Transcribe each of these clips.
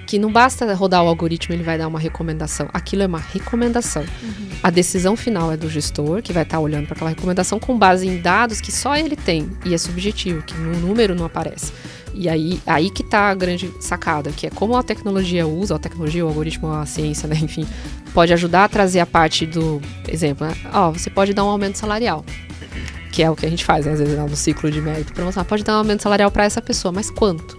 que não basta rodar o algoritmo, ele vai dar uma recomendação. Aquilo é uma recomendação. A decisão final é do gestor, que vai estar olhando para aquela recomendação com base em dados que só ele tem. E é subjetivo, que no número não aparece. E aí que está a grande sacada, que é como a tecnologia usa, a tecnologia, o algoritmo, a ciência, né, enfim, pode ajudar a trazer a parte do exemplo, né? Você pode dar um aumento salarial, que é o que a gente faz, né, às vezes no ciclo de mérito, promoção, pode dar um aumento salarial para essa pessoa, mas quanto?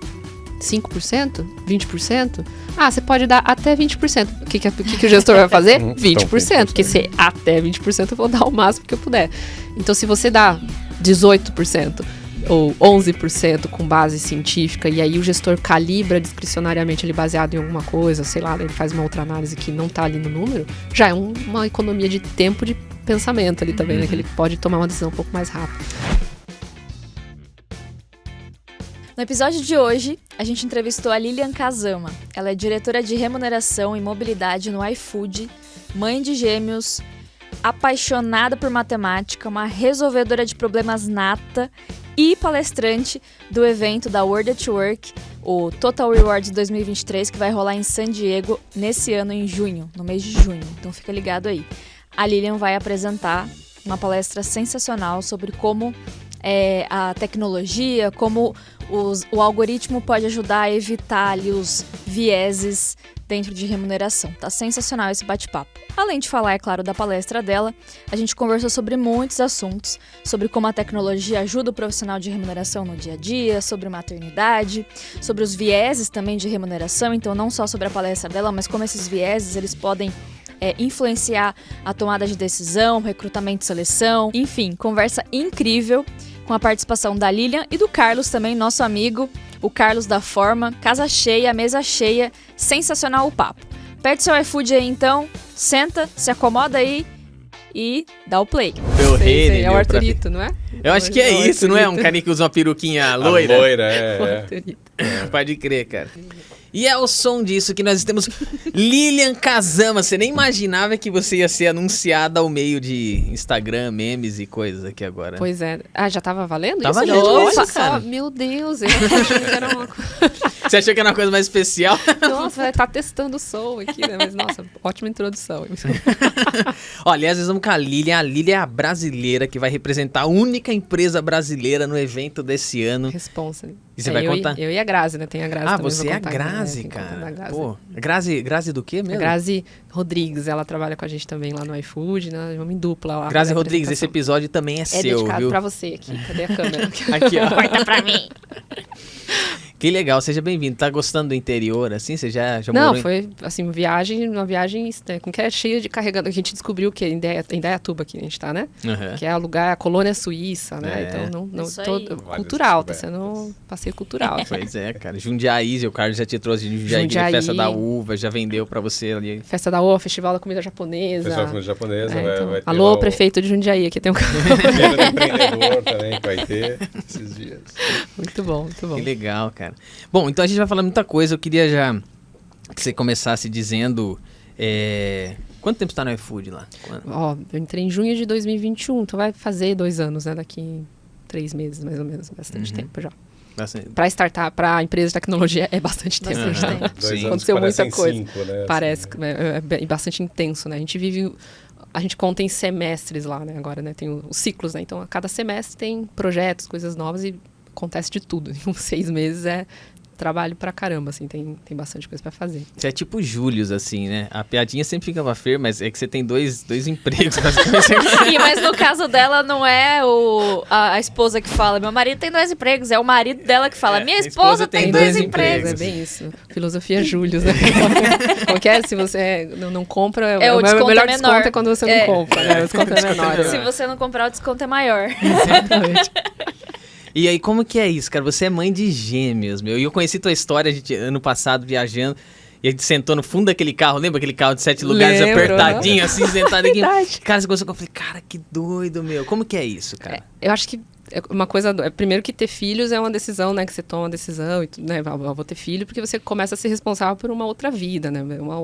5%? 20%? Você pode dar até 20%. O que o gestor vai fazer? 20%, porque se até 20% eu vou dar o máximo que eu puder. Então, se você dá 18%, ou 11% com base científica, e aí o gestor calibra discricionariamente ele baseado em alguma coisa, sei lá, ele faz uma outra análise que não está ali no número, já é uma economia de tempo de pensamento ali também, né, que ele pode tomar uma decisão um pouco mais rápida. No episódio de hoje, a gente entrevistou a Lilian Kazama. Ela é diretora de remuneração e mobilidade no iFood, mãe de gêmeos, apaixonada por matemática, uma resolvedora de problemas nata e palestrante do evento da World at Work, o Total Rewards 2023, que vai rolar em San Diego nesse ano, em junho, no mês de junho. Então fica ligado aí. A Lilian vai apresentar uma palestra sensacional sobre como a tecnologia, como o algoritmo pode ajudar a evitar ali os vieses dentro de remuneração. Tá sensacional esse bate-papo. Além de falar, é claro, da palestra dela, a gente conversou sobre muitos assuntos, sobre como a tecnologia ajuda o profissional de remuneração no dia a dia, sobre maternidade, sobre os vieses também de remuneração, então não só sobre a palestra dela, mas como esses vieses eles podem influenciar a tomada de decisão, recrutamento e seleção, enfim, conversa incrível com a participação da Lilian e do Carlos também, nosso amigo, o Carlos da Forma. Casa cheia, mesa cheia, sensacional o papo. Pede seu iFood aí então, senta, se acomoda aí e dá o play. É o Arthurito, não é? Eu acho que é isso, não é? Um carinha que usa uma peruquinha loira. A loira, é. Pode crer, cara. E é o som disso que nós temos Lilian Kazama. Você nem imaginava que você ia ser anunciada ao meio de Instagram, memes e coisas aqui agora. Pois é. Já tava valendo Tava isso? valendo. Olha Isso, só, cara. meu Deus, eu achei que era uma coisa... Você achou que era uma coisa mais especial? Nossa, vai estar testando o som aqui, né? Mas, nossa, ótima introdução. Ó, aliás, nós vamos com a Lilian. A Lilian é a brasileira que vai representar a única empresa brasileira no evento desse ano. Responsa. E você vai contar? Eu e a Grazi, né? Tem a Grazi também. Você é a Grazi, cara. Pô, Grazi do quê mesmo? A Grazi Rodrigues, ela trabalha com a gente também lá no iFood, né? Vamos em dupla lá. Grazi Rodrigues, esse episódio também é seu, dedicado viu? pra você aqui. Cadê a câmera? Aqui, ó. Corta pra mim. Que legal, seja bem-vindo. Tá gostando do interior, assim? Você já Não, morou foi, assim, uma viagem, com que é cheia de carregando. A gente descobriu que em Indaiatuba que a gente tá, né? Uhum. Que é o lugar, a colônia suíça, né? Então, Isso aí. cultural, tá sendo um passeio cultural. Pois é, cara. Jundiaí, o Carlos já te trouxe de Jundiaí, que é Festa da Uva, já vendeu pra você ali. Festa da Uva, Festival da Comida Japonesa. Festival da Comida Japonesa, Então, vai ter alô, lá prefeito de Jundiaí, aqui tem um Feira do Empreendedor também, que vai ter esses dias. Muito bom, muito bom. Que legal, cara. Bom, então a gente vai falar muita coisa. Eu queria já que você começasse dizendo... Quanto tempo você tá no iFood lá? Eu entrei em junho de 2021, então vai fazer 2 anos, né? Daqui 3 meses, mais ou menos. Bastante tempo já. Para startup, para empresa de tecnologia, é bastante tempo. Uhum. Já. 2 anos Aconteceu muita coisa. 5, né? Parece assim, que é bastante intenso, né? A gente conta em semestres lá, né? Agora, né? Tem os ciclos, né? Então, a cada semestre tem projetos, coisas novas e acontece de tudo. Em uns 6 meses é trabalho pra caramba, assim, tem bastante coisa pra fazer. Você é tipo Július, assim, né? A piadinha sempre fica pra Fer, mas é que você tem dois empregos, basicamente. Mas no caso dela, não é a esposa que fala, meu marido tem 2 empregos, é o marido dela que fala, minha esposa tem 2 empregos. É bem isso. Filosofia Július, né? Qualquer, se você não compra, o desconto melhor é menor. desconto é quando você não compra, né? O desconto é menor. Se você não comprar, o desconto é maior. Exatamente. E aí, como que é isso, cara? Você é mãe de gêmeos, meu. E eu conheci tua história, a gente, ano passado, viajando. E a gente sentou no fundo daquele carro. Lembra aquele carro de 7 lugares apertadinho, assim, sentado aqui? Cara, você gostou? Eu falei, cara, que doido, meu. Como que é isso, cara? Eu acho que é uma coisa... primeiro que ter filhos é uma decisão, né? Que você toma uma decisão e tudo, né? Eu vou ter filho porque você começa a ser responsável por uma outra vida, né? Uma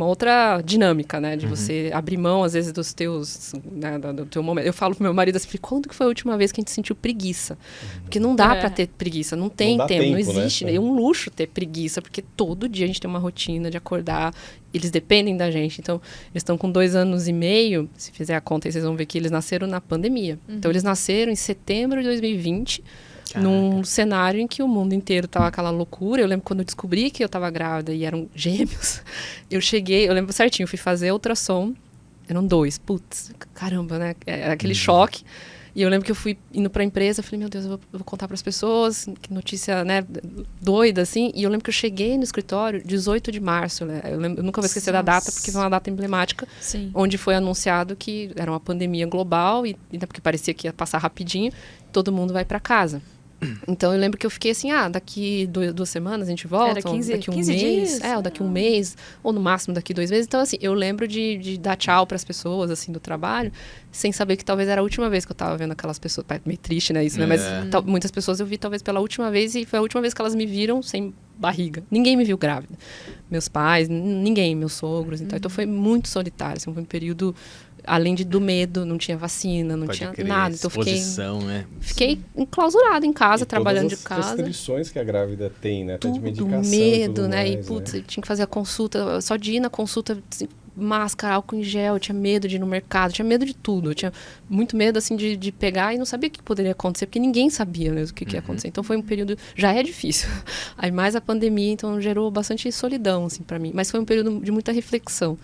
outra dinâmica, né? De você abrir mão, às vezes, dos teus... Né? Do teu momento. Eu falo pro meu marido assim, quando que foi a última vez que a gente sentiu preguiça? Porque não dá pra ter preguiça, não tem tempo, não existe. Né? É um luxo ter preguiça, porque todo dia a gente tem uma rotina de acordar, eles dependem da gente. Então, eles estão com 2 anos e meio, se fizer a conta aí, vocês vão ver que eles nasceram na pandemia. Então, eles nasceram em setembro de 2020, num cenário em que o mundo inteiro tava aquela loucura. Eu lembro quando eu descobri que eu tava grávida e eram gêmeos, eu lembro certinho, eu fui fazer ultrassom, eram 2, putz, caramba, né? Era aquele choque. E eu lembro que eu fui indo pra empresa, falei, meu Deus, eu vou contar pras pessoas, que notícia, né, doida, assim. E eu lembro que eu cheguei no escritório 18 de março, né? Eu nunca vou esquecer da data, porque foi uma data emblemática, onde foi anunciado que era uma pandemia global, e porque parecia que ia passar rapidinho, todo mundo vai pra casa. Então, eu lembro que eu fiquei assim, daqui 2 semanas a gente volta, Era 15, daqui um 15 mês, dias. ou daqui um mês, ou no máximo daqui 2 meses. Então, assim, eu lembro de dar tchau para as pessoas, assim, do trabalho, sem saber que talvez era a última vez que eu estava vendo aquelas pessoas. Meio triste, né, isso, né? Mas muitas pessoas eu vi talvez pela última vez, e foi a última vez que elas me viram sem barriga. Ninguém me viu grávida. Meus pais, ninguém, meus sogros. Então foi muito solitário, assim, foi um período... Além do medo, não tinha vacina, não tinha nada. Então fiquei enclausurada em casa, trabalhando de casa. As restrições que a grávida tem, né? Até de medicação, medo, tudo né? Mais, e putz, eu tinha que fazer a consulta, só de ir na consulta, assim, máscara, álcool em gel, eu tinha medo de ir no mercado, tinha medo de tudo. Eu tinha muito medo, assim, de pegar e não sabia o que poderia acontecer, porque ninguém sabia mesmo o que ia acontecer. Então foi um período, já é difícil. Aí mais a pandemia, então gerou bastante solidão, assim, pra mim. Mas foi um período de muita reflexão.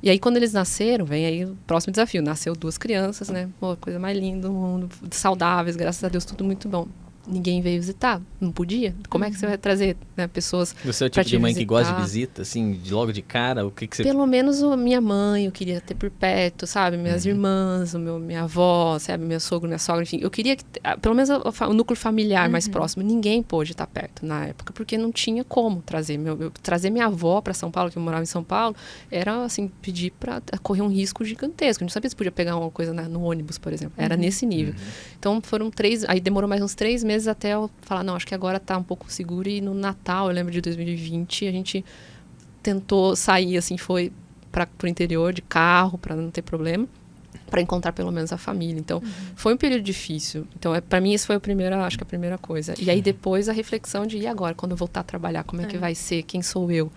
E aí, quando eles nasceram, vem aí o próximo desafio. Nasceu 2 crianças, né? Pô, coisa mais linda do mundo. Saudáveis, graças a Deus, tudo muito bom. Ninguém veio visitar, não podia. Como é que você vai trazer, né, pessoas Você é o tipo de mãe que gosta de visita, assim, logo de cara? O que você... Pelo menos a minha mãe, eu queria ter por perto, sabe? Minhas irmãs, minha avó, sabe? Meu sogro, minha sogra, enfim. Eu queria que, pelo menos o núcleo familiar mais próximo. Ninguém pôde estar perto na época, porque não tinha como trazer. Trazer minha avó para São Paulo, que eu morava em São Paulo, era, assim, pedir para correr um risco gigantesco. A gente não sabia se podia pegar uma coisa no ônibus, por exemplo. Era nesse nível. Então, foram 3... Aí demorou mais uns 3 meses até eu falar, não, acho que agora tá um pouco seguro. E no Natal, eu lembro de 2020, a gente tentou sair, assim, foi pro interior de carro, para não ter problema, para encontrar pelo menos a família. Então, foi um período difícil. Então, para mim, isso foi a primeira coisa. E aí, depois, a reflexão de, e agora? Quando eu voltar a trabalhar, como é que vai ser? Quem sou eu?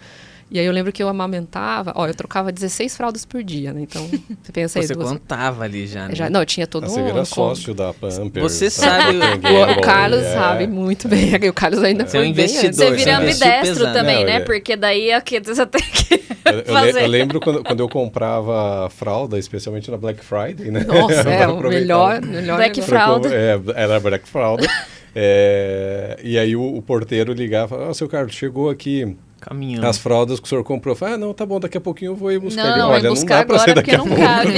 E aí eu lembro que eu amamentava, eu trocava 16 fraldas por dia, né? Então, você pensa aí... Você contava ali já, né? Não, eu tinha todo Você vira sócio da Pampers. Você sabe... O Carlos sabe muito bem. O Carlos ainda foi um investidor. Você vira ambidestro pesado. também, né? Porque daí é o que você tem que fazer. Eu lembro quando eu comprava fralda, especialmente na Black Friday, né? Nossa, o melhor Black Fralda. Era Black Fralda. E aí o porteiro ligava, seu Carlos, chegou aqui... Caminhando. As fraldas que o senhor comprou. Falei, não, tá bom, daqui a pouquinho eu vou ir buscar. Não, olha, não dá pra ser daqui a pouco. Não cabe.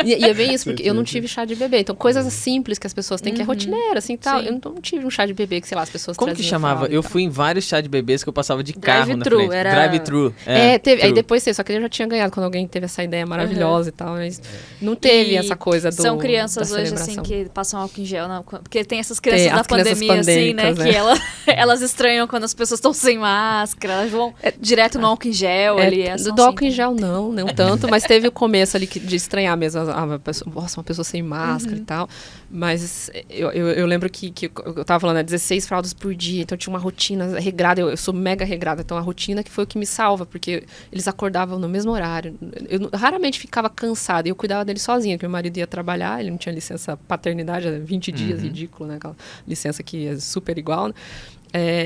E é bem isso, porque eu não tive chá de bebê. Então, coisas simples que as pessoas têm, que é rotineira, assim, tal. Eu não tive um chá de bebê que, sei lá, as pessoas Como que chamava? Eu fui em vários chá de bebês que eu passava de carro na frente. Drive-thru. Teve. Aí depois só que eu já tinha ganhado quando alguém teve essa ideia maravilhosa e tal. Mas não teve essa coisa do... São crianças hoje, assim, que passam álcool em gel. Não, porque tem essas crianças da pandemia, assim, né? Que elas estranham quando as pessoas estão sem máscara. Elas vão... direto no álcool em gel ali. Do álcool em gel não tanto, mas teve o começo ali de estranhar mesmo uma pessoa sem máscara e tal. Mas eu lembro que eu tava falando, 16 fraldas por dia, então eu tinha uma rotina regrada, eu sou mega regrada, então a rotina que foi o que me salva, porque eles acordavam no mesmo horário. Eu raramente ficava cansada, eu cuidava deles sozinha, porque meu marido ia trabalhar, ele não tinha licença paternidade, 20 dias, ridículo, né? Aquela licença que é super igual, né?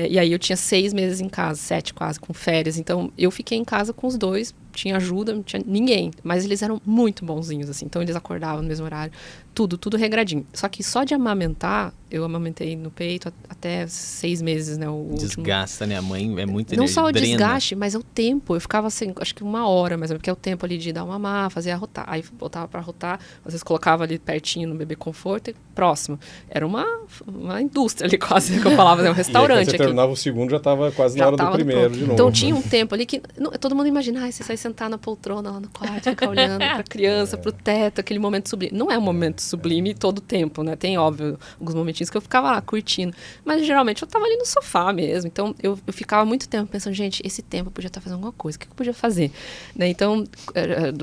E aí eu tinha 6 meses em casa, 7 quase, com férias. Então, eu fiquei em casa com os 2, tinha ajuda, não tinha ninguém. Mas eles eram muito bonzinhos, assim. Então, eles acordavam no mesmo horário. Tudo regradinho. Só que só de amamentar, eu amamentei no peito até 6 meses, né? Desgasta, né? A mãe é muito energia. Não só o desgaste, mas é o tempo. Eu ficava assim, acho que 1 hora, mais ou menos, porque é o tempo ali de dar uma mamar, fazer a rotar. Aí botava pra rotar, às vezes colocava ali pertinho no bebê conforto e próximo. Era uma indústria ali quase, que eu falava, né? Um restaurante. Você terminava o segundo, já estava quase na hora do primeiro de novo. Então tinha um tempo ali que todo mundo imagina, você sai sentar na poltrona lá no quarto, ficar olhando pra criança, pro teto, aquele momento sublime. Não é um momento sublime todo o tempo, né? Tem, óbvio, alguns momentinhos que eu ficava lá curtindo. Mas, geralmente, eu tava ali no sofá mesmo. Então, eu ficava muito tempo pensando, gente, esse tempo eu podia estar fazendo alguma coisa. O que eu podia fazer? Né? Então,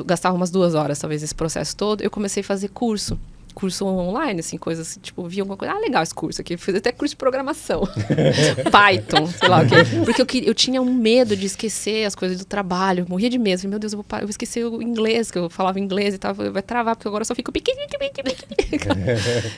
gastava umas 2 horas, talvez, esse processo todo. Eu comecei a fazer curso online, assim, coisas assim, tipo, vi alguma coisa, legal esse curso aqui, fiz até curso de programação, Python, sei lá o quê, porque eu tinha um medo de esquecer as coisas do trabalho, eu morria de medo, meu Deus, eu vou esquecer o inglês, que eu falava inglês e tal, vai travar, porque agora eu só fico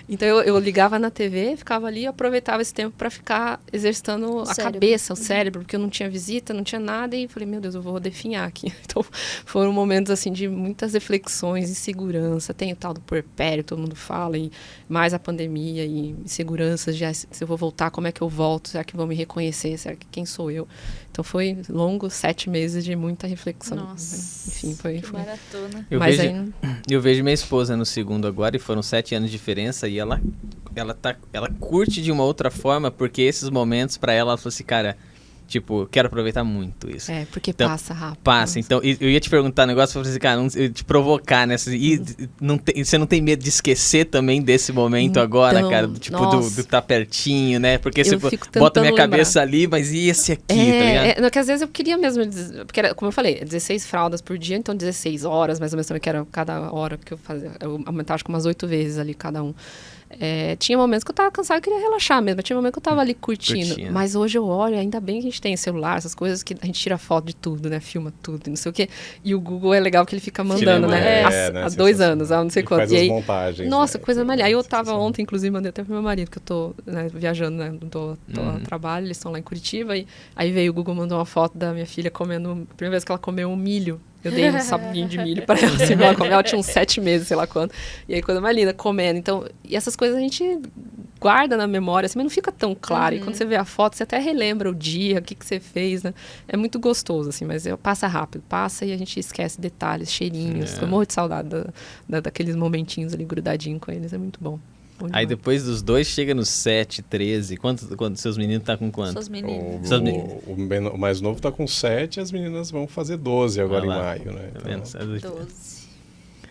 então eu ligava na TV, ficava ali, eu aproveitava esse tempo para ficar exercitando a cabeça, o cérebro, porque eu não tinha visita, não tinha nada, e falei, meu Deus, eu vou definhar aqui. Então, foram momentos, assim, de muitas reflexões, insegurança, tem o tal do puerpério, todo mundo fala, e mais a pandemia e inseguranças, se eu vou voltar, como é que eu volto, será que vão me reconhecer, será que quem sou eu? Então foi longo 7 meses de muita reflexão. Nossa, enfim, foi maratona. Eu vejo minha esposa no segundo agora, e foram 7 anos de diferença, e ela curte de uma outra forma, porque esses momentos pra ela falou assim, cara, tipo, quero aproveitar muito isso. Porque então, passa rápido. Passa. Então, eu ia te perguntar um negócio, eu falei assim, cara, eu te provocar nessa. E você não tem medo de esquecer também desse momento então, agora, cara? Tipo, do tá pertinho, né? Porque você bota minha cabeça ali, mas e esse aqui, tá ligado? Porque às vezes eu queria mesmo, porque era, como eu falei, 16 fraldas por dia, então 16 horas, mais ou menos também, que era cada hora que eu fazia. Eu aumentava acho que umas 8 vezes ali cada um. Tinha momentos que eu tava cansada, eu queria relaxar mesmo. Tinha momentos que eu tava ali curtindo. Mas hoje eu olho, ainda bem que a gente tem celular, essas coisas que a gente tira foto de tudo, né? Filma tudo, não sei o quê. E o Google é legal que ele fica mandando, né? Há 2 anos, há não sei quanto. Faz as montagens. Nossa, coisa malhada. Aí eu tava ontem, inclusive, mandei até pro meu marido, que eu tô viajando, né? Tô a trabalho, eles estão lá em Curitiba. E aí veio o Google, mandou uma foto da minha filha comendo, a primeira vez que ela comeu um milho. Eu dei um sabinho de milho para ela, assim, ela tinha uns 7 meses, sei lá quando. E aí, coisa mais linda, comendo. Então, e essas coisas a gente guarda na memória, assim, mas não fica tão claro. E quando você vê a foto, você até relembra o dia, o que você fez, né? É muito gostoso, assim, mas passa rápido. Passa e a gente esquece detalhes, cheirinhos. Eu morro de saudade daqueles momentinhos ali grudadinho com eles, é muito bom. Aí depois dos 2 chega nos 7, 13. Quando seus meninos tá com quanto? Suas meninas. O mais novo tá com 7, as meninas vão fazer 12 agora em maio, né? Tá vendo? Então, 12.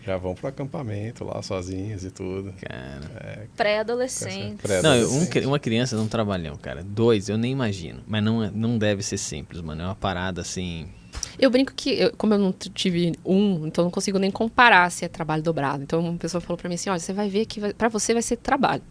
Já vão pro acampamento lá sozinhas e tudo. Cara. Pré-adolescente. Não, uma criança não trabalhão, cara. 2, eu nem imagino. Mas não deve ser simples, mano. É uma parada assim. Eu brinco que, como eu não tive então eu não consigo nem comparar se é trabalho dobrado. Então, uma pessoa falou pra mim assim, olha, você vai ver que pra você vai ser trabalho.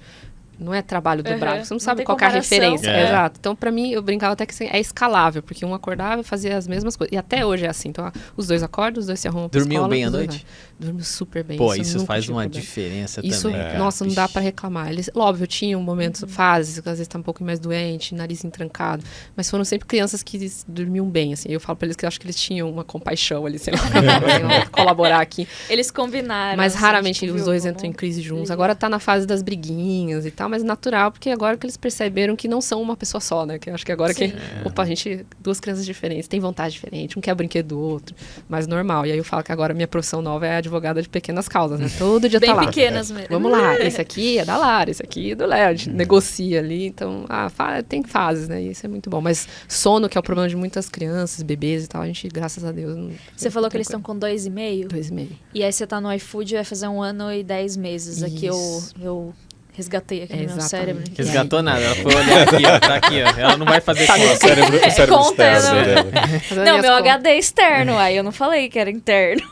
Não é trabalho dobrado, você não sabe qual é a referência. Exato. Então, pra mim, eu brincava até que é escalável, porque um acordava e fazia as mesmas coisas. E até hoje é assim. Então, os 2 acordam, os 2 se arrumam pra escola. Dormiam bem à noite? Dormiu super bem. Pô, isso faz uma diferença também, cara. Nossa, não dá pra reclamar. Eles, óbvio, tinham momentos, fases, às vezes tá um pouco mais doente, nariz entrancado. Mas foram sempre crianças que dormiam bem, assim. Eu falo pra eles que eu acho que eles tinham uma compaixão ali, sei lá, colaborar aqui. Eles combinaram. Mas raramente os 2 entram em crise juntos. Agora tá na fase das briguinhas e tal, mas natural, porque agora que eles perceberam que não são uma pessoa só, né? Que eu acho que agora a gente, 2 crianças diferentes, tem vontade diferente, um quer brinquedo do outro, mas normal. E aí eu falo que agora minha profissão nova é advogada de pequenas causas, né? Todo dia bem tá lá. Bem pequenas mesmo. Vamos lá, esse aqui é da Lara, esse aqui é do Léo, a gente negocia ali, então, tem fases, né? E isso é muito bom. Mas sono, que é o problema de muitas crianças, bebês e tal, a gente, graças a Deus... Você falou que eles estão com 2,5? 2,5. E aí você tá no iFood e vai fazer 1 ano e 10 meses. Isso. Aqui eu resgatei aqui no meu cérebro. Resgatou nada, ela foi olhar aqui, ó, tá aqui, ó. Ela não vai fazer conta. O cérebro externo dela. Não, meu HD é externo, aí eu não falei que era interno.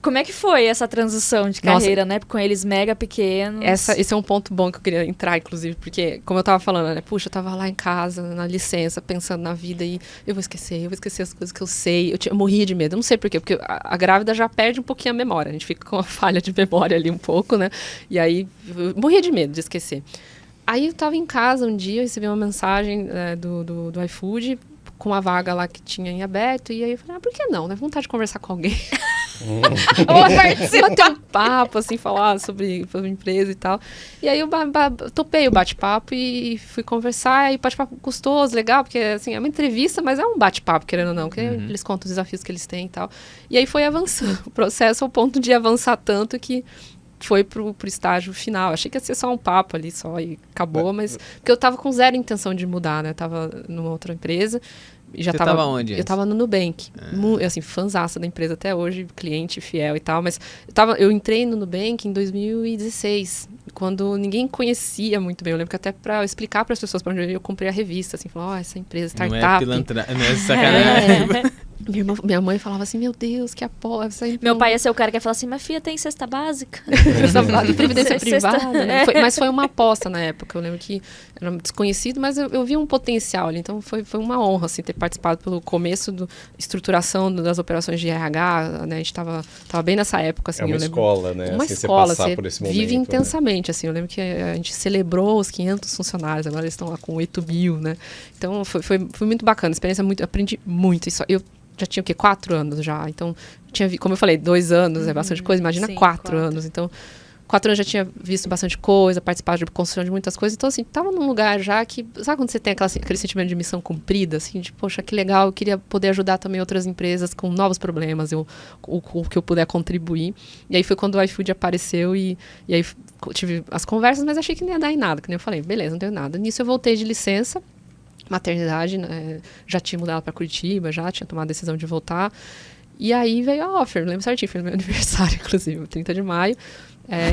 Como é que foi essa transição de carreira, né? Com eles mega pequenos. Esse é um ponto bom que eu queria entrar, inclusive, porque, como eu tava falando, né? Puxa, eu tava lá em casa, na licença, pensando na vida e eu vou esquecer as coisas que eu sei. Eu morria de medo, eu não sei por quê, porque a grávida já perde um pouquinho a memória, a gente fica com uma falha de memória ali um pouco, né? E aí, eu morria de medo de esquecer. Aí eu tava em casa um dia, recebi uma mensagem do iFood, com a vaga lá que tinha em aberto, e aí eu falei, por que não? Né? Vontade de conversar com alguém. Bater um papo, assim, falar sobre a empresa e tal. E aí eu topei o bate-papo e fui conversar, e bate-papo gostoso, legal, porque assim, é uma entrevista, mas é um bate-papo, querendo ou não, porque eles contam os desafios que eles têm e tal. E aí foi avançando o processo ao ponto de avançar tanto que foi pro estágio final. Achei que ia ser só um papo ali só e acabou, mas porque eu tava com 0 intenção de mudar, né? Eu tava numa outra empresa, Já Você tava onde? Eu tava no Nubank. Assim, fãzaça da empresa até hoje, cliente fiel e tal. Mas eu entrei no Nubank em 2016, quando ninguém conhecia muito bem. Eu lembro que até para explicar para as pessoas para onde eu comprei a revista, assim, falou, essa empresa, startup. Não é sacanagem. Minha mãe falava assim, meu Deus, que aposta. Meu pai ia ser o cara que ia falar assim, minha filha tem cesta básica. Previdência privada. Né? Mas foi uma aposta na época. Eu lembro que era desconhecido, mas eu vi um potencial ali. Então foi uma honra, assim, ter participado pelo começo da estruturação das operações de RH. Né? A gente tava bem nessa época. Assim, uma escola, né? Uma assim, escola, você por esse momento, vive intensamente. Assim, eu lembro que a gente celebrou os 500 funcionários, agora eles estão lá com 8.000, né? Então foi muito bacana, experiência aprendi muito. Eu já tinha o quê? 4 anos já. Então, como eu falei, 2 anos é bastante coisa. Imagina 4 anos. Então, 4 anos já tinha visto bastante coisa, participado de construção de muitas coisas. Então, assim, tava num lugar já que... Sabe quando você tem aquele sentimento de missão cumprida? Assim, de, poxa, que legal, eu queria poder ajudar também outras empresas com novos problemas, o que eu puder contribuir. E aí foi quando o iFood apareceu e aí tive as conversas, mas achei que não ia dar em nada. Que nem eu falei, beleza, não deu nada. Nisso eu voltei de licença, maternidade, né? Já tinha mudado para Curitiba, já tinha tomado a decisão de voltar. E aí veio a offer, lembro certinho, foi no meu aniversário, inclusive, 30 de maio.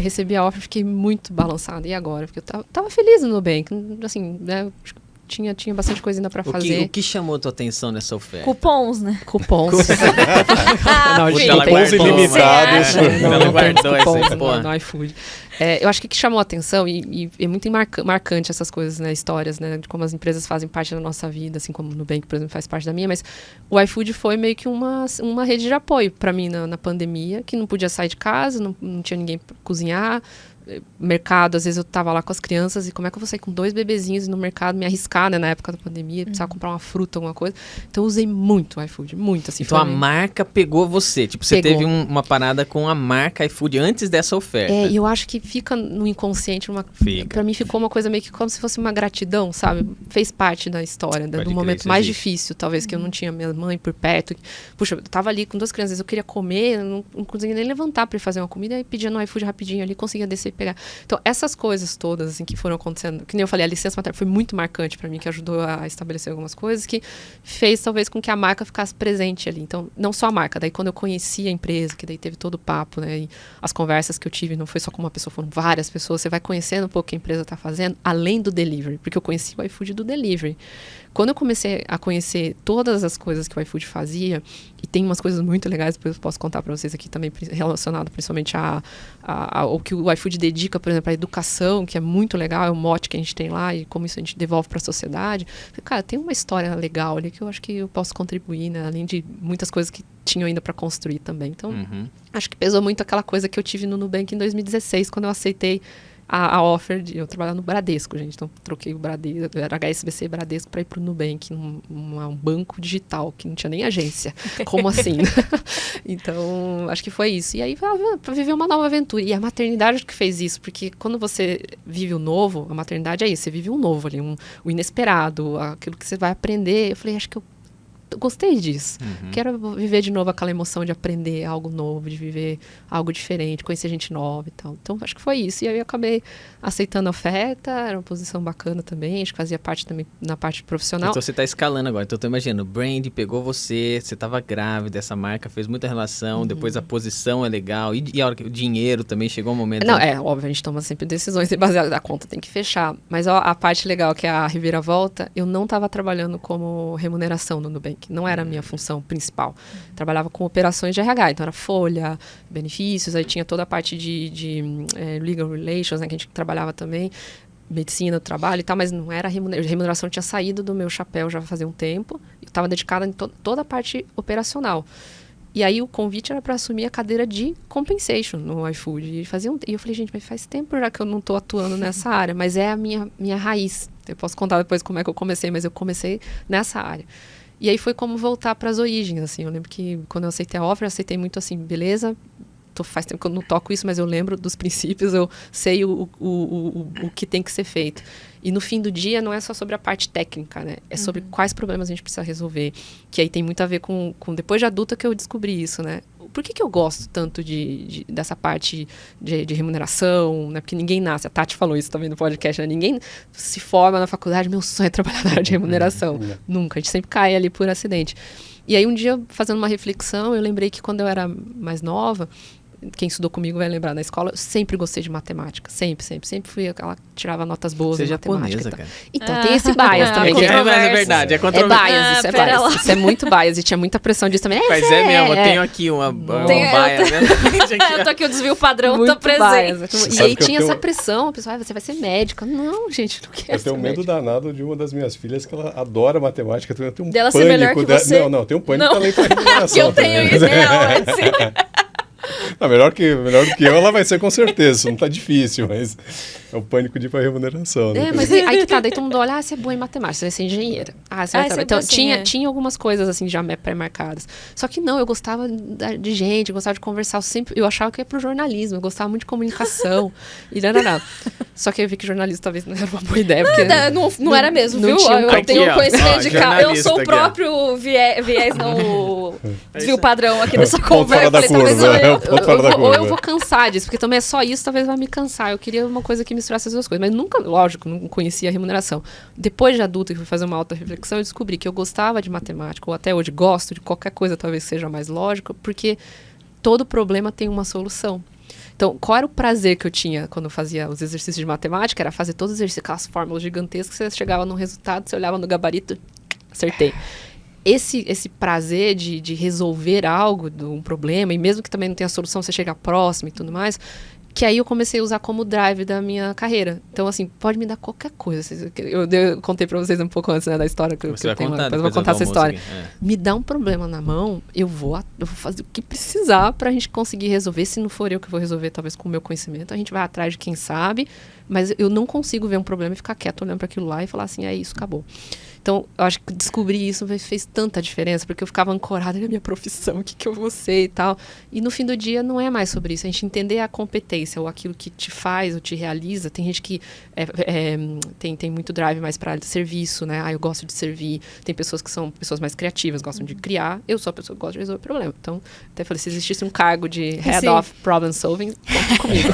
Recebi a offer, fiquei muito balançada. E agora? Porque eu tava feliz no Nubank, assim, né? Tinha bastante coisa ainda para fazer. O que chamou a tua atenção nessa oferta? Cupons, né? Cupons. Não, gente, cupons ilimitados. Não guardou essa porra. No iFood. Eu acho que chamou a atenção e é muito marcante essas coisas, né, histórias, né, de como as empresas fazem parte da nossa vida, assim como o Nubank, por exemplo, faz parte da minha, mas o iFood foi meio que uma rede de apoio para mim na pandemia, que não podia sair de casa, não tinha ninguém para cozinhar, mercado, às vezes eu tava lá com as crianças e como é que eu vou sair com 2 bebezinhos no mercado, me arriscar, né, na época da pandemia, precisava comprar uma fruta, alguma coisa. Então eu usei muito o iFood, muito, assim. Então a marca pegou você, tipo, você teve uma parada com a marca iFood antes dessa oferta. E eu acho que fica no inconsciente, pra mim ficou uma coisa meio que como se fosse uma gratidão, sabe? Fez parte da história, do momento mais difícil, talvez, que eu não tinha minha mãe por perto. Puxa, eu tava ali com 2 crianças, eu queria comer, eu não conseguia nem levantar pra ir fazer uma comida, e pedia no iFood rapidinho ali, conseguia descer pegar. Então, essas coisas todas, assim, que foram acontecendo, que nem eu falei, a licença materna foi muito marcante para mim, que ajudou a estabelecer algumas coisas, que fez, talvez, com que a marca ficasse presente ali. Então, não só a marca, daí quando eu conheci a empresa, que daí teve todo o papo, né, e as conversas que eu tive, não foi só com uma pessoa, foram várias pessoas, você vai conhecendo um pouco o que a empresa está fazendo, além do delivery, porque eu conheci o iFood do delivery. Quando eu comecei a conhecer todas as coisas que o iFood fazia, e tem umas coisas muito legais, depois eu posso contar para vocês aqui também, relacionado principalmente ao que o iFood dedica, por exemplo, à educação, que é muito legal, é o mote que a gente tem lá, e como isso a gente devolve para a sociedade. Cara, tem uma história legal ali que eu acho que eu posso contribuir, né? Além de muitas coisas que tinham ainda para construir também. Então, acho que pesou muito aquela coisa que eu tive no Nubank em 2016, quando eu aceitei a offer de eu trabalhar no Bradesco, gente. Então, troquei o Bradesco, era HSBC Bradesco, para ir para o Nubank, um banco digital, que não tinha nem agência. Como assim? Então, acho que foi isso. E aí, para viver uma nova aventura. E a maternidade que fez isso, porque quando você vive o novo, a maternidade é isso, você vive um novo ali, o inesperado, aquilo que você vai aprender. Eu falei, acho que eu gostei disso. Quero viver de novo aquela emoção de aprender algo novo, de viver algo diferente, conhecer gente nova e tal. Então, acho que foi isso. E aí eu acabei aceitando a oferta, era uma posição bacana também, acho que fazia parte também na parte profissional. Então você tá escalando agora. Então eu tô imaginando, o brand pegou você tava grávida, essa marca fez muita relação, depois a posição é legal, e a hora que o dinheiro também chegou um momento... Não, óbvio, a gente toma sempre decisões baseadas na conta, tem que fechar. Mas a parte legal, que é a reviravolta, eu não estava trabalhando como remuneração no Nubank. Não era a minha função principal. Trabalhava com operações de RH, então era folha, benefícios, aí tinha toda a parte de legal relations, né, que a gente trabalhava também, medicina do trabalho e tal, mas não era remuneração. A remuneração tinha saído do meu chapéu já fazia um tempo, eu estava dedicada em toda a parte operacional. E aí o convite era para assumir a cadeira de compensation no iFood. E eu falei, gente, mas faz tempo já que eu não estou atuando nessa área, mas é a minha raiz. Eu posso contar depois como é que eu comecei, mas eu comecei nessa área. E aí foi como voltar para as origens, assim. Eu lembro que quando eu aceitei a offer, eu aceitei muito assim, beleza, faz tempo que eu não toco isso, mas eu lembro dos princípios, eu sei o que tem que ser feito. E no fim do dia não é só sobre a parte técnica, né? É sobre quais problemas a gente precisa resolver. Que aí tem muito a ver com depois de adulta que eu descobri isso, né? Por que eu gosto tanto dessa parte de remuneração, né? Porque ninguém nasce, a Tati falou isso também no podcast, né? Ninguém se forma na faculdade, meu sonho é trabalhar na área de remuneração. Nunca, a gente sempre cai ali por acidente. E aí um dia, fazendo uma reflexão, eu lembrei que quando eu era mais nova, quem estudou comigo vai lembrar, na escola eu sempre gostei de matemática, sempre fui aquela que tirava notas boas em matemática. Japonesa, cara. Então tem esse bias também. É verdade, é controverso. Bias, isso é bias. Isso é muito bias e tinha muita pressão disso também. Mas é mesmo, eu tenho aqui uma bias, né? Eu tô aqui, o desvio padrão muito tá presente. E aí tinha essa pressão, o pessoal, você vai ser médica. Não, gente, não quero ser Eu tenho medo danado de uma das minhas filhas que ela adora matemática. Eu tenho um dela pânico ser melhor que você? Não, tem um pânico dela ir pra remuneração. Eu tenho isso, Não, melhor do que eu, ela vai ser com certeza. Isso não tá difícil, mas é o pânico de ir pra remuneração. Né? Mas aí que tá, daí todo mundo olha, você é boa em matemática, você vai ser engenheira. Você vai então, tinha algumas coisas assim já pré-marcadas. Só que não, eu gostava de gente, eu gostava de conversar. Eu achava que ia pro jornalismo, eu gostava muito de comunicação. Só que eu vi que jornalismo talvez não era uma boa ideia. Porque não era mesmo, viu? Eu tenho conhecimento de causa. Eu sou o próprio viés no desvio padrão aqui dessa conversa. Ou eu vou cansar disso, porque também é só isso, talvez vai me cansar. Eu queria uma coisa que misturasse as duas coisas, mas nunca, lógico, não conhecia a remuneração. Depois de adulta, que fui fazer uma auto-reflexão, eu descobri que eu gostava de matemática, ou até hoje gosto de qualquer coisa, talvez seja mais lógico, porque todo problema tem uma solução. Então, qual era o prazer que eu tinha quando eu fazia os exercícios de matemática? Era fazer todos os exercícios, aquelas fórmulas gigantescas, você chegava num resultado, você olhava no gabarito, acertei. Esse prazer de resolver algo, um problema, e mesmo que também não tenha solução, você chega próximo e tudo mais, que aí eu comecei a usar como drive da minha carreira. Então, assim, pode me dar qualquer coisa. Eu contei pra vocês um pouco antes, né, da história que eu tenho. Depois eu vou contar essa história. Me dá um problema na mão, eu vou fazer o que precisar pra gente conseguir resolver. Se não for eu que vou resolver, talvez com o meu conhecimento, a gente vai atrás de quem sabe, mas eu não consigo ver um problema e ficar quieto olhando para aquilo lá e falar assim, é isso, acabou. Então, eu acho que descobrir isso fez tanta diferença, porque eu ficava ancorada na minha profissão, o que eu vou ser e tal. E no fim do dia não é mais sobre isso. A gente entender a competência ou aquilo que te faz ou te realiza. Tem gente que tem muito drive mais para serviço, né? Eu gosto de servir. Tem pessoas que são pessoas mais criativas, gostam de criar. Eu sou a pessoa que gosta de resolver problema. Então, até falei, se existisse um cargo de Head of Problem Solving, conta comigo.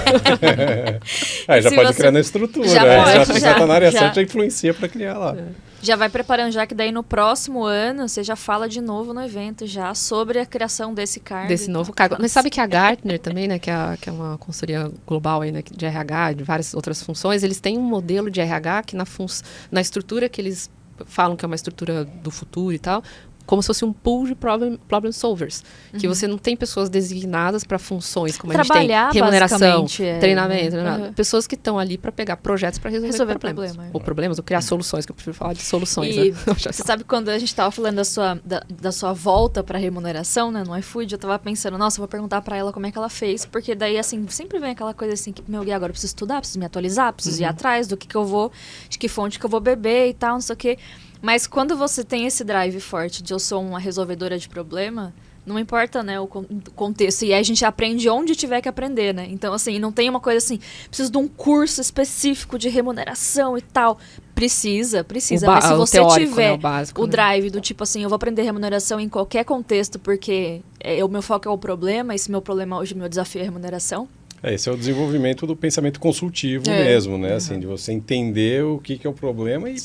Já pode criar na estrutura. Já tá na área certa, já influencia para criar lá. Já vai preparando, já que daí no próximo ano você já fala de novo no evento já sobre a criação desse cargo. Desse novo cargo. Mas sabe que a Gartner também, né, que é uma consultoria global aí, né, de RH, de várias outras funções, eles têm um modelo de RH que na estrutura que eles falam que é uma estrutura do futuro e tal, como se fosse um pool de problem solvers. Que você não tem pessoas designadas para funções, como a gente tem remuneração, treinamento. Pessoas que estão ali para pegar projetos para resolver problemas. Ou problemas, ou criar soluções, que eu prefiro falar de soluções. E você sabe, quando a gente estava falando da sua volta para remuneração, né, no iFood, eu estava pensando, nossa, eu vou perguntar para ela como é que ela fez, porque daí, assim, sempre vem aquela coisa assim, que, meu, e agora eu preciso estudar, preciso me atualizar, preciso ir atrás do que eu vou, de que fonte que eu vou beber e tal, não sei o quê. Mas quando você tem esse drive forte de eu sou uma resolvedora de problema, não importa, né, o contexto. E aí a gente aprende onde tiver que aprender, né? Então, assim, não tem uma coisa assim, preciso de um curso específico de remuneração e tal. Precisa. Mas se você tiver o drive do tipo assim, eu vou aprender remuneração em qualquer contexto, porque o meu foco é o problema, e se meu problema hoje, meu desafio é a remuneração. Esse é o desenvolvimento do pensamento consultivo mesmo, né? Assim, de você entender o que é o problema e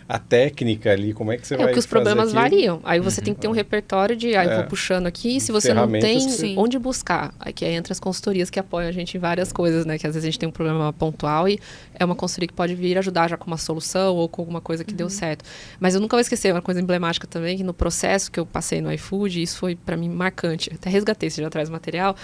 a técnica ali, como é que você vai fazer porque os problemas variam. Aí você tem que ter um repertório de, eu vou puxando aqui, e se você não tem, onde buscar? Aí que entra as consultorias que apoiam a gente em várias coisas, né? Que às vezes a gente tem um problema pontual e é uma consultoria que pode vir ajudar já com uma solução ou com alguma coisa que deu certo. Mas eu nunca vou esquecer uma coisa emblemática também, que no processo que eu passei no iFood, isso foi para mim marcante. Até resgatei, você já traz material.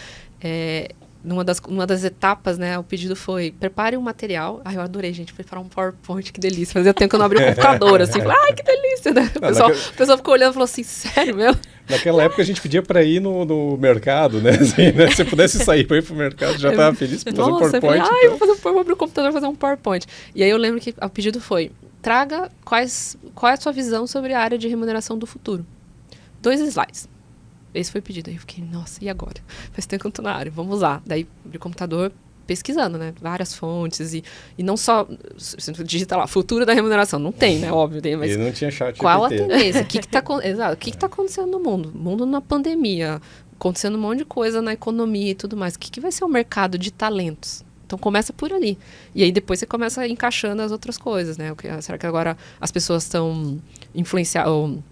Numa das etapas, né, o pedido foi, prepare um material. Eu adorei, gente, preparar um PowerPoint, que delícia. Fazia tempo que eu não abri o computador, assim, falei, que delícia, né? O pessoal ficou olhando e falou assim, sério, meu? Naquela época a gente pedia para ir no mercado, né? Assim, né? Se você pudesse sair para ir pro mercado, já estava feliz para fazer um PowerPoint. Eu vou abrir o computador e fazer um PowerPoint. E aí eu lembro que o pedido foi, traga qual é a sua visão sobre a área de remuneração do futuro. 2 slides. Esse foi o pedido. Aí eu fiquei, nossa, e agora? Faz tempo que eu tô na área, vamos lá. Daí, abri o computador, pesquisando, né? Várias fontes e não só... Você digita lá, futuro da remuneração. Não tem, né? Óbvio. Tem, mas e não tinha chat qual GPT. a tendência? O que está acontecendo no mundo? O mundo na pandemia, acontecendo um monte de coisa na economia e tudo mais. O que vai ser o mercado de talentos? Então, começa por ali. E aí, depois você começa encaixando as outras coisas, né? Será que agora as pessoas estão influenciando...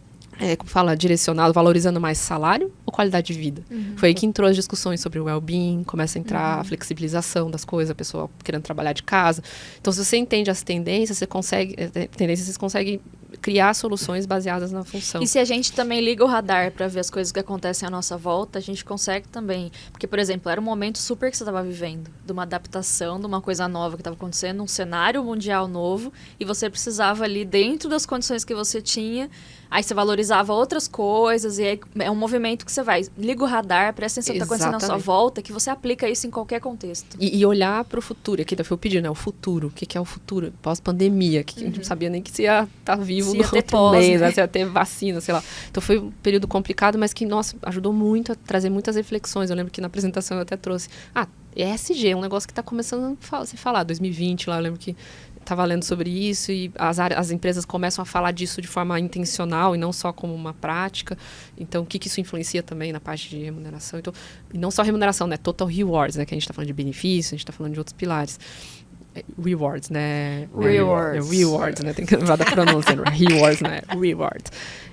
como fala, direcionado, valorizando mais salário ou qualidade de vida? Foi aí que entrou as discussões sobre o well-being, começa a entrar a flexibilização das coisas, a pessoa querendo trabalhar de casa. Então, se você entende as tendências, você consegue criar soluções baseadas na função. E se a gente também liga o radar para ver as coisas que acontecem à nossa volta, a gente consegue também. Porque, por exemplo, era um momento super que você estava vivendo, de uma adaptação, de uma coisa nova que estava acontecendo, um cenário mundial novo, e você precisava ali, dentro das condições que você tinha, aí você valorizava outras coisas, e aí é um movimento que você vai, liga o radar, presta atenção no que está acontecendo à sua volta, que você aplica isso em qualquer contexto. E olhar para o futuro, aqui foi o pedido, né? O futuro, o que é o futuro? Pós-pandemia, que a gente não sabia nem que se ia estar vivo no outro mês, né? Se ia ter vacina, sei lá. Então foi um período complicado, mas que, nossa, ajudou muito a trazer muitas reflexões. Eu lembro que na apresentação eu até trouxe, ESG, é um negócio que está começando a se falar, 2020 lá, eu lembro que estava lendo sobre isso e as empresas começam a falar disso de forma intencional e não só como uma prática. Então, o que isso influencia também na parte de remuneração? Então, e não só remuneração, né? Total rewards, né? Que a gente está falando de benefício, a gente está falando de outros pilares. Rewards, né? Rewards, né? Tem que lembrar da pronúncia. Rewards, né? Rewards.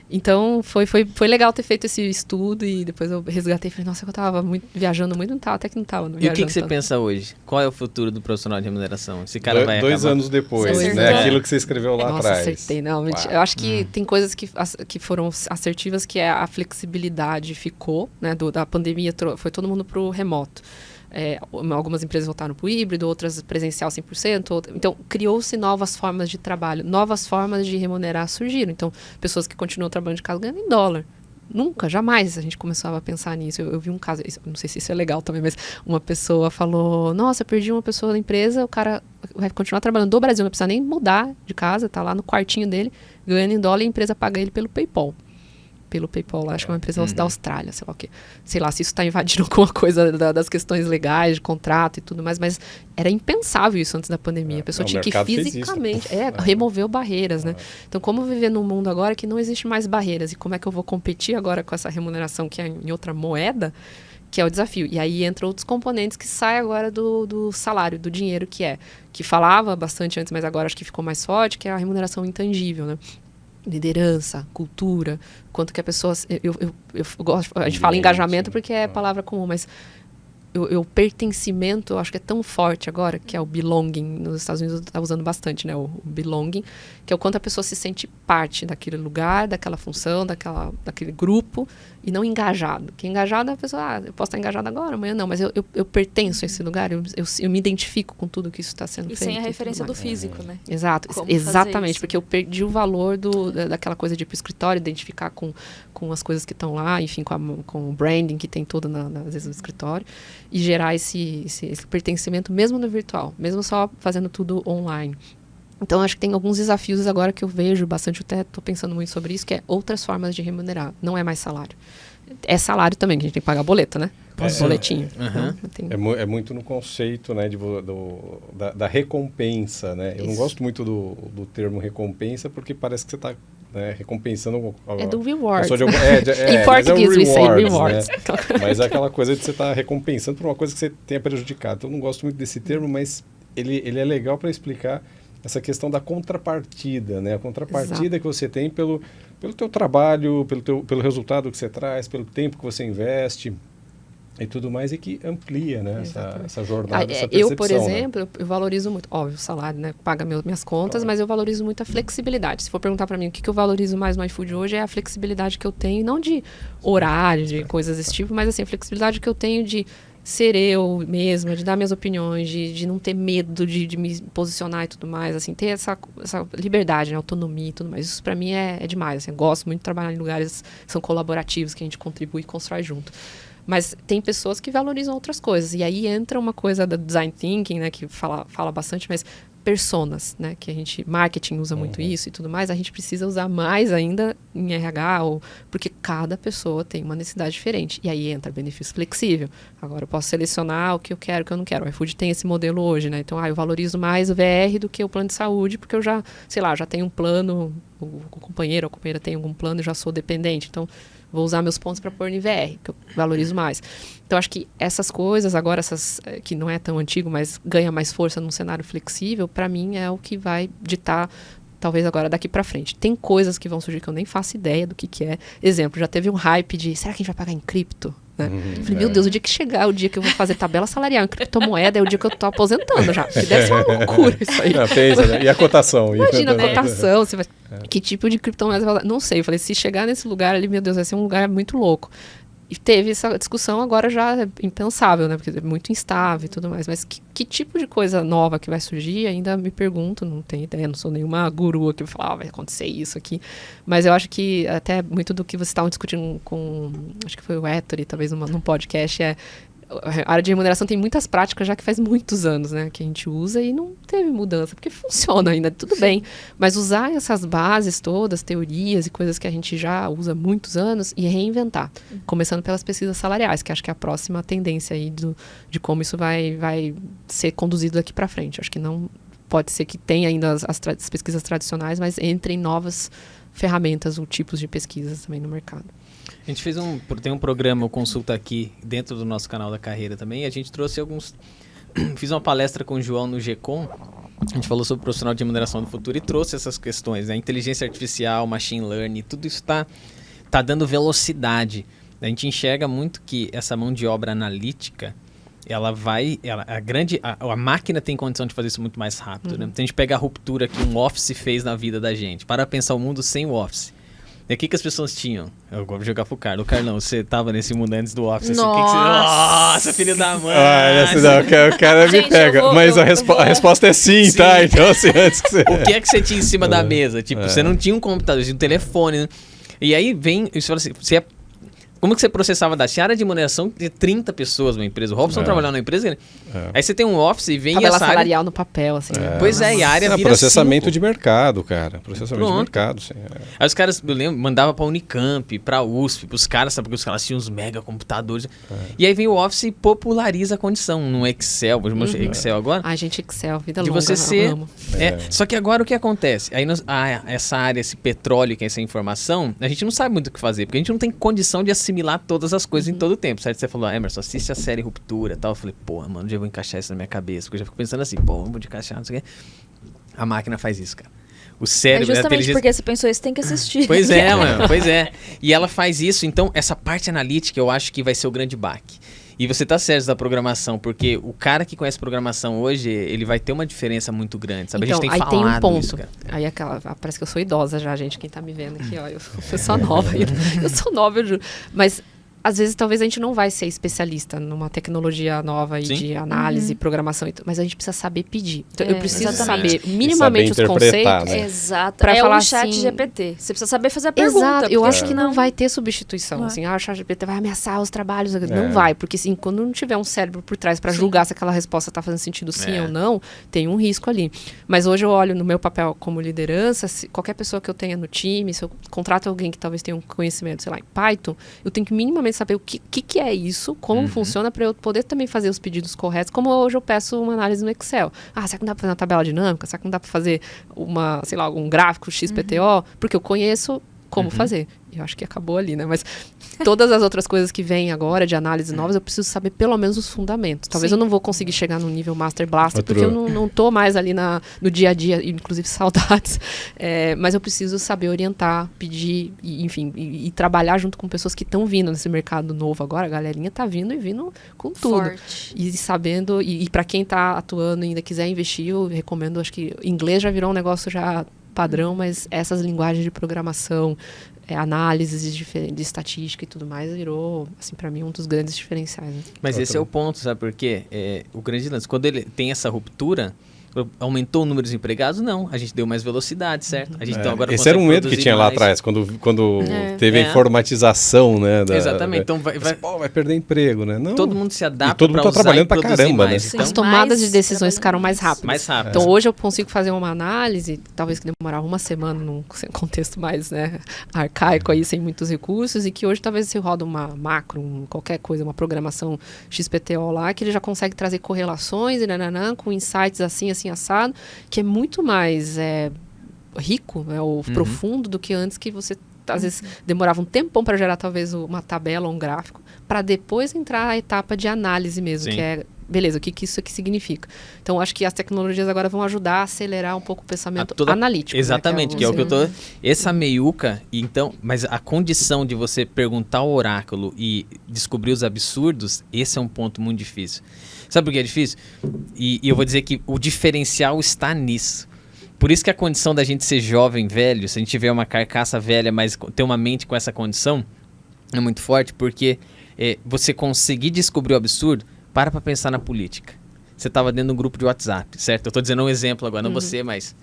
Então, foi legal ter feito esse estudo e depois eu resgatei e falei, nossa, eu tava viajando muito, não tava, até que não tava. E o que você pensa hoje? Qual é o futuro do profissional de remuneração? Esse cara vai acabar... 2 anos depois, né? Aquilo que você escreveu lá atrás. Nossa, acertei. Não, eu acho que tem coisas que foram assertivas, que é a flexibilidade ficou, né? Da pandemia, foi todo mundo pro remoto. Algumas empresas voltaram para o híbrido, outras presencial 100%. Então, criou-se novas formas de trabalho, novas formas de remunerar surgiram. Então, pessoas que continuam trabalhando de casa ganhando em dólar. Nunca, jamais a gente começava a pensar nisso. Eu vi um caso, não sei se isso é legal também, mas uma pessoa falou, nossa, eu perdi uma pessoa da empresa, o cara vai continuar trabalhando do Brasil, não precisa nem mudar de casa, tá lá no quartinho dele, ganhando em dólar e a empresa paga ele pelo PayPal. Acho que é uma empresa da Austrália, sei lá o quê. Sei lá, se isso está invadindo alguma coisa das questões legais, de contrato e tudo mais, mas era impensável isso antes da pandemia. A pessoa tinha que fisicamente remover barreiras, né? Então, como viver num mundo agora que não existe mais barreiras e como é que eu vou competir agora com essa remuneração que é em outra moeda, que é o desafio. E aí entram outros componentes que saem agora do salário, do dinheiro, que falava bastante antes, mas agora acho que ficou mais forte, que é a remuneração intangível, né? Liderança, cultura, quanto que a pessoa... Eu gosto, a gente fala engajamento porque é palavra comum, mas o pertencimento, eu acho que é tão forte agora, que é o belonging. Nos Estados Unidos está usando bastante, né? O belonging, que é o quanto a pessoa se sente parte daquele lugar, daquela função, daquele grupo, e não engajado. Que engajado é a pessoa, eu posso estar engajada agora, amanhã não, mas eu pertenço a esse lugar, eu me identifico com tudo que isso está sendo feito. E sem a referência do físico, né? Exato, exatamente, porque eu perdi o valor daquela coisa de ir para o escritório, identificar com as coisas que estão lá, enfim, com o branding que tem todo, às vezes, no escritório, e gerar esse pertencimento mesmo no virtual, mesmo só fazendo tudo online. Então, acho que tem alguns desafios agora que eu vejo bastante, eu até estou pensando muito sobre isso, que é outras formas de remunerar, não é mais salário. É salário também, que a gente tem que pagar boleto, né? Boletinho. Então, é muito no conceito, né, da recompensa, né? Eu não gosto muito do termo recompensa, porque parece que você está recompensando... É do reward. Em português, we say rewards. Né? Mas é aquela coisa de você estar recompensando por uma coisa que você tenha prejudicado. Então, eu não gosto muito desse termo, mas ele é legal para explicar essa questão da contrapartida, né? A contrapartida que você tem pelo teu trabalho, pelo resultado que você traz, pelo tempo que você investe e tudo mais, e que amplia, né? essa jornada, essa percepção. Eu, por exemplo, eu valorizo muito, óbvio, o salário, né? Paga minhas contas, mas eu valorizo muito a flexibilidade. Se for perguntar para mim o que eu valorizo mais no iFood hoje, é a flexibilidade que eu tenho, não de horário, de coisas desse tipo, mas assim, a flexibilidade que eu tenho de ser eu mesma, de dar minhas opiniões, de não ter medo de me posicionar e tudo mais, assim, ter essa liberdade, né, autonomia e tudo mais. Isso para mim é demais, assim, eu gosto muito de trabalhar em lugares que são colaborativos, que a gente contribui e constrói junto. Mas tem pessoas que valorizam outras coisas, e aí entra uma coisa da design thinking, né, que fala bastante, mas personas, né? Que a gente, marketing usa muito isso e tudo mais, a gente precisa usar mais ainda em RH, porque cada pessoa tem uma necessidade diferente. E aí entra benefício flexível. Agora eu posso selecionar o que eu quero, o que eu não quero. O iFood tem esse modelo hoje, né? Então, eu valorizo mais o VR do que o plano de saúde, porque eu já tenho um plano, o companheiro ou a companheira tem algum plano e já sou dependente. Então, vou usar meus pontos para pôr no VR, que eu valorizo mais. Então, acho que essas coisas, agora, que não é tão antigo, mas ganha mais força num cenário flexível, para mim é o que vai ditar, talvez agora daqui para frente. Tem coisas que vão surgir que eu nem faço ideia do que é. Exemplo, já teve um hype de, será que a gente vai pagar em cripto? Né? Falei, meu Deus, o dia que chegar, o dia que eu vou fazer tabela salarial em criptomoeda, é o dia que eu tô aposentando já. Que deve ser uma loucura isso aí. Não, pensa, né? E a cotação? Imagina a cotação. Você vai... Que tipo de criptomoeda? Não sei. Eu falei, se chegar nesse lugar ali, meu Deus, vai ser um lugar muito louco. E teve essa discussão, agora já é impensável, né? Porque é muito instável e tudo mais. Mas que tipo de coisa nova que vai surgir, ainda me pergunto, não tenho ideia, não sou nenhuma guru que vai falar, vai acontecer isso aqui. Mas eu acho que até muito do que vocês estavam discutindo com, acho que foi o Ettore, talvez num podcast, a área de remuneração tem muitas práticas já que faz muitos anos, né, que a gente usa e não teve mudança, porque funciona ainda, tudo bem. Mas usar essas bases todas, teorias e coisas que a gente já usa há muitos anos e reinventar. Começando pelas pesquisas salariais, que acho que é a próxima tendência aí de como isso vai ser conduzido daqui para frente. Acho que não pode ser que tenha ainda as pesquisas tradicionais, mas entrem novas ferramentas ou tipos de pesquisas também no mercado. A gente tem um programa, o Consulta Aqui, dentro do nosso canal da carreira também, e a gente trouxe fiz uma palestra com o João no GCOM, a gente falou sobre o profissional de remuneração do futuro e trouxe essas questões, né? Inteligência artificial, machine learning, tudo isso tá dando velocidade. A gente enxerga muito que essa mão de obra analítica, a máquina tem condição de fazer isso muito mais rápido, né? Então a gente pega a ruptura que um Office fez na vida da gente, para pensar o mundo sem o Office. E o que as pessoas tinham? Eu vou jogar pro Carlos. Carlão, você tava nesse mundo antes do Office. Nossa, filho da mãe! O cara me pega. Mas a resposta é sim, tá? Então, assim, antes que você... O que é que você tinha em cima da mesa? Tipo, você não tinha um computador, você tinha um telefone, né? E aí vem... Você fala assim, como que você processava dados? Tinha área de remuneração de 30 pessoas numa empresa. O Robson trabalhava numa empresa. Né? Aí você tem um Office e vem tabela essa salarial no papel, assim. Pois é, e a área vira processamento de mercado, cara. Processamento de mercado, sim. Aí os caras, eu lembro, mandava pra Unicamp, pra USP, pros caras, sabe? Porque os caras tinham uns mega computadores. E aí vem o Office e populariza a condição no Excel. Vou mostrar Excel agora. Ai, gente, Excel, vida de longa, você ser... amo. Só que agora o que acontece? Aí essa área, esse petróleo, que é essa informação, a gente não sabe muito o que fazer, porque a gente não tem condição de assimilar todas as coisas em todo o tempo, certo? Você falou, Emerson, assiste a série Ruptura e tal. Eu falei, porra, mano, já vou encaixar isso na minha cabeça, porque eu já fico pensando assim, vou encaixar, não sei o quê. A máquina faz isso, cara. O cérebro... justamente porque você pensou isso, tem que assistir. Pois é, mano, pois é. E ela faz isso, então, essa parte analítica eu acho que vai ser o grande baque. E você tá certo da programação, porque o cara que conhece programação hoje, ele vai ter uma diferença muito grande, sabe? Então, a gente tem aí tem um ponto. Isso, cara. Aí parece que eu sou idosa já, gente, quem tá me vendo aqui, ó, eu sou nova ainda. Eu sou nova, eu juro. Mas... às vezes, talvez a gente não vai ser especialista numa tecnologia nova de análise, programação, mas a gente precisa saber pedir. Então, eu preciso saber minimamente os conceitos. Né? Exato. Para falar o chat assim, GPT. Você precisa saber fazer a pergunta. Exato. Eu acho que não vai ter substituição. Assim, o chat GPT vai ameaçar os trabalhos. Não vai, porque assim, quando não tiver um cérebro por trás para julgar se aquela resposta está fazendo sentido sim ou não, tem um risco ali. Mas hoje eu olho no meu papel como liderança, qualquer pessoa que eu tenha no time, se eu contrato alguém que talvez tenha um conhecimento, sei lá, em Python, eu tenho que minimamente saber o que é isso, como funciona, para eu poder também fazer os pedidos corretos, como hoje eu peço uma análise no Excel. Será que não dá para fazer uma tabela dinâmica? Será que não dá para fazer um gráfico XPTO? Porque eu conheço como fazer. Eu acho que acabou ali, né? Mas todas as outras coisas que vêm agora de análise novas, eu preciso saber pelo menos os fundamentos. Talvez eu não vou conseguir chegar no nível Master Blaster, porque eu não tô mais ali no dia a dia, inclusive saudades. Mas eu preciso saber orientar, pedir, e trabalhar junto com pessoas que estão vindo nesse mercado novo agora. A galerinha tá vindo e vindo com tudo. Forte. E sabendo, e para quem tá atuando e ainda quiser investir, eu recomendo, acho que inglês já virou um negócio já padrão, mas essas linguagens de programação, análises de estatística e tudo mais, virou, assim, para mim, um dos grandes diferenciais. Né? Mas esse é o ponto, sabe por quê? O grande lance, quando ele tem essa ruptura, Aumentou o número de empregados? Não, a gente deu mais velocidade, certo? A gente então agora esse era um medo que tinha lá atrás, quando teve a informatização, né? Exatamente, então vai perder emprego, né? Não. Todo mundo se adapta. E todo mundo está trabalhando pra caramba, mais, né? Então, as tomadas de decisões ficaram mais rápidas. Então hoje eu consigo fazer uma análise, talvez que demorava uma semana num contexto mais, né, arcaico aí, sem muitos recursos, e que hoje talvez você roda uma macro, qualquer coisa, uma programação XPTO lá, que ele já consegue trazer correlações e com insights assim, assado, que é muito mais rico, né, ou profundo do que antes, que você às vezes demorava um tempão para gerar talvez uma tabela ou um gráfico, para depois entrar a etapa de análise mesmo, que é, beleza, o que isso aqui significa. Então, acho que as tecnologias agora vão ajudar a acelerar um pouco o pensamento analítico. Exatamente, né, que é o que eu tô... Essa meiuca, então, mas a condição de você perguntar ao oráculo e descobrir os absurdos, esse é um ponto muito difícil. Sabe por que é difícil? E eu vou dizer que o diferencial está nisso. Por isso que a condição da gente ser jovem, velho, se a gente tiver uma carcaça velha, mas ter uma mente com essa condição, é muito forte, porque você conseguir descobrir o absurdo, para pensar na política. Você estava dentro de um grupo de WhatsApp, certo? Eu estou dizendo um exemplo agora, não você, mas...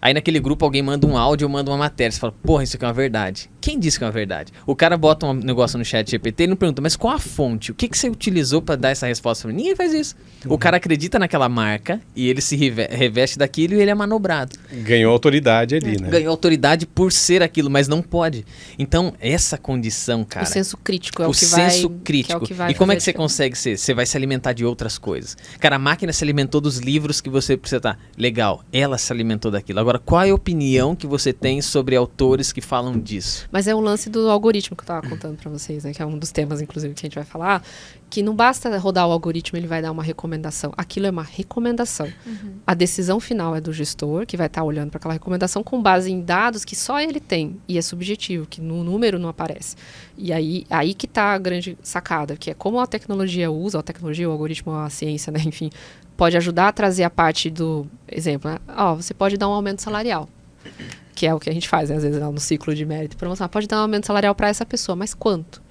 Aí naquele grupo alguém manda um áudio ou manda uma matéria. Você fala, porra, isso aqui é uma verdade. Quem disse que é uma verdade? O cara bota um negócio no chat GPT e não pergunta, mas qual a fonte? O que você utilizou para dar essa resposta? Ninguém faz isso. O cara acredita naquela marca e ele se reveste daquilo e ele é manobrado. Ganhou autoridade ali, né? Ganhou autoridade por ser aquilo, mas não pode. Então, essa condição, cara... O senso crítico é o que vai... senso crítico. E como é que você consegue ser? Você vai se alimentar de outras coisas. Cara, a máquina se alimentou dos livros que você precisa estar. Legal, ela se alimentou daquilo. Agora, qual é a opinião que você tem sobre autores que falam disso? Mas é o lance do algoritmo que eu estava contando para vocês, né? Que é um dos temas, inclusive, que a gente vai falar, que não basta rodar o algoritmo, ele vai dar uma recomendação. Aquilo é uma recomendação. A decisão final é do gestor, que vai estar olhando para aquela recomendação com base em dados que só ele tem, e é subjetivo, que no número não aparece. E aí que está a grande sacada, que é como a tecnologia usa, o algoritmo, a ciência, né? Enfim, pode ajudar a trazer a parte do exemplo, né? Você pode dar um aumento salarial, que é o que a gente faz, né? Às vezes no ciclo de mérito e promoção. Pode dar um aumento salarial para essa pessoa, mas quanto?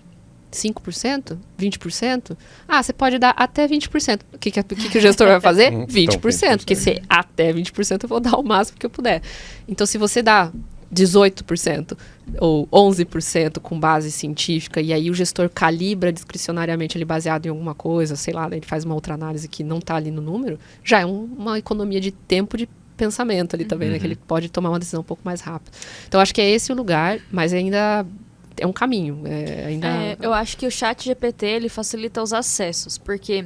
5%? 20%? Você pode dar até 20%. O que o gestor vai fazer? 20%. Porque se até 20% eu vou dar o máximo que eu puder. Então, se você dá 18% ou 11% com base científica, e aí o gestor calibra discricionariamente ele baseado em alguma coisa, sei lá, ele faz uma outra análise que não está ali no número, já é uma economia de tempo de pensamento ali também, né? Que ele pode tomar uma decisão um pouco mais rápido. Então, acho que é esse o lugar, mas ainda é um caminho. Eu acho que o chat GPT, ele facilita os acessos, porque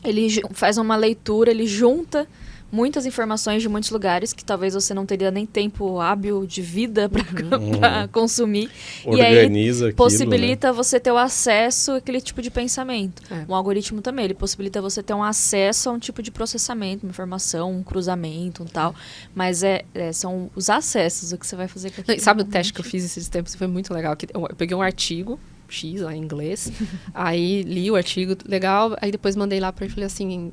ele faz uma leitura, ele junta muitas informações de muitos lugares que talvez você não teria nem tempo hábil de vida para consumir. Organiza e aí possibilita você ter o acesso àquele tipo de pensamento. Um algoritmo também, ele possibilita você ter um acesso a um tipo de processamento, uma informação, um cruzamento, tal. Mas são os acessos, o que você vai fazer com aquilo. Sabe o teste que eu fiz esses tempos? Foi muito legal. Eu peguei um artigo X lá em inglês, aí li o artigo, legal, aí depois mandei lá para ele e falei assim...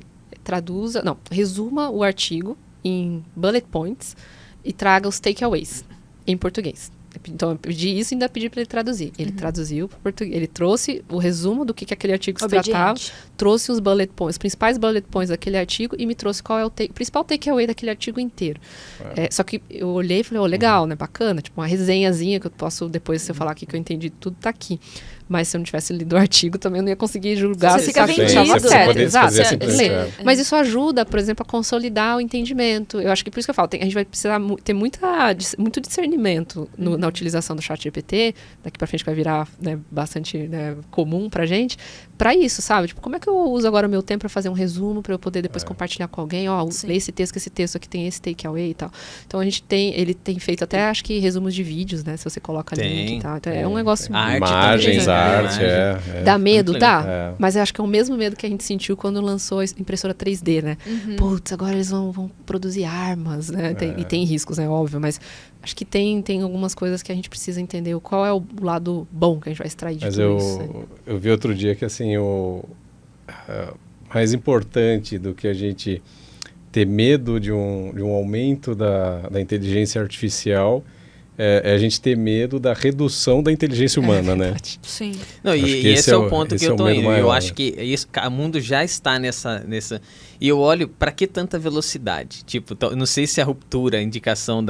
resuma o artigo em bullet points e traga os takeaways em português. Então, eu pedi isso e ainda pedi para ele traduzir. Ele traduziu para português. Ele trouxe o resumo do que aquele artigo se tratava, trouxe os bullet points, os principais bullet points daquele artigo e me trouxe qual é o principal takeaway daquele artigo inteiro. Só que eu olhei e falei, legal, né? Bacana. Tipo, uma resenhazinha que eu posso, depois, se eu falar aqui que eu entendi, tudo tá aqui. Mas se eu não tivesse lido o artigo, também eu não ia conseguir julgar se estava certo. Exato. Mas isso ajuda, por exemplo, a consolidar o entendimento. Eu acho que por isso que eu falo, a gente vai precisar ter muito discernimento na utilização do chat GPT, daqui para frente vai virar, né, bastante, né, comum pra gente, para isso, sabe? Tipo, como é que eu uso agora o meu tempo para fazer um resumo, para eu poder depois compartilhar com alguém, lê esse texto, que esse texto aqui tem esse takeaway e tal. Então ele tem feito até, acho que, resumos de vídeos, né? Se você coloca link e tal. Então é um negócio... Imagens, arte, Dá medo, dá. Mas eu acho que é o mesmo medo que a gente sentiu quando lançou a impressora 3D, né? Putz, agora eles vão produzir armas, né? E tem riscos, é óbvio, mas acho que tem algumas coisas que a gente precisa entender qual é o lado bom que a gente vai extrair de tudo isso. Né? Eu vi outro dia que, assim, o mais importante do que a gente ter medo de um aumento da inteligência artificial a gente ter medo da redução da inteligência humana, né? Sim. Não, e esse é o ponto que eu tô indo. Eu acho que o mundo já está nessa... E eu olho, para que tanta velocidade? Tipo, não sei se a ruptura, a indicação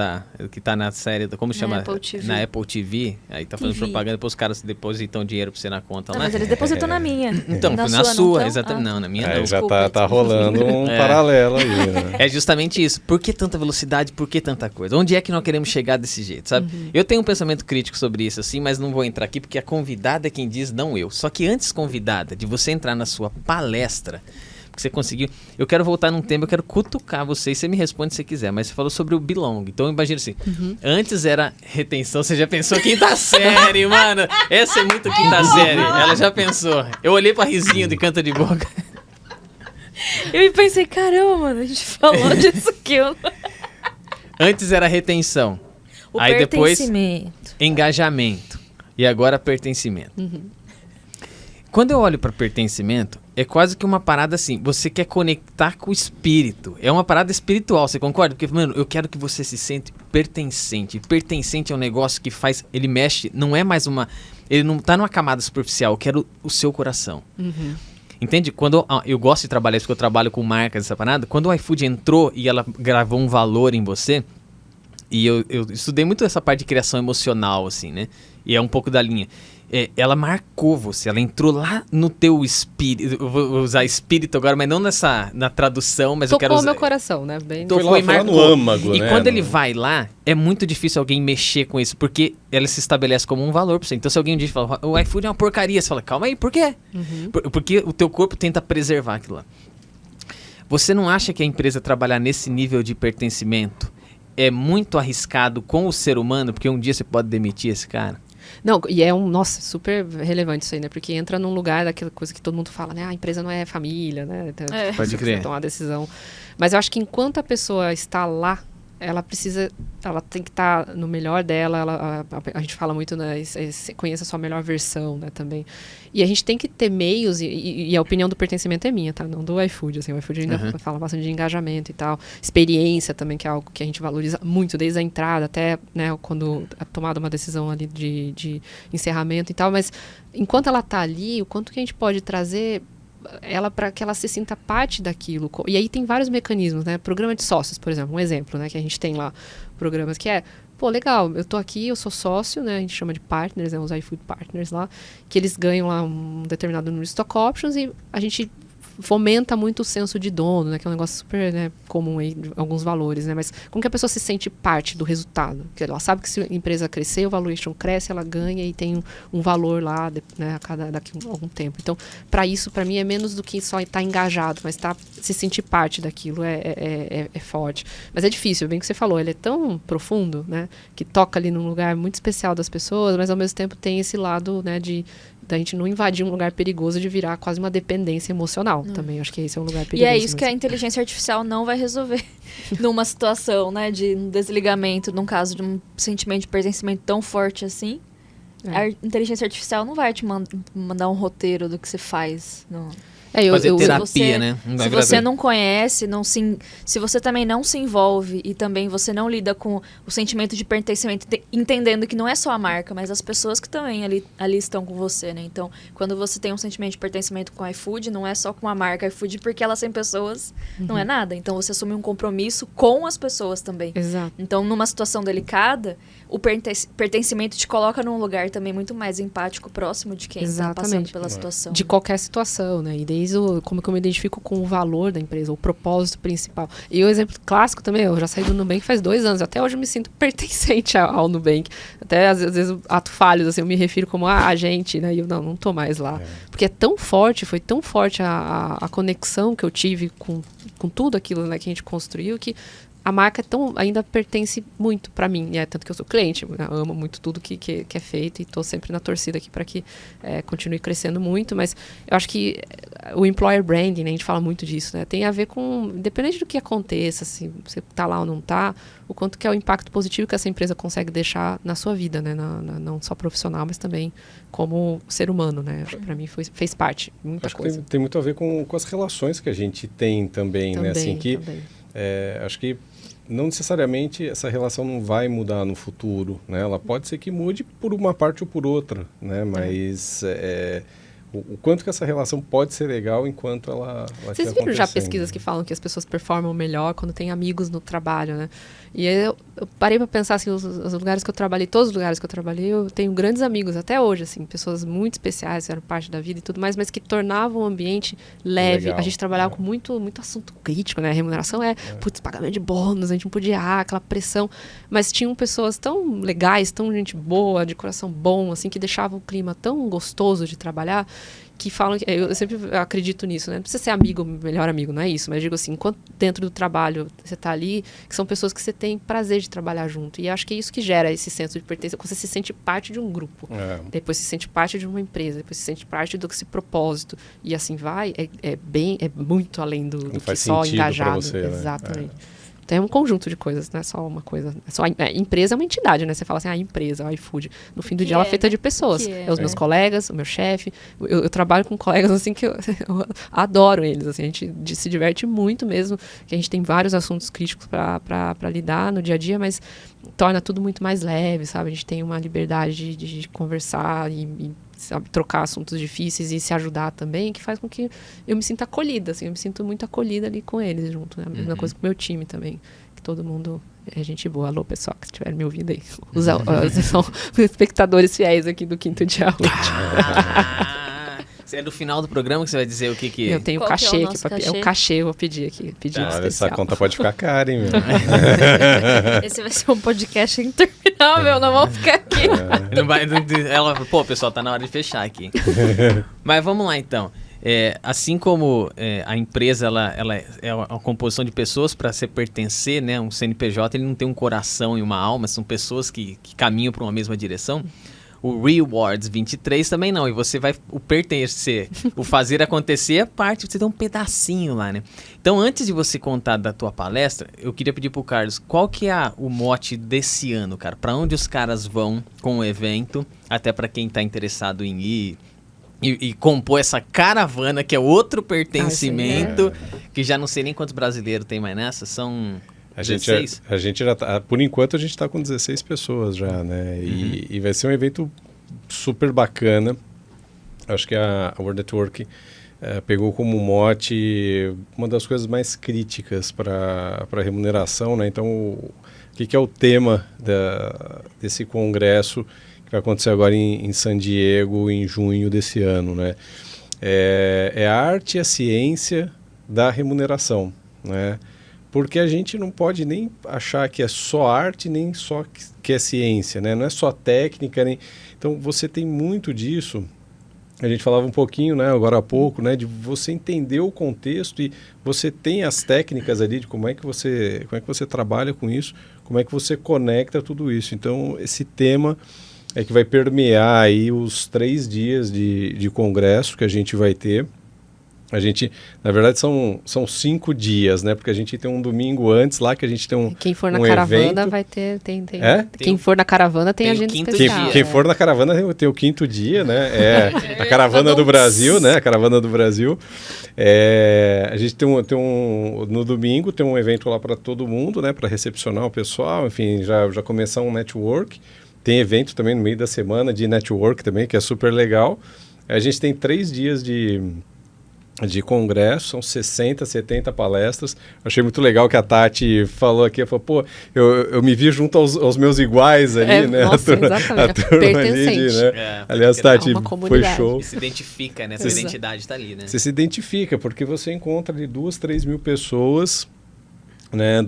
que tá na série, como chama? Na Apple TV. Aí tá fazendo propaganda, depois os caras depositam dinheiro pra você na conta, né? Mas eles depositam na minha. Então, na sua, exatamente. Não, na minha não. Já tá rolando um paralelo aí, né? É justamente isso. Por que tanta velocidade? Por que tanta coisa? Onde é que nós queremos chegar desse jeito, sabe? Eu tenho um pensamento crítico sobre isso, assim, mas não vou entrar aqui porque a convidada é quem diz, não eu. Só que antes, convidada, de você entrar na sua palestra, que você conseguiu, eu quero voltar num tema, eu quero cutucar você, e você me responde se você quiser, mas você falou sobre o belong, então imagina assim, antes era retenção, você já pensou quinta série, mano, essa é muito quinta série, ela já pensou, eu olhei pra risinho de canto de boca. Eu pensei, caramba, mano, a gente falou disso que eu... Antes era retenção, aí depois engajamento, e agora pertencimento. Quando eu olho para pertencimento, é quase que uma parada assim, você quer conectar com o espírito. É uma parada espiritual, você concorda? Porque, mano, eu quero que você se sente pertencente. Pertencente é um negócio que faz, ele mexe, não é mais ele não tá numa camada superficial, eu quero o seu coração. Entende? Quando eu gosto de trabalhar isso, porque eu trabalho com marcas, essa parada, quando o iFood entrou e ela gravou um valor em você, e eu estudei muito essa parte de criação emocional, assim, né? E é um pouco da linha. Ela marcou você, ela entrou lá no teu espírito, eu vou usar espírito agora, mas não na tradução, mas tocou eu quero usar... meu coração, né? Tocou e marcou. No âmago, e né? Quando ele vai lá, é muito difícil alguém mexer com isso, porque ela se estabelece como um valor pra você. Então se alguém um dia fala, o iFood é uma porcaria, você fala, calma aí, por quê? Porque o teu corpo tenta preservar aquilo lá. Você não acha que a empresa trabalhar nesse nível de pertencimento é muito arriscado com o ser humano, porque um dia você pode demitir esse cara? Não, e nossa, super relevante isso aí, né? Porque entra num lugar daquela coisa que todo mundo fala, né? A empresa não é família, né? Então, pode crer. Tomar uma decisão. Mas eu acho que enquanto a pessoa está lá, ela tem que estar no melhor dela, a gente fala muito, né, conheça a sua melhor versão, né, também. E a gente tem que ter meios, e a opinião do pertencimento é minha, tá? Não do iFood, assim, o iFood ainda fala bastante de engajamento e tal. Experiência também, que é algo que a gente valoriza muito, desde a entrada até, né, quando é tomada uma decisão ali de encerramento e tal, mas enquanto ela tá ali, o quanto que a gente pode trazer ela para que ela se sinta parte daquilo. E aí tem vários mecanismos, né? Programa de sócios, por exemplo, um exemplo, né? Que a gente tem lá programas que pô, legal, eu tô aqui, eu sou sócio, né? A gente chama de partners, né? Os iFood Partners lá, que eles ganham lá um determinado número de stock options e a gente fomenta muito o senso de dono, né? Que é um negócio super, né, comum aí, alguns valores, né? Mas como que a pessoa se sente parte do resultado? Porque ela sabe que se a empresa crescer, o valuation cresce, ela ganha e tem um valor lá, né, daqui a algum tempo. Então, para isso, para mim, é menos do que só estar engajado, mas se sentir parte daquilo é forte. Mas é difícil, bem que você falou, ele é tão profundo, né? Que toca ali num lugar muito especial das pessoas, mas ao mesmo tempo tem esse lado, né, da gente não invadir um lugar perigoso de virar quase uma dependência emocional também. Acho que esse é um lugar perigoso. E é isso que a inteligência artificial não vai resolver numa situação, né, de um desligamento, num caso de um sentimento de pertencimento tão forte assim. A inteligência artificial não vai te mandar um roteiro do que você faz. Não. Fazer terapia, né? Se você não conhece, se você também não se envolve e também você não lida com o sentimento de pertencimento, entendendo que não é só a marca, mas as pessoas que também ali estão com você, né? Então, quando você tem um sentimento de pertencimento com o iFood, não é só com a marca iFood, porque ela sem pessoas não é nada. Então, você assume um compromisso com as pessoas também. Exato. Então, numa situação delicada, o pertencimento te coloca num lugar também muito mais empático, próximo de quem está passando pela situação. De qualquer situação, né? E desde como que eu me identifico com o valor da empresa, o propósito principal. E o exemplo clássico também, eu já saí do Nubank faz 2 anos, até hoje eu me sinto pertencente ao Nubank. Até às vezes ato falhos, assim, eu me refiro como a gente, né? E eu não tô mais lá. Porque é tão forte, foi tão forte a conexão que eu tive com tudo aquilo, né, que a gente construiu, que a marca ainda pertence muito para mim, tanto que eu sou cliente, né, amo muito tudo que é feito e estou sempre na torcida aqui para que continue crescendo muito, mas eu acho que o employer branding, né, a gente fala muito disso, né, tem a ver com, independente do que aconteça, se você está lá ou não está, o quanto que é o impacto positivo que essa empresa consegue deixar na sua vida, né, não só profissional, mas também como ser humano, né, acho que para mim fez parte, muita coisa. Tem muito a ver com as relações que a gente tem também, né, assim, que acho que não necessariamente essa relação não vai mudar no futuro, né? Ela pode ser que mude por uma parte ou por outra, né? Mas o quanto que essa relação pode ser legal enquanto ela Vocês viram já pesquisas que falam que as pessoas performam melhor quando tem amigos no trabalho, né? E aí eu parei para pensar, assim, os lugares que eu trabalhei, todos os lugares que eu trabalhei, eu tenho grandes amigos até hoje, assim, pessoas muito especiais, que eram parte da vida e tudo mais, mas que tornavam o ambiente leve. Legal. A gente trabalhava com muito assunto crítico, né? A remuneração putz, pagamento de bônus, a gente não podia aquela pressão, mas tinham pessoas tão legais, tão gente boa, de coração bom, assim, que deixavam o clima tão gostoso de trabalhar, que falam, eu sempre acredito nisso, né? Não precisa ser amigo, melhor amigo, não é isso, mas eu digo assim, enquanto dentro do trabalho você está ali, que são pessoas que você tem prazer de trabalhar junto, e acho que é isso que gera esse senso de pertença, quando você se sente parte de um grupo, depois se sente parte de uma empresa, depois se sente parte desse propósito, e assim vai, é muito além do que só engajado. Você, exatamente. Né? Então é um conjunto de coisas, não é só uma coisa. Empresa é uma entidade, né? Você fala assim, a empresa, a iFood. No fim do dia ela é feita de pessoas. Os meus colegas, o meu chefe. Eu trabalho com colegas assim que eu adoro eles. Assim, a gente se diverte muito mesmo, que a gente tem vários assuntos críticos para lidar no dia a dia, mas torna tudo muito mais leve, sabe? A gente tem uma liberdade de conversar e sabe, trocar assuntos difíceis e se ajudar também, que faz com que eu me sinta acolhida, assim, eu me sinto muito acolhida ali com eles junto, né? A mesma coisa com o meu time também, que todo mundo é gente boa. Alô, pessoal, que estiver me ouvindo aí. Vocês são espectadores fiéis aqui do Quinto Dia Útil. É do final do programa que você vai dizer o que... Eu tenho cachê aqui. É o cachê, eu vou pedir aqui. Olha, essa conta pode ficar cara, hein, meu? Esse vai ser um podcast interminável, não vamos ficar aqui. Pô, pessoal, tá na hora de fechar aqui. Mas vamos lá, então. Assim como a empresa ela é uma composição de pessoas para se pertencer, né? Um CNPJ ele não tem um coração e uma alma, são pessoas que caminham para uma mesma direção. O Rewards 23 também não, e você vai o pertencer, o fazer acontecer é parte, você tem um pedacinho lá, né? Então, antes de você contar da tua palestra, eu queria pedir pro Carlos, qual que é o mote desse ano, cara? Para onde os caras vão com o evento, até para quem tá interessado em ir e compor essa caravana, que é outro pertencimento, que já não sei nem quantos brasileiros tem mais nessa, são... A gente já tá, por enquanto a gente está com 16 pessoas já, né? E vai ser um evento super bacana. Acho que a World Network pegou como mote uma das coisas mais críticas para a remuneração, né? Então, o que é o tema desse congresso que vai acontecer agora em San Diego em junho desse ano, né? É a arte e a ciência da remuneração, né? Porque a gente não pode nem achar que é só arte, nem só que é ciência, né? Não é só técnica, nem... Então, você tem muito disso. A gente falava um pouquinho, né, agora há pouco, né, de você entender o contexto e você tem as técnicas ali de como é que você trabalha com isso, como é que você conecta tudo isso. Então, esse tema é que vai permear aí os 3 dias de congresso que a gente vai ter. A gente, na verdade, são 5 dias, né? Porque a gente tem um domingo antes lá que a gente tem um Quem for na caravana evento. Vai ter... Quem for na caravana tem agenda especial. Quem for na caravana tem o 5º dia, né? A caravana do Brasil, né? A caravana do Brasil. A gente tem no domingo tem um evento lá para todo mundo, né? Para recepcionar o pessoal, enfim, já começar um network. Tem evento também no meio da semana de network também, que é super legal. A gente tem 3 dias de congresso, são 60, 70 palestras. Achei muito legal que a Tati falou aqui, falou, pô, eu me vi junto aos meus iguais ali, né? Nossa, exatamente. A turma ali, né? Aliás, Tati, foi show. Você se identifica, né? Sua identidade está ali, né? Você se identifica, porque você encontra ali 2, 3 mil pessoas, né?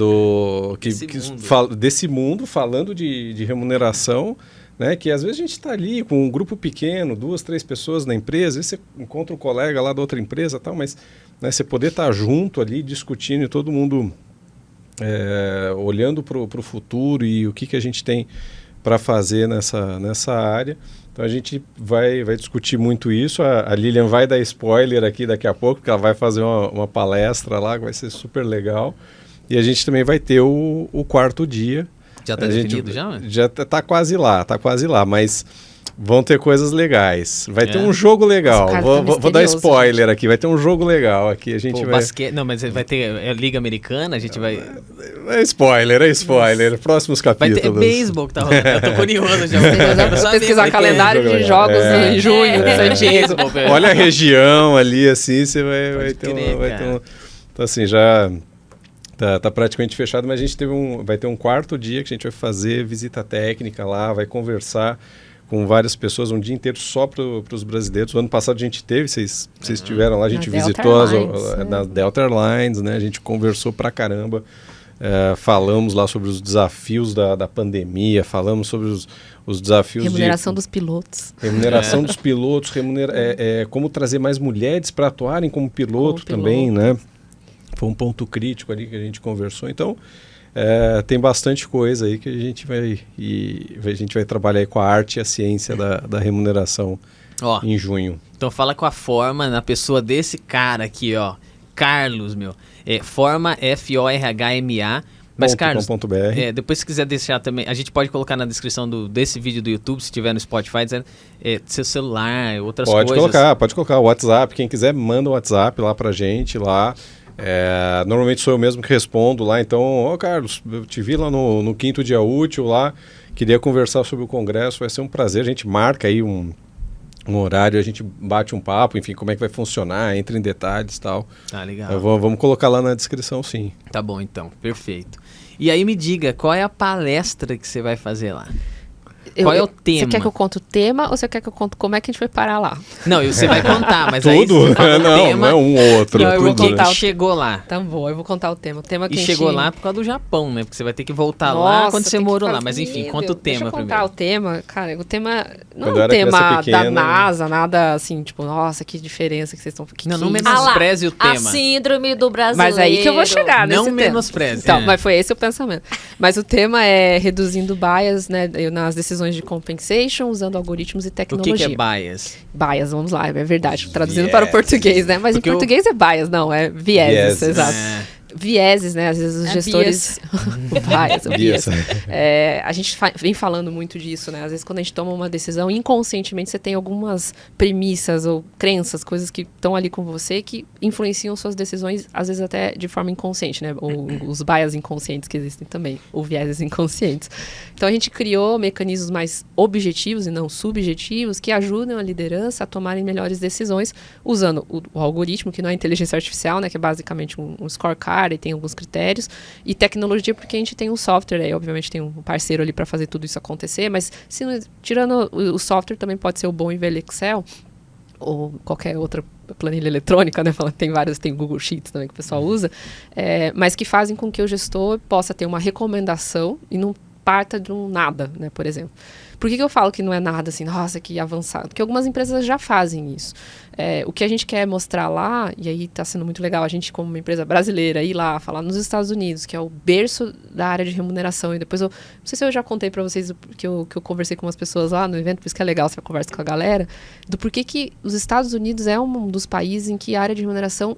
Desse mundo, falando de remuneração, né, que às vezes a gente está ali com um grupo pequeno, 2, 3 pessoas na empresa, às vezes você encontra um colega lá da outra empresa, tal, mas né, você poder estar junto ali, discutindo e todo mundo olhando para o futuro e o que a gente tem para fazer nessa área. Então a gente vai discutir muito isso. A Lilian vai dar spoiler aqui daqui a pouco, porque ela vai fazer uma palestra lá, que vai ser super legal. E a gente também vai ter o 4º dia. Já está definido já? Já está quase lá, mas Vão ter coisas legais. Vai ter um jogo legal. Vou dar spoiler aqui. Vai ter um jogo legal aqui. A gente vai... Não, mas vai ter Liga Americana? A gente vai... É spoiler. Nossa. Próximos capítulos. Vai ter beisebol que tá rolando. Eu tô curioso já. Vou pesquisar calendário de jogos em junho. Olha a região ali, assim, você vai ter um... Então, assim, já... Tá praticamente fechado, mas a gente vai ter um quarto dia que a gente vai fazer visita técnica lá, vai conversar com várias pessoas, um dia inteiro só para os brasileiros. O ano passado a gente teve, vocês estiveram lá, a gente visitou na Delta Airlines, né? A gente conversou pra caramba, falamos lá sobre os desafios da pandemia, falamos sobre os desafios remuneração dos pilotos. Remuneração dos pilotos, como trazer mais mulheres para atuarem como piloto também, né? Foi um ponto crítico ali que a gente conversou. Então, tem bastante coisa aí que a gente vai trabalhar aí com a arte e a ciência da remuneração em junho. Então fala com a Forma, na pessoa desse cara aqui, ó, Carlos, Forma, F-O-R-H-M-A. Mas, Carlos, depois se quiser deixar também, a gente pode colocar na descrição desse vídeo do YouTube, se tiver no Spotify, dizendo seu celular, outras coisas. Pode colocar o WhatsApp, quem quiser manda o WhatsApp lá pra gente, lá. Normalmente sou eu mesmo que respondo lá, então, Carlos, eu te vi lá no 5º dia útil lá, queria conversar sobre o congresso, vai ser um prazer, a gente marca aí um horário, a gente bate um papo, enfim, como é que vai funcionar, entra em detalhes e tal. Legal. Vamos colocar lá na descrição, sim. Tá bom, então, perfeito. E aí me diga, qual é a palestra que você vai fazer lá? Qual é o tema? Você quer que eu conte o tema ou você quer que eu conte como é que a gente vai parar lá? Não, você vai contar, mas tudo? Aí você fala não, tema, não é um ou outro. Não, eu vou contar que chegou lá. Tá bom, eu vou contar o tema. E chegou lá por causa do Japão, né? Porque você vai ter que voltar lá quando você morou lá. Mas enfim, conta o tema primeiro. Deixa eu contar o tema. Cara, o tema não é um tema da NASA, nada assim, tipo, nossa, que diferença que vocês estão... Não menospreze o tema. A síndrome do brasileiro. Mas aí que eu vou chegar nesse tema. Não menospreze. Então, mas foi esse o pensamento. Mas o tema é reduzindo bias, né, nas decisões de compensation, usando algoritmos e tecnologia. O que é bias? Bias, vamos lá, é verdade. Traduzindo para o português, né? Mas em português é bias, não, é vieses, exato. Vieses, né? Às vezes os gestores... Bias. A gente vem falando muito disso, né? Às vezes quando a gente toma uma decisão, inconscientemente você tem algumas premissas ou crenças, coisas que estão ali com você que influenciam suas decisões, às vezes até de forma inconsciente, né? Ou os bias inconscientes que existem também, ou vieses inconscientes. Então a gente criou mecanismos mais objetivos e não subjetivos que ajudam a liderança a tomarem melhores decisões usando o algoritmo, que não é inteligência artificial, né? Que é basicamente um scorecard, e tem alguns critérios, e tecnologia porque a gente tem um software, aí obviamente tem um parceiro ali para fazer tudo isso acontecer, mas tirando o software também pode ser o bom e velho Excel, ou qualquer outra planilha eletrônica, né? Tem vários, tem o Google Sheets também que o pessoal usa, mas que fazem com que o gestor possa ter uma recomendação e não parta de um nada, né? Por exemplo. Por que eu falo que não é nada assim, nossa, que avançado? Porque algumas empresas já fazem isso. O que a gente quer mostrar lá, e aí está sendo muito legal, a gente como uma empresa brasileira ir lá, falar nos Estados Unidos, que é o berço da área de remuneração, e depois não sei se eu já contei para vocês que eu conversei com umas pessoas lá no evento, por isso que é legal você conversa com a galera, do porquê que os Estados Unidos é um dos países em que a área de remuneração,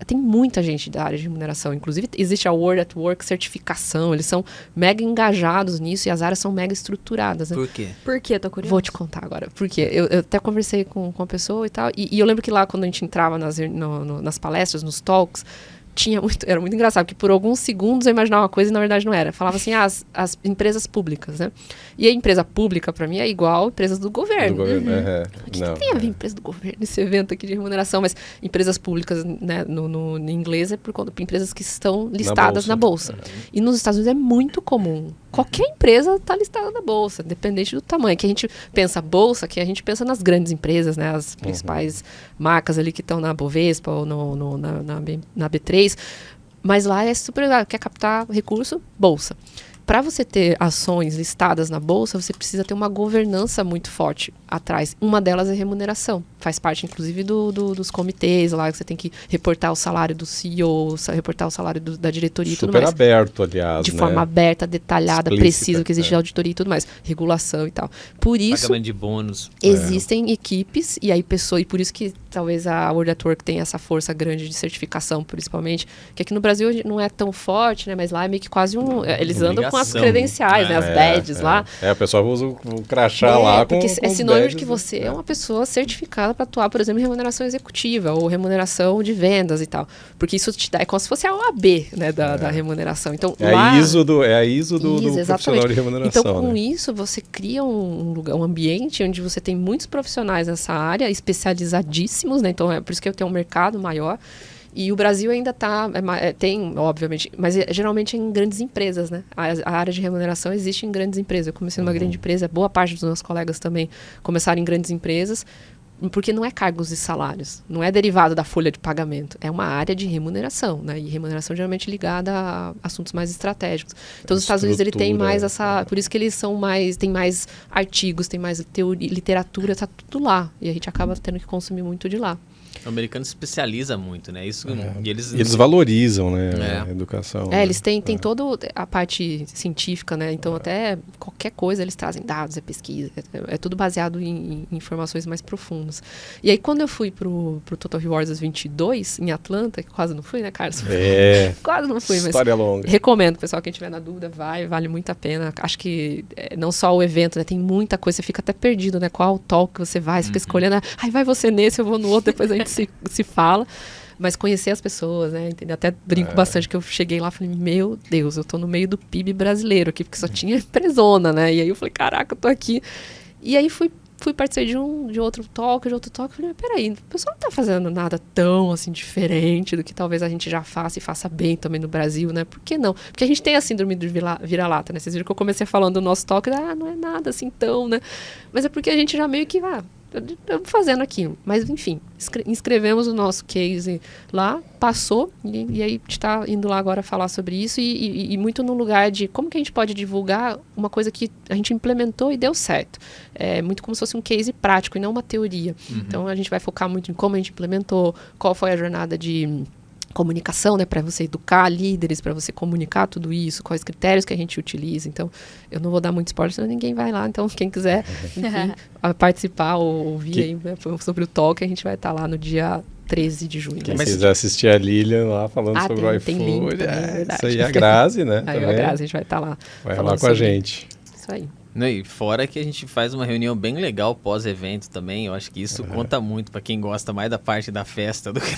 tem muita gente da área de remuneração, inclusive existe a World at Work certificação, eles são mega engajados nisso e as áreas são mega estruturadas, né? Por quê? Por quê? Tô curiosa. Vou te contar agora. Por quê? Eu até conversei com a pessoa e tal. E eu lembro que lá, quando a gente entrava nas palestras, nos talks, era muito engraçado, porque por alguns segundos eu imaginava uma coisa e na verdade não era. Falava assim, as empresas públicas, né? E a empresa pública, para mim, é igual empresas do governo. O que tem a ver empresa do governo nesse evento aqui de remuneração? Mas empresas públicas, né, no inglês, é por conta de empresas que estão listadas na bolsa. E nos Estados Unidos é muito comum. Qualquer empresa está listada na bolsa, independente do tamanho. Que a gente pensa bolsa, que a gente pensa nas grandes empresas, né? As principais marcas ali que estão na Bovespa ou na B3. Mas lá é super legal. Quer captar recurso? Bolsa. Para você ter ações listadas na bolsa, você precisa ter uma governança muito forte atrás. Uma delas é remuneração. faz parte, inclusive, dos comitês lá, que você tem que reportar o salário do CEO, reportar o salário da diretoria e tudo mais. Super aberto, aliás, de forma aberta, detalhada, precisa, que existe auditoria e tudo mais, regulação e tal. Por isso, pagamento de bônus. Existem equipes, e aí e por isso que talvez a World at Work tem essa força grande de certificação, principalmente, que aqui no Brasil não é tão forte, né, mas lá é meio que quase eles andam com as credenciais, né, as badges lá. A pessoa usa o crachá lá porque com é sinônimo de que você é uma pessoa certificada para atuar, por exemplo, em remuneração executiva ou remuneração de vendas e tal, porque isso te dá, é como se fosse a OAB, né, da remuneração. Então, a ISO do profissional de remuneração. Então, com isso, você cria um ambiente onde você tem muitos profissionais nessa área, especializadíssimos, né? Então, é por isso que eu tenho um mercado maior. E o Brasil ainda tem, obviamente, mas geralmente em grandes empresas, né? A área de remuneração existe em grandes empresas. Eu comecei numa grande empresa, boa parte dos meus colegas também começaram em grandes empresas, porque não é cargos e salários, não é derivado da folha de pagamento, é uma área de remuneração, né? E remuneração geralmente ligada a assuntos mais estratégicos. Então, os Estados Unidos ele tem mais por isso que eles tem mais artigos, tem mais literatura, tá tudo lá. E a gente acaba tendo que consumir muito de lá. O americano se especializa muito, né? Isso, e eles valorizam, né, a educação. Eles têm toda a parte científica, né? Então, até qualquer coisa eles trazem dados, é pesquisa, é tudo baseado em informações mais profundas. E aí, quando eu fui pro Total Rewards 22, em Atlanta, que quase não fui, né, Carlos? Quase não fui, mas história longa. Recomendo, pessoal, quem estiver na dúvida, vale muito a pena. Acho que não só o evento, né? Tem muita coisa, você fica até perdido, né? Qual talk que você vai, você fica escolhendo, vai você nesse, eu vou no outro, depois a gente se fala, mas conhecer as pessoas, né? Entendeu? Até brinco bastante que eu cheguei lá e falei, meu Deus, eu tô no meio do PIB brasileiro aqui, porque só tinha empresona, né? E aí eu falei, caraca, eu tô aqui. E aí fui participar de outro talk, falei, peraí, o pessoal não tá fazendo nada tão, assim, diferente do que talvez a gente já faça e faça bem também no Brasil, né? Por que não? Porque a gente tem a síndrome do vira-lata, né? Vocês viram que eu comecei falando do nosso talk, não é nada assim tão, né? Mas é porque a gente já meio que, estamos fazendo aquilo. Mas, enfim, inscrevemos o nosso case lá, passou, e aí a gente está indo lá agora falar sobre isso e muito no lugar de como que a gente pode divulgar uma coisa que a gente implementou e deu certo. É muito como se fosse um case prático e não uma teoria. Então, a gente vai focar muito em como a gente implementou, qual foi a jornada de comunicação, né, para você educar líderes, para você comunicar tudo isso, quais critérios que a gente utiliza. Então, eu não vou dar muito spoiler, senão ninguém vai lá. Então, quem quiser enfim, participar ou ouvir aí, né, sobre o talk, a gente vai estar lá no dia 13 de junho. Quem quiser assistir a Lilian lá falando sobre o iFood, tem link, é isso aí, a Grazi, né? Aí a Grazi, a gente vai estar lá. Vai lá com a gente. Isso aí. E fora que a gente faz uma reunião bem legal pós-evento também, eu acho que isso conta muito para quem gosta mais da parte da festa do que...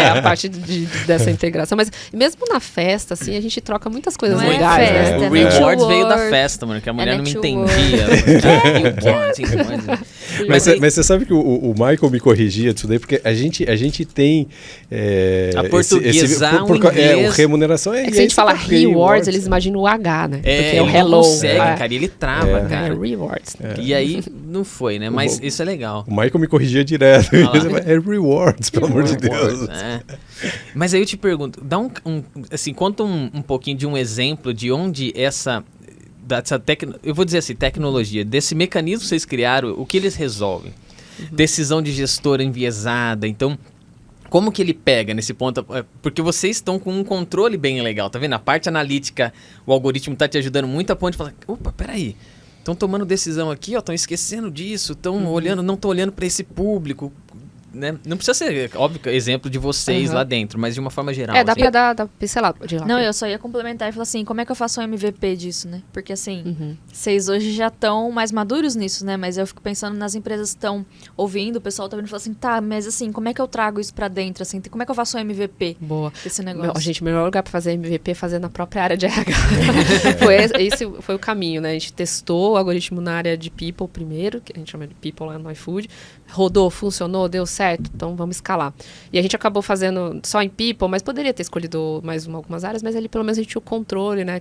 a parte dessa integração, mas mesmo na festa, assim, a gente troca muitas coisas não legais, é festa, né? O Rewards veio da festa, mano, que a mulher não me entendia. Mas você sabe que o Michael me corrigia disso daí, porque a gente tem... a portuguesar o inglês... remuneração é que se a gente fala rewards, eles imaginam o H, né? Porque é o hello. Consegue, cara, e ele trava, cara. Rewards. E aí, não foi, né? Mas isso é legal. O Michael me corrigia direto. É rewards, pelo amor de Deus. Mas aí eu te pergunto, assim, conta um pouquinho de um exemplo de onde eu vou dizer assim, tecnologia, desse mecanismo que vocês criaram, o que eles resolvem? Decisão de gestor enviesada, então... Como que ele pega nesse ponto? Porque vocês estão com um controle bem legal, tá vendo? A parte analítica, o algoritmo tá te ajudando muito a ponto de falar, opa, peraí, estão tomando decisão aqui, estão esquecendo disso, estão olhando, não estão olhando para esse público, né? Não precisa ser, óbvio, exemplo de vocês lá dentro, mas de uma forma geral. Dá pra dar pincelada. Não, eu só ia complementar e falar assim, como é que eu faço um MVP disso, né? Porque assim, vocês hoje já estão mais maduros nisso, né? Mas eu fico pensando nas empresas que estão ouvindo, o pessoal tá vindo e fala assim, tá, mas assim, como é que eu trago isso pra dentro, assim? Como é que eu faço um MVP desse negócio? Gente, o melhor lugar pra fazer MVP é fazer na própria área de RH. Esse foi o caminho, né? A gente testou o algoritmo na área de People primeiro, que a gente chama de People lá no iFood. Rodou, funcionou, deu certo, então vamos escalar. E a gente acabou fazendo só em People, mas poderia ter escolhido mais algumas áreas, mas ali pelo menos a gente tinha o controle, né?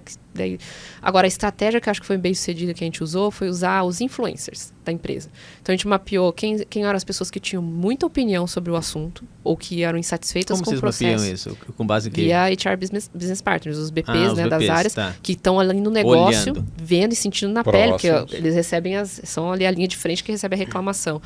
Agora, a estratégia que eu acho que foi bem sucedida que a gente usou foi usar os influencers da empresa. Então a gente mapeou quem eram as pessoas que tinham muita opinião sobre o assunto ou que eram insatisfeitas com o processo. Como vocês mapeiam isso? Com base em quê? Via HR Business Partners, os BPs, né, das áreas, que estão ali no negócio, vendo e sentindo na pele, que eles recebem são ali a linha de frente que recebe a reclamação.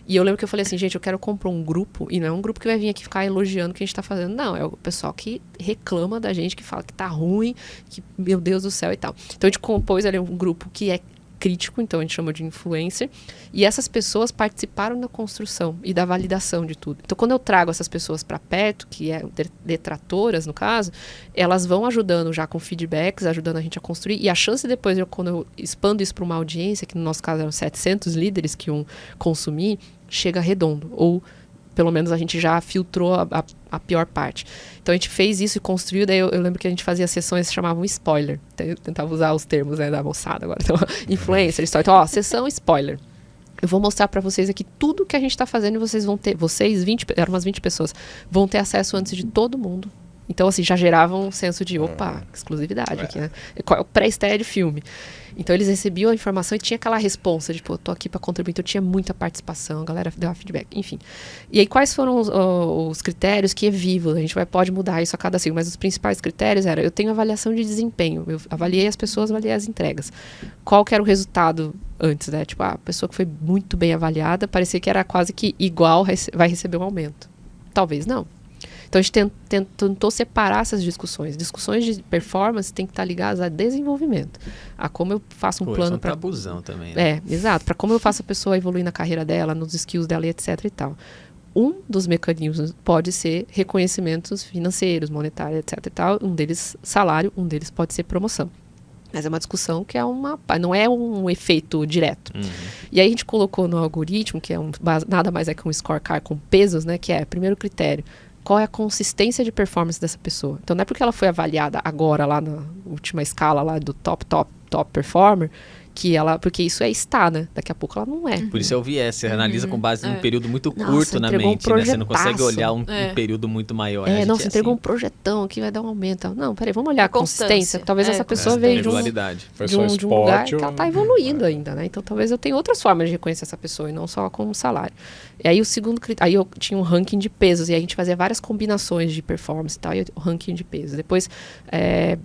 E eu lembro que eu falei assim, gente, eu quero comprar um grupo, e não é um grupo que vai vir aqui ficar elogiando o que a gente tá fazendo, não. É o pessoal que reclama da gente, que fala que tá ruim, que, meu Deus do céu e tal. Então a gente compôs ali um grupo que é crítico, então a gente chama de influencer, e essas pessoas participaram da construção e da validação de tudo. Então quando eu trago essas pessoas para perto, que é detratoras no caso, elas vão ajudando já com feedbacks, ajudando a gente a construir, e a chance depois, quando eu expando isso para uma audiência, que no nosso caso eram 700 líderes que iam consumir, chega redondo, ou pelo menos a gente já filtrou a pior parte. Então a gente fez isso e construiu, daí eu lembro que a gente fazia sessões que se chamavam spoiler. Eu tentava usar os termos, né, da moçada agora. Então, influencer, história. Então, sessão spoiler. Eu vou mostrar pra vocês aqui tudo que a gente tá fazendo e vocês vão ter, eram umas 20 pessoas, vão ter acesso antes de todo mundo. Então, assim, já gerava um senso de, exclusividade aqui, né? Qual é o pré-estreia de filme? Então, eles recebiam a informação e tinha aquela responsa de, eu tô aqui para contribuir. Então, tinha muita participação, a galera deu feedback, enfim. E aí, quais foram os critérios que é vivo? A gente pode mudar isso a cada ciclo, mas os principais critérios eram, eu tenho avaliação de desempenho, eu avaliei as pessoas, avaliei as entregas. Qual que era o resultado antes, né? Tipo, a pessoa que foi muito bem avaliada, parecia que era quase que igual, vai receber um aumento. Talvez não. Então, a gente tentou separar essas discussões. Discussões de performance têm que estar ligadas a desenvolvimento. A como eu faço um plano para... tabuzão também, né? Exato. Para como eu faço a pessoa evoluir na carreira dela, nos skills dela, etc. e tal. Um dos mecanismos pode ser reconhecimentos financeiros, monetários, etc. e tal. Um deles, salário. Um deles pode ser promoção. Mas é uma discussão que não é um efeito direto. E aí a gente colocou no algoritmo, que é nada mais é que um scorecard com pesos, né? Que é, primeiro critério, qual é a consistência de performance dessa pessoa. Então, não é porque ela foi avaliada agora, lá na última escala lá do top performer, porque isso está, né? Daqui a pouco ela não é. Por isso é o viés, você analisa com base num período muito curto na mente, né? Você não consegue olhar um período muito maior. Você entregou um projetão que vai dar um aumento. Não, peraí, vamos olhar a consistência. Talvez essa pessoa veio de um lugar que ela está evoluindo ainda, né? Então, talvez eu tenha outras formas de reconhecer essa pessoa e não só como salário. E aí, o segundo critério... Aí, eu tinha um ranking de pesos e a gente fazia várias combinações de performance e tal, e o ranking de pesos. Depois,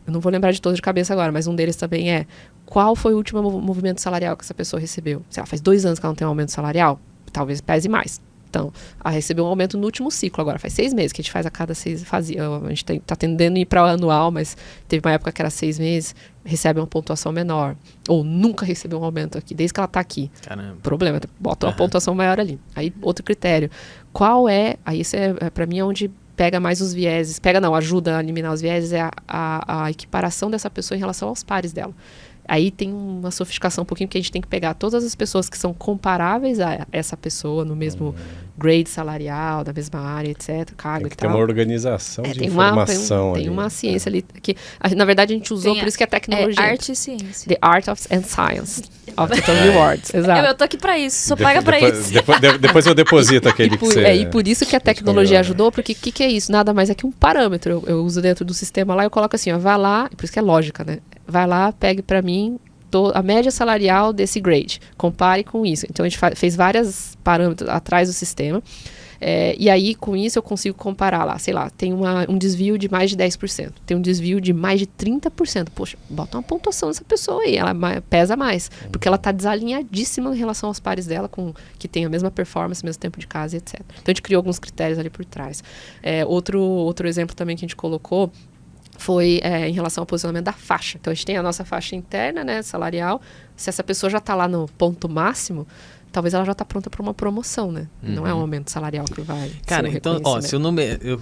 eu não vou lembrar de todos de cabeça agora, mas um deles também é qual foi o último movimento salarial que essa pessoa recebeu? Sei lá, faz 2 anos que ela não tem um aumento salarial? Talvez pese mais. Então, ela recebeu um aumento no último ciclo agora. Faz 6 meses que a gente faz a cada 6... A gente tá tendendo a ir para o anual, mas teve uma época que era 6 meses, recebe uma pontuação menor. Ou nunca recebeu um aumento aqui, desde que ela tá aqui. Caramba. Problema, bota uma pontuação maior ali. Aí, outro critério. Qual é... Aí, isso para mim, é onde pega mais os vieses. Ajuda a eliminar os vieses, é a equiparação dessa pessoa em relação aos pares dela. Aí tem uma sofisticação um pouquinho, porque a gente tem que pegar todas as pessoas que são comparáveis a essa pessoa no mesmo grade salarial, da mesma área, etc, cargo e tal. Tem uma organização de informação tem uma ciência ali que, na verdade, a gente usou, por isso que é tecnologia. Arte e ciência. The Art and Science of the Rewards. Exato. Eu tô aqui pra isso, só paga pra isso. Depois eu deposito aquele que você... E por isso que a tecnologia ajudou, porque o que é isso? Nada mais é que um parâmetro. Eu uso dentro do sistema lá, eu coloco assim, vai lá, por isso que é lógica, né? Vai lá, pegue para mim a média salarial desse grade. Compare com isso. Então, a gente fez vários parâmetros atrás do sistema. E aí, com isso, eu consigo comparar lá. Sei lá, tem um desvio de mais de 10%. Tem um desvio de mais de 30%. Poxa, bota uma pontuação nessa pessoa aí. Ela pesa mais. Porque ela está desalinhadíssima em relação aos pares dela, que tem a mesma performance, mesmo tempo de casa, etc. Então, a gente criou alguns critérios ali por trás. Outro exemplo também que a gente colocou foi em relação ao posicionamento da faixa. Então, a gente tem a nossa faixa interna, né, salarial. Se essa pessoa já está lá no ponto máximo, talvez ela já está pronta para uma promoção, né? Não é um aumento salarial que vai Cara, ser então, se o número...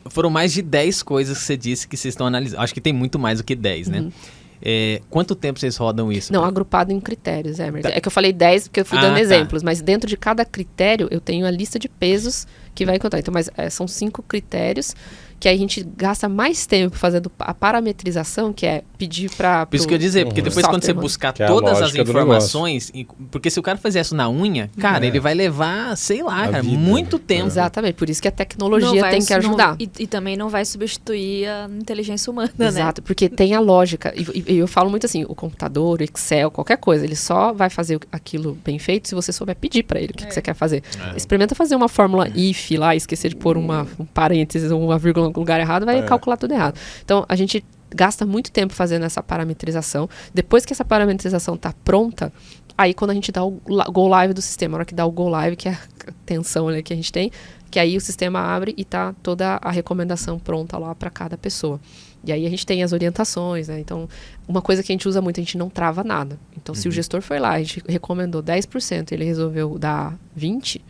foram mais de 10 coisas que você disse que vocês estão analisando. Acho que tem muito mais do que 10, né? Quanto tempo vocês rodam isso? Não, agrupado em critérios, Emerson. É que eu falei 10 porque eu fui dando exemplos, mas dentro de cada critério eu tenho a lista de pesos que vai encontrar. Então, são 5 critérios que a gente gasta mais tempo fazendo a parametrização, que é pedir para... Por isso que eu ia dizer, porque depois quando você buscar todas as informações, porque se o cara fizer isso na unha, cara, ele vai levar, sei lá, cara, muito tempo. Exatamente, por isso que a tecnologia tem que ajudar. E também não vai substituir a inteligência humana, né? Exato, porque tem a lógica. E eu falo muito assim, o computador, o Excel, qualquer coisa, ele só vai fazer aquilo bem feito se você souber pedir para ele o que você quer fazer. Experimenta fazer uma fórmula if lá, esquecer de pôr um parênteses ou uma vírgula no lugar errado, vai calcular tudo errado. Então, a gente gasta muito tempo fazendo essa parametrização. Depois que essa parametrização está pronta, Aí quando a gente dá o go live do sistema, na hora que dá o go live, que é a tensão ali que a gente tem, que aí o sistema abre e tá toda a recomendação pronta lá para cada pessoa. E aí a gente tem as orientações, né? Então, uma coisa que a gente usa muito, a gente não trava nada. Então, se o gestor foi lá, a gente recomendou 10%, ele resolveu dar 20%,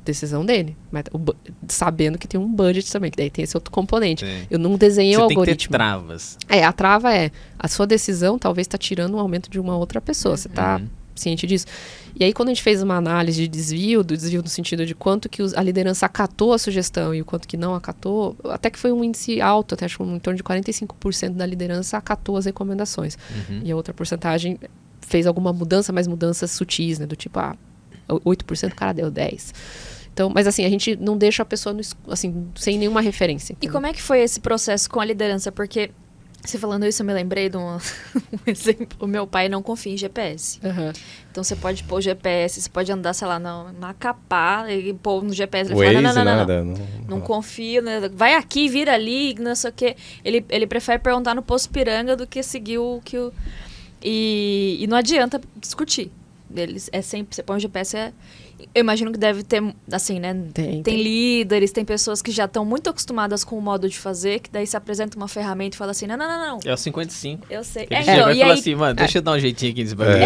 decisão dele. Mas sabendo que tem um budget também, que daí tem esse outro componente. Sim. Eu não desenhei o algoritmo. Tem que ter travas. A trava é, a sua decisão talvez está tirando um aumento de uma outra pessoa. Você está ciente disso? E aí, quando a gente fez uma análise de desvio no sentido de quanto que a liderança acatou a sugestão e o quanto que não acatou, até que foi um índice alto, até acho em torno de 45% da liderança acatou as recomendações. E a outra porcentagem fez alguma mudança, mas mudanças sutis, né? Do tipo, 8% o cara deu 10%. Então, mas assim, a gente não deixa a pessoa assim, sem nenhuma referência. E como é que foi esse processo com a liderança? Porque, você falando isso, eu me lembrei de um exemplo. O meu pai não confia em GPS. Então, você pode pôr o GPS, você pode andar, sei lá, na Capá e pôr no GPS. Ele fala, não confia, né? Vai aqui, vira ali, não sei o quê. Ele prefere perguntar no Poço Piranga do que seguir o que o... E não adianta discutir. É sempre, você põe o GPS, eu imagino que deve ter, assim, né? Tem líderes, tem pessoas que já estão muito acostumadas com o modo de fazer, que daí se apresenta uma ferramenta e fala assim, não. É o 55. Eu sei. Ele chega e fala assim, mano, deixa eu dar um jeitinho aqui nesse bagulho.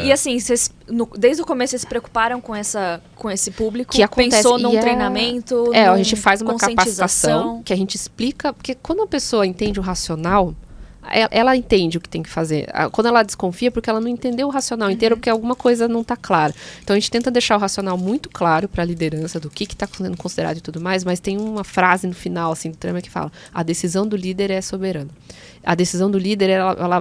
E assim, vocês, desde o começo vocês se preocuparam com esse público? Que acontece, pensou num treinamento? A gente faz uma capacitação que a gente explica, porque quando a pessoa entende o racional, ela entende o que tem que fazer. Quando ela desconfia, porque ela não entendeu o racional inteiro, porque alguma coisa não está clara. Então, a gente tenta deixar o racional muito claro para a liderança do que está sendo considerado e tudo mais, mas tem uma frase no final, assim, do trama que fala: a decisão do líder é soberana. A decisão do líder,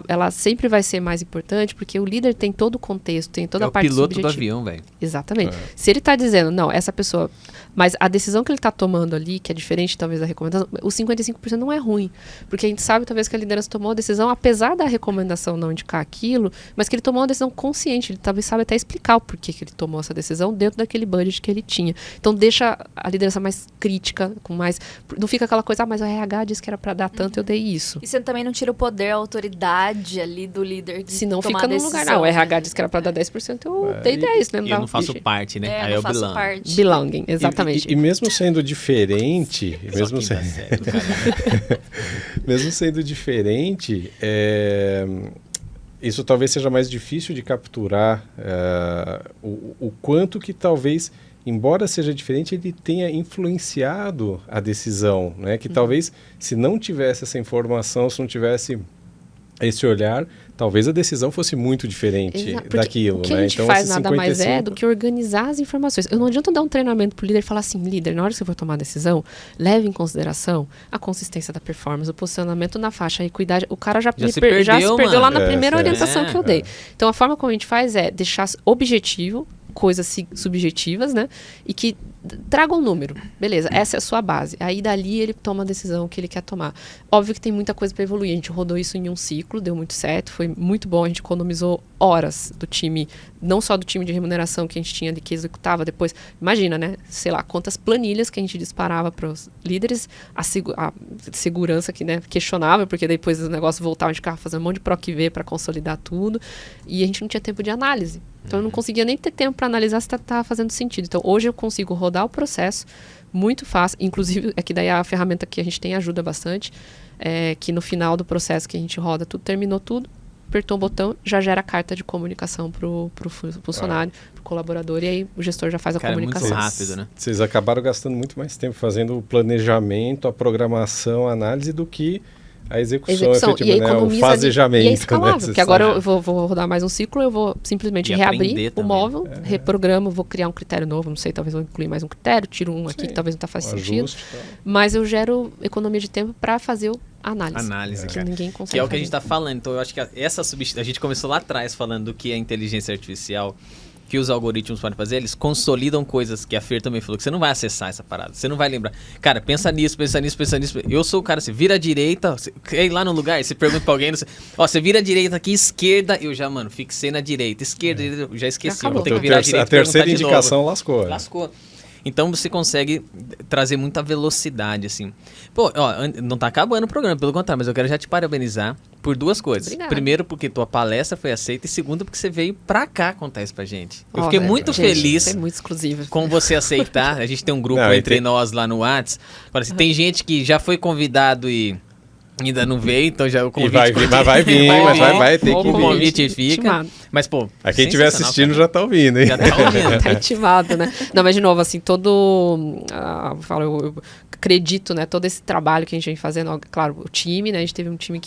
ela sempre vai ser mais importante, porque o líder tem todo o contexto, tem toda a parte subjetiva. É o piloto do avião, velho. Exatamente. Se ele está dizendo, não, essa pessoa... Mas a decisão que ele está tomando ali, que é diferente talvez da recomendação, os 55% não é ruim. Porque a gente sabe talvez que a liderança tomou a decisão, apesar da recomendação não indicar aquilo, mas que ele tomou uma decisão consciente. Ele talvez sabe até explicar o porquê que ele tomou essa decisão dentro daquele budget que ele tinha. Então deixa a liderança mais crítica, com mais... Não fica aquela coisa, mas o RH disse que era para dar tanto, eu dei isso. E você também não tira o poder, a autoridade ali do líder de se não tomar fica no lugar, não. O RH disse que era para dar 10%, eu dei 10%, né? E eu não faço parte, né? Aí eu faço parte. Belonging, exatamente. E mesmo sendo diferente, mesmo sendo diferente, isso talvez seja mais difícil de capturar o quanto que talvez, embora seja diferente, ele tenha influenciado a decisão, né? Que talvez, se não tivesse essa informação, se não tivesse esse olhar, talvez a decisão fosse muito diferente daquilo. O que a gente faz nada mais do que organizar as informações. Eu não adianta dar um treinamento para o líder e falar assim, líder, na hora que você for tomar a decisão, leve em consideração a consistência da performance, o posicionamento na faixa, a equidade. O cara já se perdeu lá na primeira orientação que eu dei. Então, a forma como a gente faz é deixar objetivo, coisas subjetivas, né? E que tragam um número. Beleza, essa é a sua base. Aí, dali, ele toma a decisão que ele quer tomar. Óbvio que tem muita coisa para evoluir. A gente rodou isso em um ciclo, deu muito certo, foi muito bom. A gente economizou horas do time, não só do time de remuneração que a gente tinha ali, que executava depois. Imagina, né? Sei lá, quantas planilhas que a gente disparava para os líderes, a segurança que, né, questionável, porque depois o negócio voltava, a gente ficava fazendo um monte de PROC-V para consolidar tudo, e a gente não tinha tempo de análise. Então, eu não conseguia nem ter tempo para analisar se estava fazendo sentido. Então, hoje eu consigo rodar o processo muito fácil. Inclusive, é que daí a ferramenta que a gente tem ajuda bastante, que no final do processo que a gente roda tudo, terminou tudo, apertou o botão, já gera a carta de comunicação pro funcionário, pro colaborador, e aí o gestor já faz a comunicação. É muito rápido, né? Vocês acabaram gastando muito mais tempo fazendo o planejamento, a programação, a análise, do que a execução efetiva, né? O fazejamento. E é escalável, né? porque agora eu vou rodar mais um ciclo, eu vou simplesmente reabrir o móvel, reprogramo, vou criar um critério novo, não sei, talvez vou incluir mais um critério, tiro um aqui que talvez não está fazendo sentido. Mas eu gero economia de tempo para fazer a análise que ninguém consegue que é o que a gente está falando. Então, eu acho que a gente começou lá atrás falando do que é inteligência artificial, que os algoritmos podem fazer, eles consolidam coisas que a Fer também falou, que você não vai acessar essa parada, você não vai lembrar. Cara, pensa nisso. Eu sou o cara, você vira à direita, você quer ir lá no lugar, você pergunta pra alguém, você vira à direita aqui, esquerda, eu já, fixei na direita, esquerda, eu já esqueci, vou ter que virar à direita. A terceira indicação lascou. Então você consegue trazer muita velocidade, assim. Pô, ó, não tá acabando o programa, pelo contrário, mas eu quero já te parabenizar por 2 coisas. Obrigada. Primeiro, porque tua palestra foi aceita, e segundo, porque você veio pra cá contar isso pra gente. Eu fiquei muito feliz é muito exclusivo. com você aceitar. A gente tem um grupo entre nós lá no Whats. Tem gente que já foi convidado e ainda não veio, então já o convite... Vai ter que vir. O convite fica. Mas, pô... Quem estiver assistindo já tá ouvindo, hein? Já tá ouvindo. Tá intimado, né? Não, mas de novo, assim, eu acredito, né, todo esse trabalho que a gente vem fazendo, claro, o time, né, a gente teve um time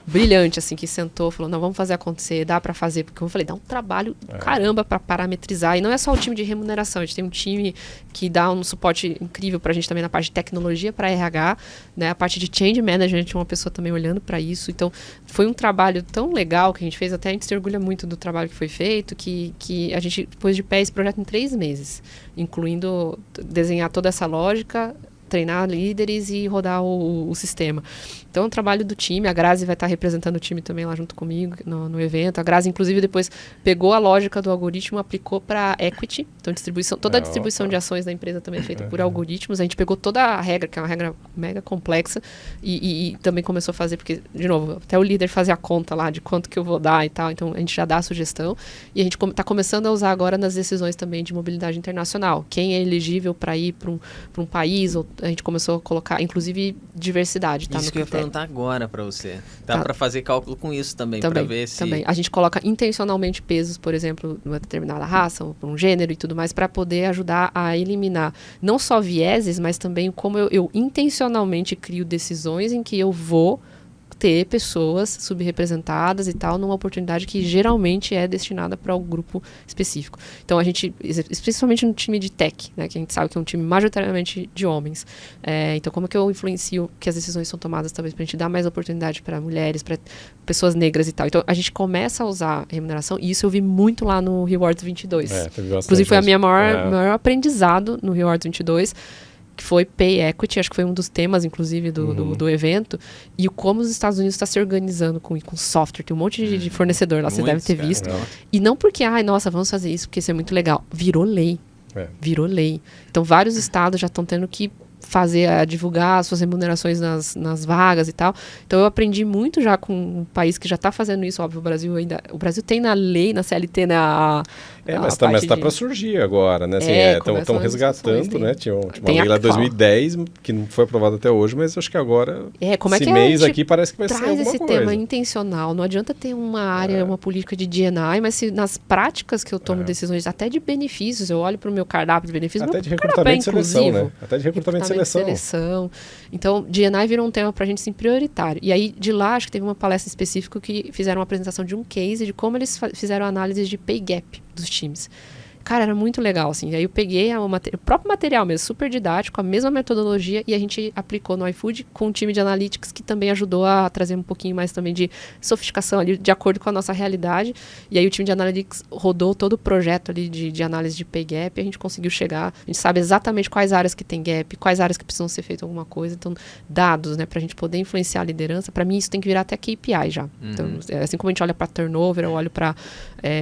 brilhante, assim, que sentou, falou, não, vamos fazer acontecer, dá pra fazer, porque eu falei, dá um trabalho caramba pra parametrizar, e não é só o time de remuneração, a gente tem um time que dá um suporte incrível pra gente também na parte de tecnologia pra RH, né, a parte de change management, uma pessoa também olhando pra isso, então foi um trabalho tão legal que a gente fez, até a gente se orgulha muito do trabalho que foi feito, que a gente pôs de pé esse projeto em 3 meses, incluindo desenhar toda essa lógica, treinar líderes e rodar o sistema. Então, é um trabalho do time. A Grazi vai estar representando o time também lá junto comigo no evento. A Grazi, inclusive, depois pegou a lógica do algoritmo e aplicou para equity. Então, toda a distribuição de ações da empresa também é feita por algoritmos. A gente pegou toda a regra, que é uma regra mega complexa, e também começou a fazer, porque, de novo, até o líder fazer a conta lá de quanto que eu vou dar e tal. Então, a gente já dá a sugestão. E a gente está começando a usar agora nas decisões também de mobilidade internacional. Quem é elegível para ir para um país, ou a gente começou a colocar, inclusive, diversidade. Tá, isso que eu ia perguntar agora para você. Dá para fazer cálculo com isso também, para ver se... Também. A gente coloca intencionalmente pesos, por exemplo, numa determinada raça, ou por um gênero e tudo mais, para poder ajudar a eliminar não só vieses, mas também como eu intencionalmente crio decisões em que eu vou ter pessoas subrepresentadas e tal, numa oportunidade que geralmente é destinada para um grupo específico. Então, a gente, especialmente no time de tech, né, que a gente sabe que é um time majoritariamente de homens. Então, como que eu influencio que as decisões são tomadas, talvez, para a gente dar mais oportunidade para mulheres, para pessoas negras e tal. Então, a gente começa a usar remuneração, e isso eu vi muito lá no Rewards 22. Inclusive, foi a minha maior aprendizado no Rewards 22, que foi Pay Equity, acho que foi um dos temas, inclusive, do evento, e como os Estados Unidos está se organizando com software, tem um monte de fornecedor lá, você deve ter visto. E não porque, nossa, vamos fazer isso, porque isso é muito legal. Virou lei. Virou lei. Então, vários estados já estão tendo que divulgar as suas remunerações nas vagas e tal. Então, eu aprendi muito já com um país que já está fazendo isso. Óbvio, o Brasil tem na lei, na CLT, né, mas está para surgir agora, né? Estão resgatando, né? Tinha uma lei lá de 2010 que não foi aprovada até hoje, mas acho que agora, esse mês aqui, parece que vai ser alguma coisa. Traz esse tema intencional. Não adianta ter uma área, uma política de D&I, mas se nas práticas que eu tomo decisões, até de benefícios, eu olho para o meu cardápio de benefícios, até de recrutamento e seleção, né? Até de recrutamento e seleção. Então, D&I virou um tema para a gente, sim, prioritário. E aí, de lá, acho que teve uma palestra específica que fizeram uma apresentação de um case de como eles fizeram análise de pay gap dos times. Cara, era muito legal, assim. E aí eu peguei o próprio material mesmo, super didático, a mesma metodologia, e a gente aplicou no iFood com um time de analytics que também ajudou a trazer um pouquinho mais também de sofisticação ali, de acordo com a nossa realidade. E aí o time de analytics rodou todo o projeto ali de análise de pay gap, e a gente conseguiu chegar, a gente sabe exatamente quais áreas que tem gap, quais áreas que precisam ser feito alguma coisa. Então, dados, né, pra gente poder influenciar a liderança, pra mim isso tem que virar até KPI já. Então, assim como a gente olha pra turnover, eu olho pra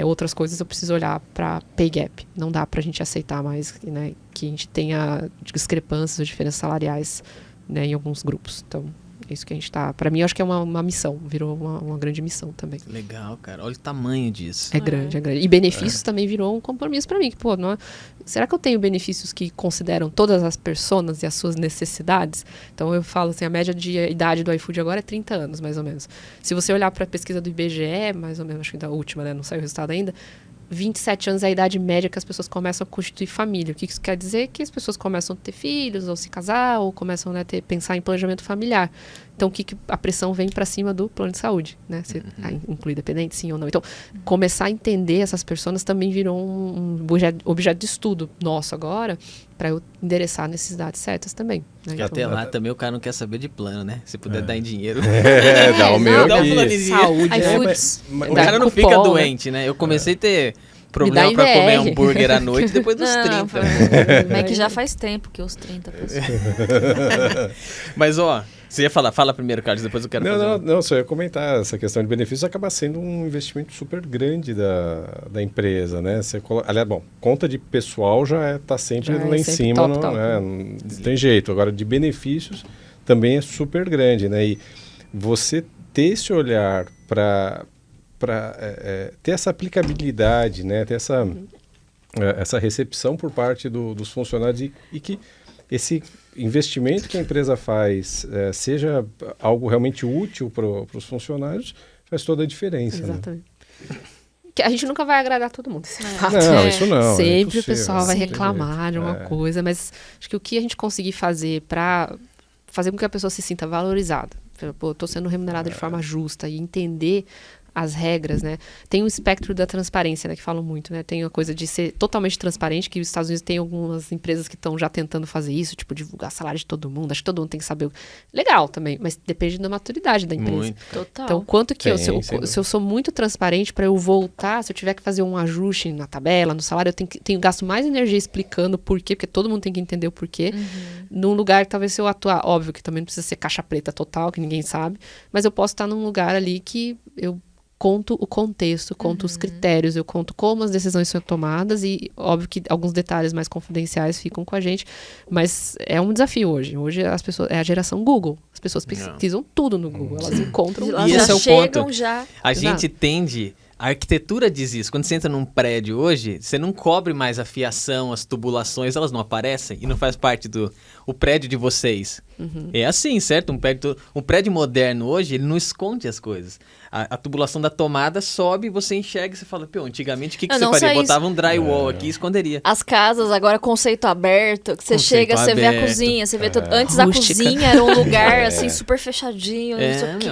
outras coisas, eu preciso olhar pra pay gap. Não dá pra gente aceitar mais, né, que a gente tenha discrepâncias ou diferenças salariais, né, em alguns grupos. Então, é isso que a gente tá... Pra mim, eu acho que é uma missão. Virou uma grande missão também. Legal, cara. Olha o tamanho disso. É grande, é grande. E benefícios também virou um compromisso pra mim. Que, pô, será que eu tenho benefícios que consideram todas as pessoas e as suas necessidades? Então, eu falo assim, a média de idade do iFood agora é 30 anos, mais ou menos. Se você olhar pra pesquisa do IBGE, mais ou menos, acho que da última, né, não saiu o resultado ainda, 27 anos é a idade média que as pessoas começam a constituir família. O que isso quer dizer? Que as pessoas começam a ter filhos, ou se casar, ou começam, né, pensar em planejamento familiar. Então, a pressão vem para cima do plano de saúde, né? Se inclui dependente, sim ou não. Então, começar a entender essas pessoas também virou um objeto de estudo nosso agora, para eu endereçar necessidades certas também. Né? Porque até lá também o cara não quer saber de plano, né? Se puder dar em dinheiro. Dá o meu dá aqui. Saúde. O cara não fica doente, né? Eu comecei a ter problema pra comer hambúrguer à noite depois dos 30. Mas que já faz tempo que os 30 pessoas. Mas, Você ia falar, fala primeiro, Carlos, depois eu quero fazer. Não, só ia comentar, essa questão de benefícios acaba sendo um investimento super grande da empresa, né? Aliás, conta de pessoal já está sempre lá em cima, não tem jeito. Agora, de benefícios também é super grande, né? E você ter esse olhar para ter essa aplicabilidade, né? Ter essa recepção por parte dos funcionários e que esse investimento que a empresa faz seja algo realmente útil para os funcionários, faz toda a diferença. Exatamente. Né? A gente nunca vai agradar todo mundo. Não, isso não. Sempre o pessoal vai reclamar de uma coisa, mas acho que o que a gente conseguir fazer para fazer com que a pessoa se sinta valorizada, eu estou sendo remunerada de forma justa e entender as regras, né? Tem o espectro da transparência, né? Que falam muito, né? Tem a coisa de ser totalmente transparente, que os Estados Unidos tem algumas empresas que estão já tentando fazer isso, tipo, divulgar salário de todo mundo. Acho que todo mundo tem que saber. Legal também, mas depende da maturidade da empresa. Muito. Total. Então, quanto que se eu sou muito transparente para eu voltar, se eu tiver que fazer um ajuste na tabela, no salário, eu tenho gasto mais energia explicando o porquê, porque todo mundo tem que entender o porquê. Num lugar que talvez se eu atuar, óbvio que também não precisa ser caixa preta total, que ninguém sabe, mas eu posso estar num lugar ali que eu conto o contexto, conto os critérios, eu conto como as decisões são tomadas e, óbvio, que alguns detalhes mais confidenciais ficam com a gente, mas é um desafio hoje. Hoje as pessoas, é a geração Google. As pessoas pesquisam tudo no Google, elas encontram... Elas já chegam já... A gente tende... A arquitetura diz isso. Quando você entra num prédio hoje, você não cobre mais a fiação, as tubulações, elas não aparecem e não faz parte do prédio de vocês. É assim, certo? Um prédio moderno hoje, ele não esconde as coisas. A tubulação da tomada sobe, você enxerga e você fala, antigamente o que você faria? Botava um drywall aqui e esconderia. As casas agora, conceito aberto, que você chega, você vê a cozinha, você vê tudo. Antes a cozinha era um lugar assim, super fechadinho,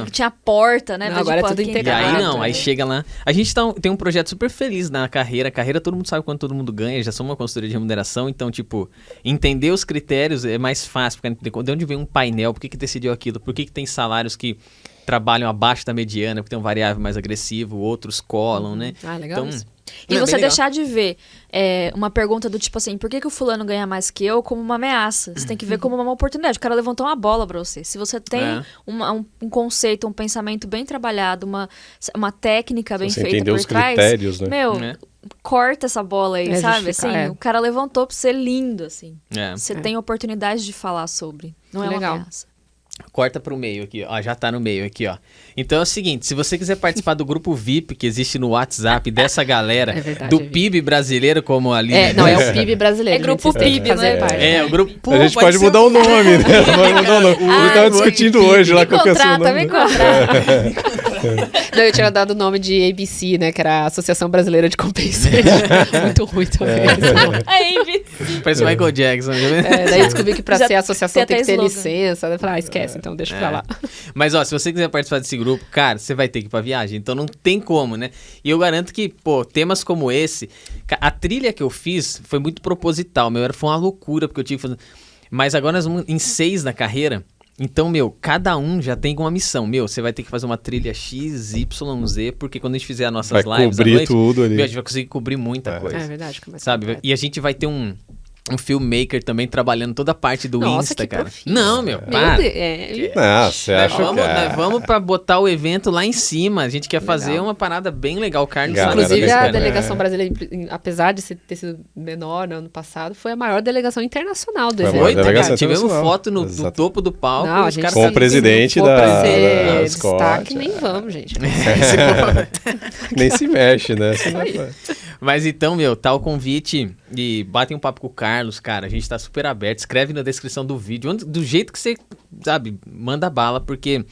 que tinha porta, né? Não, agora é tudo integrado. E aí aí chega lá. A gente tem um projeto super feliz na carreira. Carreira, todo mundo sabe quanto todo mundo ganha, já somos uma consultoria de remuneração, então, entender os critérios é mais fácil, porque de onde vem um painel, por que decidiu aquilo, por que tem salários que trabalham abaixo da mediana, porque tem um variável mais agressivo, outros colam, né? Legal isso. E você deixar de ver uma pergunta do tipo assim, por que o fulano ganha mais que eu, como uma ameaça? Você tem que ver como uma oportunidade. O cara levantou uma bola pra você. Se você tem um conceito, um pensamento bem trabalhado, uma técnica bem feita por trás... Critérios, né? Corta essa bola aí, sabe? Assim, o cara levantou pra ser lindo, assim. Você tem oportunidade de falar sobre. Não é uma ameaça. Corta pro meio aqui, ó. Já tá no meio aqui, ó. Então é o seguinte, se você quiser participar do grupo VIP que existe no WhatsApp dessa galera, do PIB brasileiro, como ali... é o PIB brasileiro. É grupo PIB, né? O grupo... Pô, a gente pode mudar o nome, né? Pode mudar o nome. Eu tava discutindo hoje lá qual que é o seu nome. Não, eu tinha dado o nome de ABC, né? Que era a Associação Brasileira de Compensation. Muito ruim também. A ABC. Parece o Michael Jackson. Daí eu descobri que pra ser associação tem que ter licença. Eu falei, esquece, então deixa pra lá. Mas, ó, se você quiser participar desse grupo, cara, você vai ter que ir pra viagem. Então não tem como, né? E eu garanto que, temas como esse... A trilha que eu fiz foi muito proposital, foi uma loucura, porque eu tive que fazer... Mas agora nós vamos em 6 na carreira... Então, cada um já tem uma missão. Você vai ter que fazer uma trilha X, Y, Z, porque quando a gente fizer as nossas lives à noite, tudo ali. A gente vai conseguir cobrir muita coisa. É verdade. Sabe? E a gente vai ter um filmmaker também trabalhando toda a parte do Insta, cara. Profissional. Não, para. Você acha que... Nós vamos pra botar o evento lá em cima. A gente quer fazer uma parada bem legal. O Carlos inclusive, a delegação brasileira, apesar de ter sido menor no ano passado, foi a maior delegação internacional do evento. Tivemos foto do topo do palco. Não, a gente com o presidente da destaque, nem vamos, gente. Nem se mexe, né? Mas então, tá o convite e batem um papo com o Carlos, cara. A gente tá super aberto. Escreve na descrição do vídeo. Do jeito que você, sabe, manda bala, porque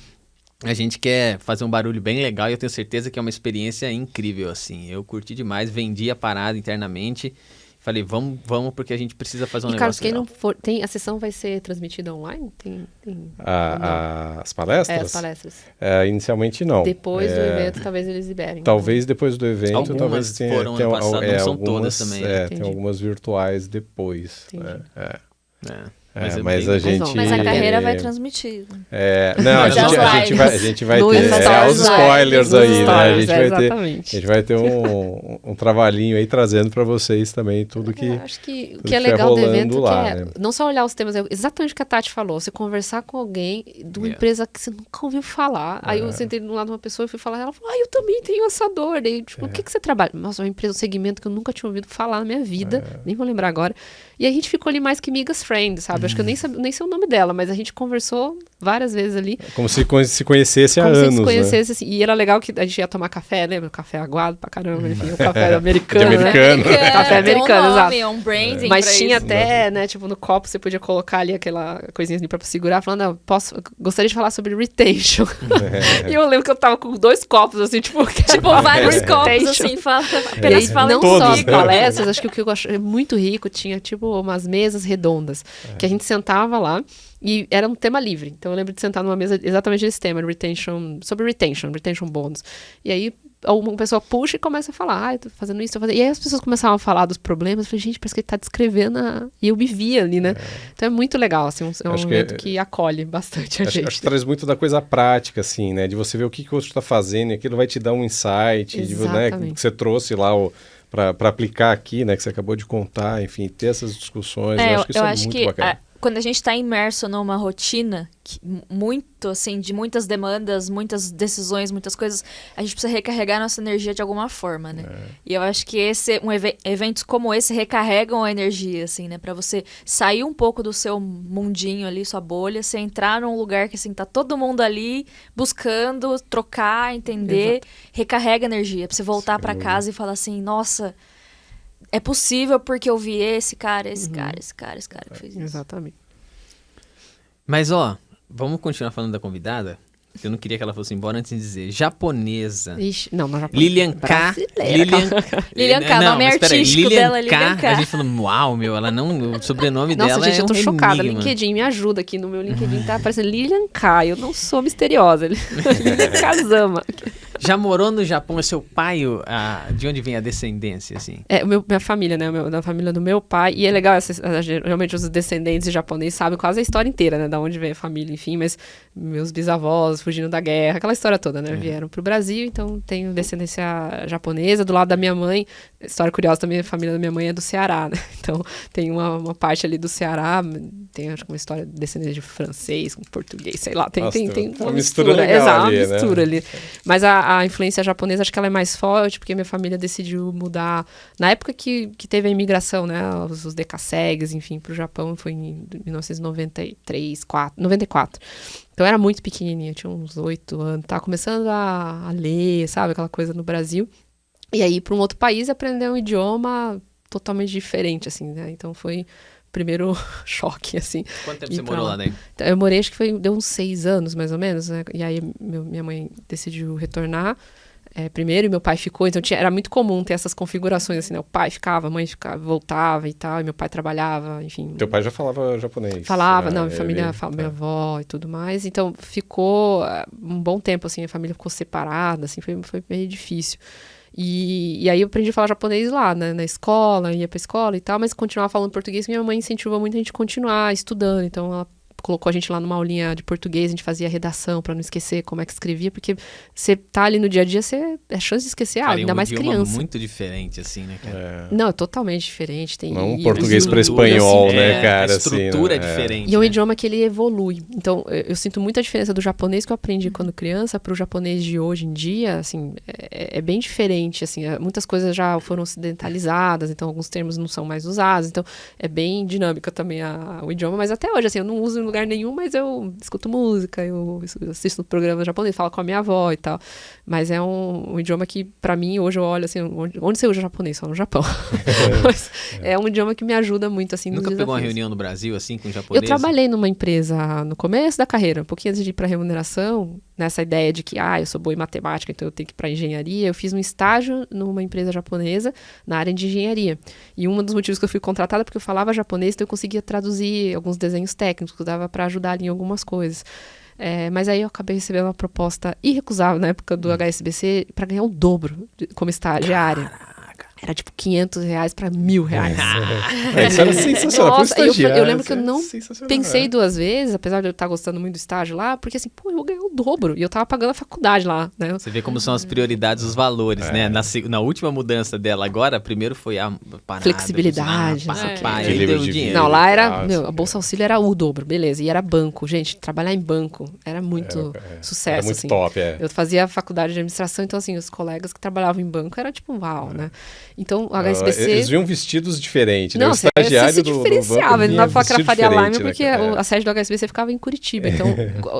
a gente quer fazer um barulho bem legal e eu tenho certeza que é uma experiência incrível, assim. Eu curti demais, vendi a parada internamente. Falei, vamos, porque a gente precisa fazer um negócio Carlos, quem legal. não for... a sessão vai ser transmitida online? As palestras? As palestras. Inicialmente não. Depois do evento, talvez eles liberem. Talvez depois do evento, algumas talvez tenha... foram ano passado, não são todas também. Tem algumas virtuais depois. Mas a carreira vai transmitir. Não, a gente vai ter os spoilers aí, né? A gente vai ter um trabalhinho aí trazendo para vocês também tudo que acho que o que é legal do evento lá, né? Não só olhar os temas, é exatamente o que a Tati falou, você conversar com alguém de uma empresa que você nunca ouviu falar. Aí eu sentei do lado de uma pessoa e fui falar, ela falou, eu também tenho essa dor. Daí, tipo, o que você trabalha? Nossa, uma empresa, um segmento que eu nunca tinha ouvido falar na minha vida, nem vou lembrar agora. E a gente ficou ali mais que migas friends, sabe? Acho que eu nem sei o nome dela, mas a gente conversou várias vezes ali. Como se conhecesse há anos, Como se conhecesse, assim. E era legal que a gente ia tomar café, lembra? Café aguado pra caramba, enfim, o café americano, né? Café americano, exato. Um branding mas tinha até, né, tipo, no copo você podia colocar ali aquela coisinha ali pra segurar, falando, gostaria de falar sobre retention. E eu lembro que eu tava com 2 copos, assim, tipo vários copos, assim, apenas falando não só as palestras, acho que o que eu achei muito rico, tinha, tipo, umas mesas redondas, que a gente sentava lá, e era um tema livre. Então eu lembro de sentar numa mesa exatamente desse tema, sobre retention bônus. E aí uma pessoa puxa e começa a falar, eu tô fazendo isso, tô fazendo... E aí as pessoas começavam a falar dos problemas, eu falei, gente, parece que ele tá descrevendo e eu me via ali, né? Então é muito legal, assim, é um evento que acolhe bastante a gente. Acho que traz muito da coisa prática, assim, né? De você ver o que o outro tá fazendo, e aquilo vai te dar um insight, né? Que você trouxe lá para aplicar aqui, né? Que você acabou de contar, enfim, ter essas discussões. Eu acho que isso é muito bacana. Quando a gente está imerso numa rotina muito, assim, de muitas demandas, muitas decisões, muitas coisas, a gente precisa recarregar nossa energia de alguma forma, né? E eu acho que eventos como esse recarregam a energia, assim, né? Pra você sair um pouco do seu mundinho ali, sua bolha, você entrar num lugar que, assim, tá todo mundo ali buscando trocar, entender, recarrega a energia. Pra você voltar pra casa e falar assim, nossa... É possível porque eu vi esse cara que fez isso. Exatamente. Mas, vamos continuar falando da convidada? Eu não queria que ela fosse embora antes de dizer. Japonesa. Ixi, não japonesa. Lilian K. Lilian K, nome artístico dela, Lilian K. A gente falou, uau, ela não... O sobrenome dela Nossa, gente, eu tô chocada. Enigma. LinkedIn, me ajuda aqui. No meu LinkedIn tá aparecendo Lilian K. Eu não sou misteriosa. Lilian Kazama. Já morou no Japão? É seu pai? De onde vem a descendência, assim? Minha família, né? Da família do meu pai. E é legal, geralmente os descendentes japoneses sabem quase a história inteira, né? Da onde vem a família, enfim. Mas meus bisavós fugindo da guerra, aquela história toda, né? Vieram pro Brasil, então tenho descendência japonesa. Do lado da minha mãe, história curiosa também, a família da minha mãe é do Ceará, né? Então tem uma parte ali do Ceará, tem acho que uma história de descendência de francês, com português, sei lá. Tem uma mistura legal. Exato, ali, uma mistura né? ali. Mas a influência japonesa, acho que ela é mais forte, porque minha família decidiu mudar. Na época que teve a imigração, né? Os decassegues, enfim, pro Japão, foi em 1993, 94. Então eu era muito pequenininha, tinha uns 8 anos, tava começando a ler, sabe? Aquela coisa no Brasil. E aí, para um outro país, aprender um idioma totalmente diferente, assim, né? Então foi o primeiro choque, assim. Quanto tempo você morou lá daí? Então, eu morei, acho que deu uns 6 anos, mais ou menos, né? E aí minha mãe decidiu retornar primeiro e meu pai ficou. Então era muito comum ter essas configurações, assim, né? O pai ficava, a mãe ficava, voltava e tal, e meu pai trabalhava, enfim. Teu pai já falava japonês? Falava, não, minha família fala, minha avó e tudo mais. Então ficou um bom tempo, assim, a família ficou separada, assim, foi meio difícil. E aí eu aprendi a falar japonês lá, né, na escola, ia pra escola e tal, mas continuava falando português, minha mãe incentivou muito a gente continuar estudando, então ela colocou a gente lá numa aulinha de português, a gente fazia redação pra não esquecer como é que escrevia, porque você tá ali no dia a dia, é chance de esquecer, ainda mais criança. É muito diferente, assim, né, cara? Não, é totalmente diferente. Não um português para espanhol, assim, né, cara? A estrutura é diferente. E é um idioma que ele evolui. Então, eu sinto muita diferença do japonês que eu aprendi quando criança pro japonês de hoje em dia, assim, é bem diferente, assim, muitas coisas já foram ocidentalizadas, então alguns termos não são mais usados, então é bem dinâmica também o idioma, mas até hoje, assim, eu não uso em lugar nenhum, mas eu escuto música, eu assisto programa japonês, falo com a minha avó e tal, mas é um idioma que, pra mim, hoje eu olho assim, onde você usa japonês? Só no Japão. Mas é um idioma que me ajuda muito, assim, Nunca pegou uma reunião no Brasil, assim, com japonês? Eu trabalhei numa empresa no começo da carreira, um pouquinho antes de ir pra remuneração, nessa ideia de que, eu sou boa em matemática, então eu tenho que ir pra engenharia. Eu fiz um estágio numa empresa japonesa na área de engenharia. E um dos motivos que eu fui contratada é porque eu falava japonês, então eu conseguia traduzir alguns desenhos técnicos, que dava pra ajudar ali em algumas coisas. Mas aí eu acabei recebendo uma proposta irrecusável na época do HSBC para ganhar o dobro como estagiária. Era tipo R$500 para R$1.000. Isso era sensacional. Nossa, eu lembro que eu não pensei 2 vezes, apesar de eu estar gostando muito do estágio lá, porque assim, pô, eu vou ganhar o dobro. E eu tava pagando a faculdade lá, né? Você vê como são as prioridades, os valores, né? Na última mudança dela agora, primeiro foi a parada, flexibilidade. Aí deu dinheiro. Não, lá era, a Bolsa Auxílio era o dobro, beleza. E era banco. Gente, trabalhar em banco era muito sucesso. Era muito assim. top, Eu fazia faculdade de administração, então assim, os colegas que trabalhavam em banco era tipo, uau, né? Então, o HSBC... Eles viam vestidos diferentes, né? Não, o estagiário você se diferenciava. Ele não ia falar que era Faria Lime, porque né, a sede do HSBC ficava em Curitiba. Então,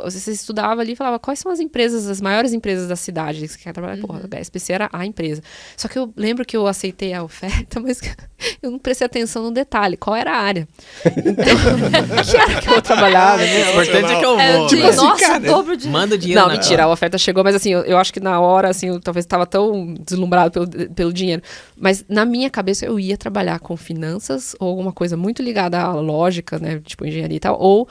você estudava ali e falava quais são as empresas, as maiores empresas da cidade que você quer trabalhar. Pô, o HSBC era a empresa. Só que eu lembro que eu aceitei a oferta, mas eu não prestei atenção no detalhe. Qual era a área? Então, que área que eu trabalhava? Né? O importante é que eu vou. Tipo assim, nossa, cara, dobro de... Manda o dinheiro. Não, mentira, a oferta chegou, mas assim, eu acho que na hora, assim, eu talvez estava tão deslumbrado pelo dinheiro. Mas na minha cabeça eu ia trabalhar com finanças ou alguma coisa muito ligada à lógica, né? Tipo engenharia e tal, ou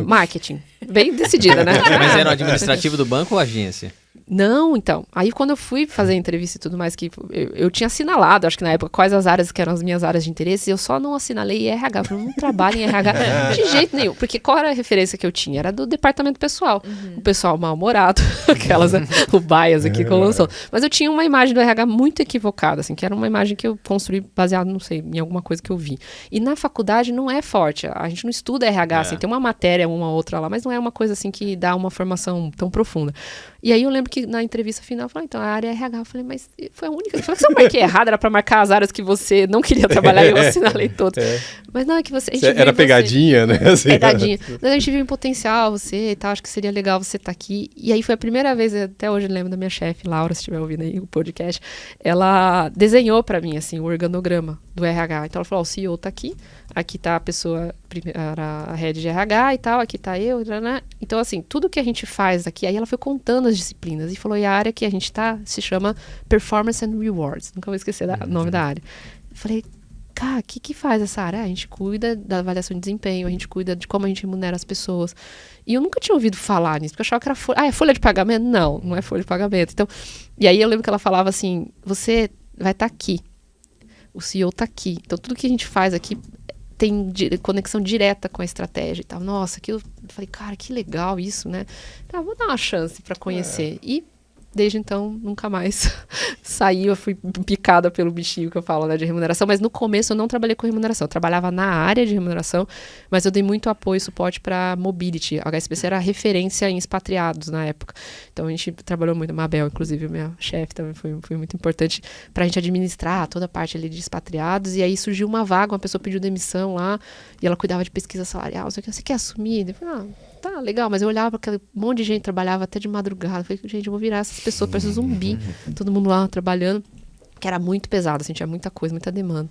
marketing. Bem decidida, né? Mas era o administrativo do banco ou agência? Não, então. Aí quando eu fui fazer a entrevista e tudo mais, que eu tinha assinalado, acho que na época, quais as áreas que eram as minhas áreas de interesse, eu só não assinalei RH. Eu falei, não trabalho em RH de jeito nenhum. Porque qual era a referência que eu tinha? Era do departamento pessoal. O pessoal mal-humorado, aquelas, o bias aqui que eu lançou. Mas eu tinha uma imagem do RH muito equivocada, assim, que era uma imagem que eu construí baseado, não sei, em alguma coisa que eu vi. E na faculdade não é forte. A gente não estuda RH, assim, tem uma matéria, uma outra lá, mas não é uma coisa assim que dá uma formação tão profunda. E aí eu lembro que na entrevista final, eu falei, então, a área é RH. Eu falei, mas foi a única. Eu falei, se eu marquei errado, era pra marcar as áreas que você não queria trabalhar e eu assinalei todas. Mas não, é que você... Era pegadinha, né? Assim, pegadinha. Mas a gente viu em potencial você e tal, acho que seria legal você estar aqui. E aí foi a primeira vez, até hoje eu lembro da minha chefe, Laura, se estiver ouvindo aí o podcast, ela desenhou pra mim, assim, o organograma do RH. Então ela falou, o CEO tá aqui tá a pessoa, a head de RH e tal, aqui tá eu, né? Então assim, tudo que a gente faz aqui, aí ela foi contando as disciplinas e falou, e a área que a gente tá se chama Performance and Rewards, nunca vou esquecer o nome da área. Eu falei, cara, o que faz essa área? A gente cuida da avaliação de desempenho, a gente cuida de como a gente remunera as pessoas. E eu nunca tinha ouvido falar nisso, porque eu achava que era é folha de pagamento? Não é folha de pagamento. Então, e aí eu lembro que ela falava assim, você vai estar aqui, o CEO tá aqui, então tudo que a gente faz aqui tem conexão direta com a estratégia e tal. Nossa, eu falei, cara, que legal isso, né? Tá, vou dar uma chance para conhecer. E desde então, nunca mais saí, eu fui picada pelo bichinho que eu falo, né, de remuneração, mas no começo eu não trabalhei com remuneração, eu trabalhava na área de remuneração, mas eu dei muito apoio e suporte para mobility. A HSBC era referência em expatriados na época, então a gente trabalhou muito, a Mabel, inclusive, minha chefe também foi muito importante para a gente administrar toda a parte ali de expatriados, e aí surgiu uma vaga, uma pessoa pediu demissão lá, e ela cuidava de pesquisa salarial, você quer assumir? Eu falei, tá, legal, mas eu olhava para aquele monte de gente, trabalhava até de madrugada, eu falei, gente, eu vou virar essas pessoas, parece um zumbi, todo mundo lá trabalhando, que era muito pesado, assim, tinha muita coisa, muita demanda.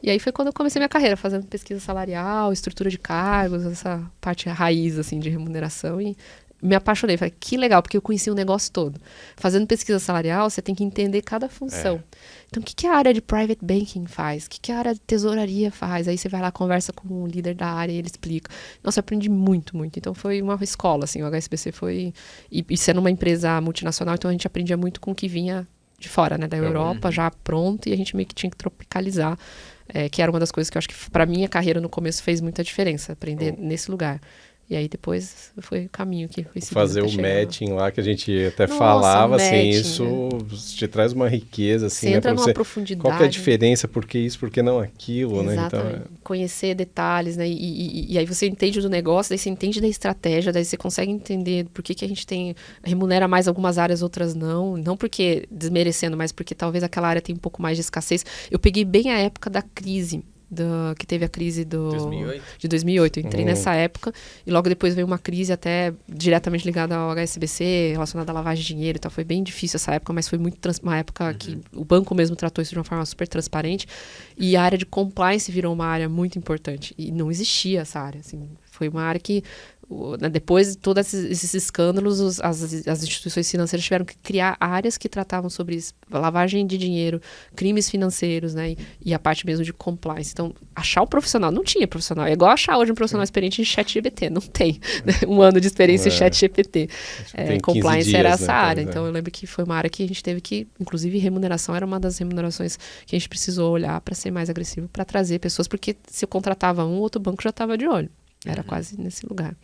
E aí foi quando eu comecei minha carreira, fazendo pesquisa salarial, estrutura de cargos, essa parte raiz, assim, de remuneração, e me apaixonei, falei, que legal, porque eu conheci o negócio todo. Fazendo pesquisa salarial, você tem que entender cada função. Então, o que a área de private banking faz? O que a área de tesouraria faz? Aí você vai lá, conversa com o líder da área e ele explica. Nossa, eu aprendi muito, muito. Então, foi uma escola, assim, o HSBC foi... E sendo uma empresa multinacional, então a gente aprendia muito com o que vinha de fora, né, da Europa, já pronto, e a gente meio que tinha que tropicalizar, que era uma das coisas que eu acho que, para minha carreira no começo, fez muita diferença, aprender nesse lugar. E aí depois foi o caminho que foi seguindo. Fazer o matching lá que a gente até falava, assim, isso te traz uma riqueza, assim, você né? entra numa profundidade. Qual que é a diferença, por que isso, por que não aquilo, exatamente. Né? Então, conhecer detalhes, né? E aí você entende do negócio, daí você entende da estratégia, daí você consegue entender por que a gente remunera mais algumas áreas, outras não. Não porque desmerecendo, mas porque talvez aquela área tem um pouco mais de escassez. Eu peguei bem a época da crise. Que teve a crise de 2008. Eu entrei nessa época e logo depois veio uma crise até diretamente ligada ao HSBC, relacionada à lavagem de dinheiro e tal. Foi bem difícil essa época, mas foi uma época que o banco mesmo tratou isso de uma forma super transparente e a área de compliance virou uma área muito importante e não existia essa área, assim. Foi uma área que né, depois de todos esses escândalos, as instituições financeiras tiveram que criar áreas que tratavam sobre isso, lavagem de dinheiro, crimes financeiros, né, e a parte mesmo de compliance. Então, achar o profissional, não tinha profissional. É igual achar hoje um profissional experiente em ChatGPT, não tem, né, um ano de experiência em ChatGPT. Compliance dias, era essa área. Então, eu lembro que foi uma área que a gente teve que, inclusive, remuneração era uma das remunerações que a gente precisou olhar para ser mais agressivo, para trazer pessoas, porque se eu contratava um, outro banco já estava de olho. Era quase nesse lugar.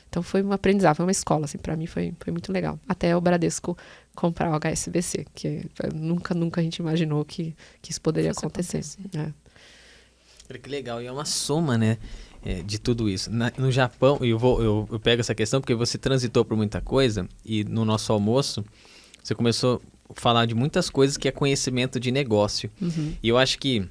Então, foi um aprendizado, foi uma escola, assim, para mim foi muito legal. Até o Bradesco comprar o HSBC, que nunca a gente imaginou que isso poderia acontecer. Que legal, e é uma soma, né, de tudo isso. No Japão, eu pego essa questão porque você transitou por muita coisa e no nosso almoço você começou a falar de muitas coisas que é conhecimento de negócio. E eu acho que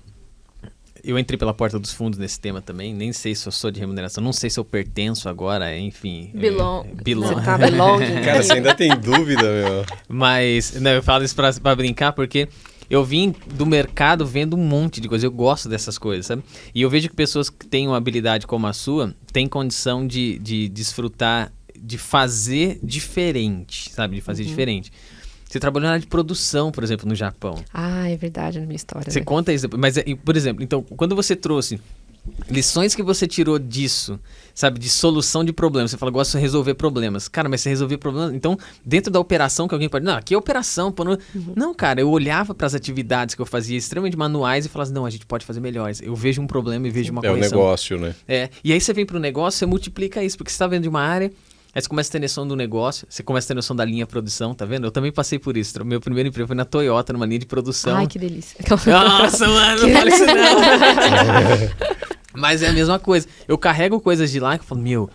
eu entrei pela porta dos fundos nesse tema também, nem sei se eu sou de remuneração, não sei se eu pertenço agora, enfim. Belong. Você tá belonging. Cara, você ainda tem dúvida, meu. Mas, eu falo isso pra brincar porque eu vim do mercado vendo um monte de coisa, eu gosto dessas coisas, sabe? E eu vejo que pessoas que têm uma habilidade como a sua, têm condição de desfrutar, de fazer diferente, sabe? De fazer diferente. Você trabalhou na área de produção, por exemplo, no Japão. Ah, é verdade, na minha história. Você conta isso depois. Mas, por exemplo, então, quando você trouxe lições que você tirou disso, sabe, de solução de problemas, você fala, gosto de resolver problemas. Cara, mas você resolver problemas... Então, dentro da operação que alguém pode... Não, aqui é operação. Pô, não... não, cara, eu olhava para as atividades que eu fazia extremamente manuais e falava assim, não, a gente pode fazer melhores. Eu vejo um problema e vejo uma correção. É o negócio, né? E aí você vem para o negócio, você multiplica isso, porque você está vendo de uma área... Aí você começa a ter noção do negócio, você começa a ter noção da linha de produção, tá vendo? Eu também passei por isso. Meu primeiro emprego foi na Toyota, numa linha de produção. Ai, que delícia. Nossa, mano, não fala isso não. Mas é a mesma coisa. Eu carrego coisas de lá que eu falo, meu...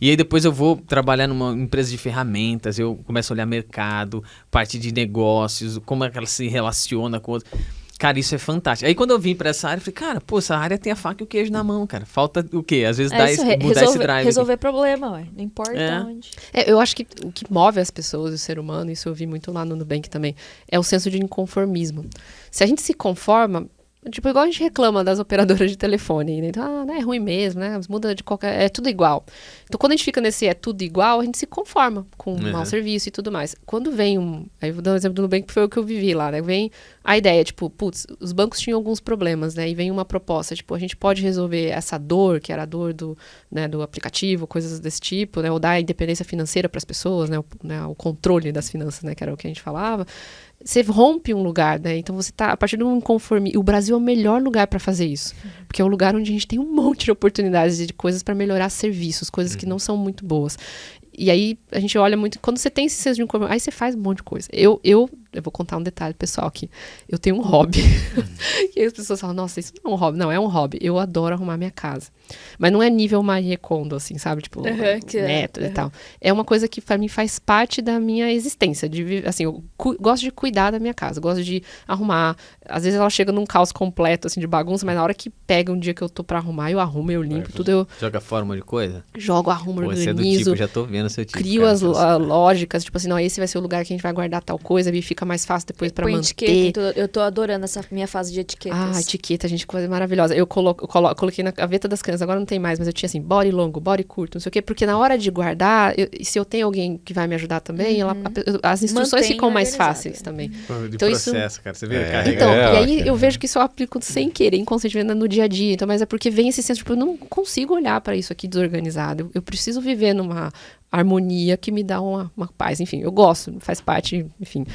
E aí depois eu vou trabalhar numa empresa de ferramentas, eu começo a olhar mercado, parte de negócios, como é que ela se relaciona com outros... Cara, isso é fantástico. Aí quando eu vim pra essa área, eu falei, cara, pô, essa área tem a faca e o queijo na mão, cara. Falta o quê? Às vezes mudar esse drive. Resolver problema, ué. Não importa onde. Eu acho que o que move as pessoas, o ser humano, isso eu vi muito lá no Nubank também, é o senso de inconformismo. Se a gente se conforma... Tipo, igual a gente reclama das operadoras de telefone, né? Então, não é ruim mesmo, né? Muda de qualquer... É tudo igual. Então, quando a gente fica nesse é tudo igual, a gente se conforma com um mau serviço e tudo mais. Quando vem Aí eu vou dar um exemplo do Nubank, que foi o que eu vivi lá, né? Vem a ideia, tipo, putz, os bancos tinham alguns problemas, né? E vem uma proposta, tipo, a gente pode resolver essa dor, que era a dor do aplicativo, coisas desse tipo, né? Ou dar independência financeira para as pessoas, né? O controle das finanças, né? Que era o que a gente falava. Você rompe um lugar, né? Então você tá a partir de um inconformismo. O Brasil é o melhor lugar para fazer isso. Porque é o lugar onde a gente tem um monte de oportunidades de coisas para melhorar serviços, coisas que não são muito boas. E aí a gente olha muito... Quando você tem esse senso de inconformismo, aí você faz um monte de coisa. Eu vou contar um detalhe pessoal aqui. Eu tenho um hobby. E aí as pessoas falam, nossa, isso não é um hobby. Não, é um hobby. Eu adoro arrumar minha casa. Mas não é nível Marie Kondo, assim, sabe? Tipo, método e tal. É uma coisa que pra mim faz parte da minha existência. Assim, eu gosto de cuidar da minha casa. Gosto de arrumar. Às vezes ela chega num caos completo, assim, de bagunça. Mas na hora que pega um dia que eu tô pra arrumar, eu arrumo, eu limpo, tudo. Joga forma de coisa? Jogo, arrumo, organizo. Você é do tipo, já tô vendo seu tipo. Crio as lógicas. Tipo assim, não, esse vai ser o lugar que a gente vai guardar tal coisa. E fica mais fácil depois pra manter. Etiqueta, eu tô adorando essa minha fase de etiquetas. Ah, etiqueta, gente, coisa maravilhosa. Eu coloquei na gaveta das crianças, agora não tem mais, mas eu tinha assim, body longo, body curto, não sei o quê, porque na hora de guardar, se eu tenho alguém que vai me ajudar também, as instruções ficam mais fáceis também. De então, processo, cara, você vê, Então, e aí eu vejo que isso eu aplico sem querer, inconscientemente no dia a dia, então, mas é porque vem esse senso, tipo, eu não consigo olhar pra isso aqui desorganizado, eu preciso viver numa harmonia que me dá uma paz, enfim, eu gosto, faz parte, enfim,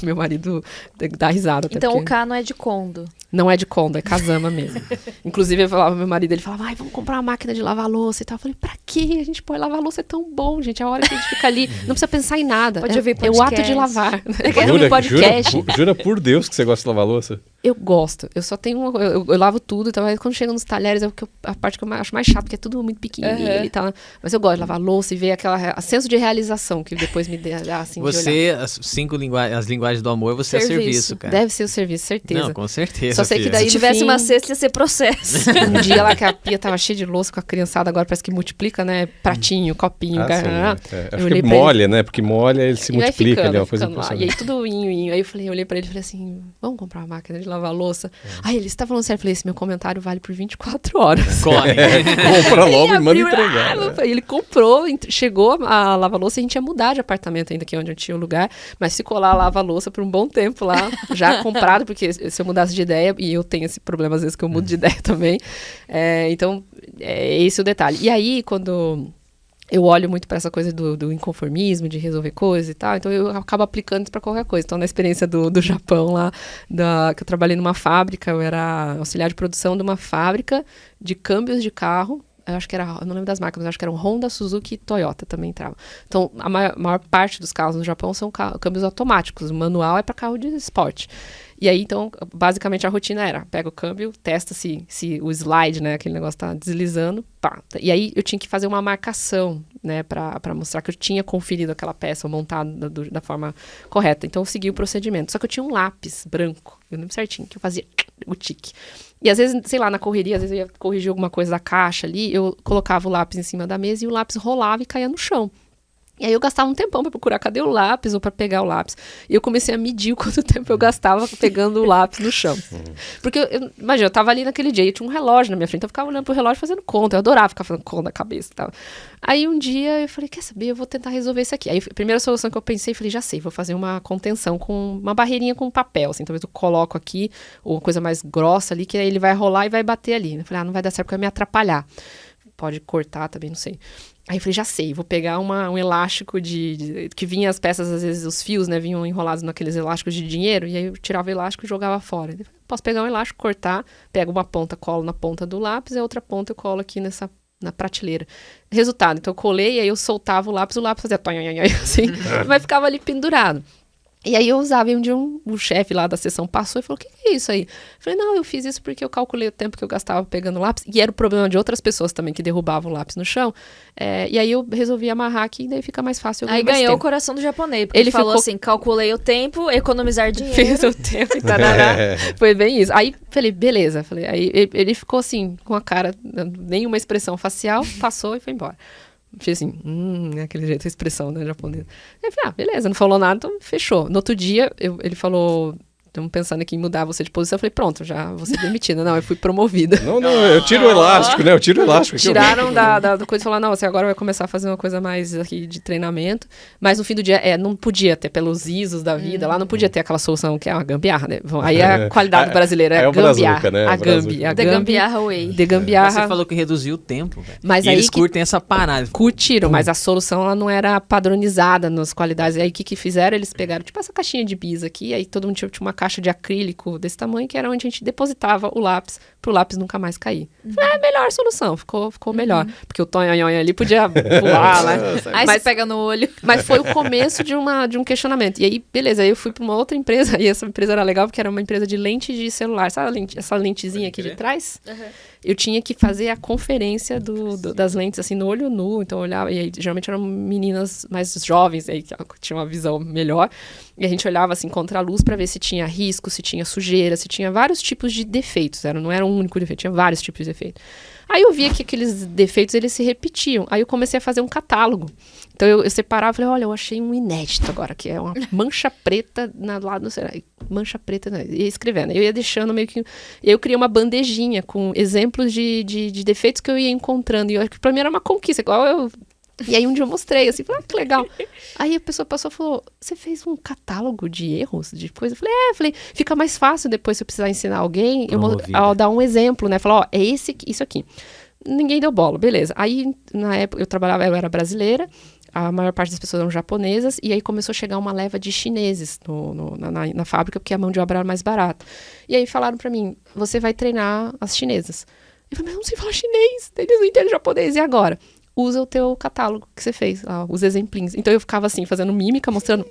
meu marido dá risada. Então porque... o K não é de Kondo. Não é de Kondo, é Kazama mesmo. Inclusive, eu falava, meu marido, ele falava, vamos comprar uma máquina de lavar louça e tal. Eu falei, pra quê? A gente pode lavar louça, é tão bom, gente. A hora que a gente fica ali, não precisa pensar em nada. Pode ouvir podcast. É o ato de lavar. Jura por Deus que você gosta de lavar louça? Eu gosto. Eu só tenho... Eu lavo tudo, então quando chega nos talheres, é a parte que eu acho mais chato, porque é tudo muito pequenininho e tal. Mas eu gosto de lavar louça e ver a senso de realização que depois me dá, assim, você, as 5 as linguagens do amor, você é serviço, cara. Deve ser o serviço, certeza. Não, com certeza. só sei que daí se tivesse uma cesta ia ser processo. Um dia lá que a pia tava cheia de louça com a criançada, agora parece que multiplica, né? Pratinho, copinho, acho que molha, né? Porque molha, ele se multiplica ali, é uma coisa impressionante. E aí tudo inho. Aí eu olhei pra ele e falei assim, vamos comprar uma máquina de lavar louça? Aí ele, você tá falando sério? Eu falei, esse meu comentário vale por 24 horas. Corre. Compra logo e manda entregar. Aí ele comprou, chegou a lava-louça, a gente ia mudar de apartamento ainda, que é onde eu tinha o lugar, mas ficou lá a lava-louça por um bom tempo lá, já comprado, porque se eu mudasse de ideia, e eu tenho esse problema às vezes que eu mudo de ideia também, então é esse o detalhe. E aí, quando eu olho muito para essa coisa do inconformismo, de resolver coisas e tal, então eu acabo aplicando isso para qualquer coisa. Então, na experiência do Japão lá, que eu trabalhei numa fábrica, eu era auxiliar de produção de uma fábrica de câmbios de carro. Eu acho que era, eu não lembro das marcas, mas acho que era Honda, Suzuki e Toyota também entrava. Então, a maior parte dos carros no Japão são câmbios automáticos. O manual é para carro de esporte. E aí, então, basicamente a rotina era, pega o câmbio, testa se o slide, né, aquele negócio tá deslizando, pá. E aí eu tinha que fazer uma marcação, né, pra mostrar que eu tinha conferido aquela peça montada da forma correta. Então eu segui o procedimento. Só que eu tinha um lápis branco, eu lembro certinho, que eu fazia o tique. E às vezes, sei lá, na correria, às vezes eu ia corrigir alguma coisa da caixa ali, eu colocava o lápis em cima da mesa e o lápis rolava e caía no chão. E aí eu gastava um tempão pra procurar cadê o lápis ou pra pegar o lápis. E eu comecei a medir quanto tempo eu gastava pegando o lápis no chão. Porque, imagina, eu tava ali naquele dia e tinha um relógio na minha frente, então eu ficava olhando pro relógio fazendo conta. Eu adorava ficar fazendo conta na cabeça e tal. Aí um dia eu falei, quer saber, eu vou tentar resolver isso aqui. Aí a primeira solução que eu pensei, falei, já sei, vou fazer uma contenção com uma barreirinha com papel, assim. Talvez eu coloco aqui, ou uma coisa mais grossa ali, que aí ele vai rolar e vai bater ali. Eu falei, não vai dar certo porque vai me atrapalhar. Pode cortar também, não sei. Aí eu falei, já sei, vou pegar um elástico que vinha as peças, às vezes os fios, né, vinham enrolados naqueles elásticos de dinheiro, e aí eu tirava o elástico e jogava fora. Eu falei, posso pegar um elástico, cortar, pego uma ponta, colo na ponta do lápis, e a outra ponta eu colo aqui na prateleira. Resultado, então eu colei, e aí eu soltava o lápis fazia assim, mas ficava ali pendurado. E aí eu usava, e um dia o chefe lá da sessão passou e falou, o que é isso aí? Eu falei, não, eu fiz isso porque eu calculei o tempo que eu gastava pegando lápis, e era o problema de outras pessoas também, que derrubavam o lápis no chão, e aí eu resolvi amarrar aqui, e daí fica mais fácil. Aí ganhou o coração do japonês, porque ele falou assim, calculei o tempo, economizar dinheiro. Fiz o tempo e tarará. Foi bem isso. Aí, falei, beleza. Aí ele ficou assim, com a cara, nenhuma expressão facial, passou e foi embora. Fiz assim, aquele jeito, a expressão, né, japonesa. Aí eu falei, beleza, não falou nada, então fechou. No outro dia, ele falou, estamos pensando aqui em mudar você de posição. Eu falei, pronto, já vou ser demitida. Não, eu fui promovida. Não, eu tiro o elástico, né? Eu tiro o elástico. Tiraram da coisa e falaram, não, você agora vai começar a fazer uma coisa mais aqui de treinamento. Mas no fim do dia, não podia ter, pelos ISOs da vida, lá não podia ter aquela solução que é uma gambiarra, né? Aí a qualidade brasileira é gambiarra. Né? A gambiarra way. De gambiarra. Você falou que reduziu o tempo, velho. Mas e aí eles curtem essa parada. Curtiram, mas a solução ela não era padronizada nas qualidades. E aí o que fizeram? Eles pegaram tipo essa caixinha de bis aqui, aí todo mundo tinha uma caixa de acrílico desse tamanho, que era onde a gente depositava o lápis, pro lápis nunca mais cair. Falei, a melhor solução, ficou melhor. Porque o tonhonhonho ali podia voar, né? Aí você pega no olho. Mas foi o começo de um questionamento. E aí, beleza, aí eu fui pra uma outra empresa, e essa empresa era legal, porque era uma empresa de lente de celular. Sabe essa lentezinha aqui de trás? Eu tinha que fazer a conferência das lentes, assim, no olho nu. Então, eu olhava, e aí, geralmente eram meninas mais jovens, aí, que tinham uma visão melhor. E a gente olhava, assim, contra a luz para ver se tinha risco, se tinha sujeira, se tinha vários tipos de defeitos. Não era um único defeito, tinha vários tipos de defeito. Aí eu via que aqueles defeitos, eles se repetiam. Aí eu comecei a fazer um catálogo. Então eu separava e falei, olha, eu achei um inédito agora, que é uma mancha preta lá no... Mancha preta, né? Ia escrevendo. Eu ia deixando meio que... E aí eu criei uma bandejinha com exemplos de defeitos que eu ia encontrando. E eu acho que pra mim era uma conquista, igual eu... E aí um dia eu mostrei, assim, falei, que legal. Aí a pessoa passou e falou, você fez um catálogo de erros, de coisa? Eu falei, fica mais fácil depois se eu precisar ensinar alguém, eu dar um exemplo, né? Falar, é isso aqui. Ninguém deu bola, beleza. Aí, na época, eu era brasileira, a maior parte das pessoas eram japonesas, e aí começou a chegar uma leva de chineses na fábrica, porque a mão de obra era mais barata. E aí falaram pra mim, você vai treinar as chinesas. Eu falei, mas eu não sei falar chinês, eles não entendem japonês, e agora? Usa o teu catálogo que você fez, os exemplinhos. Então eu ficava assim, fazendo mímica, mostrando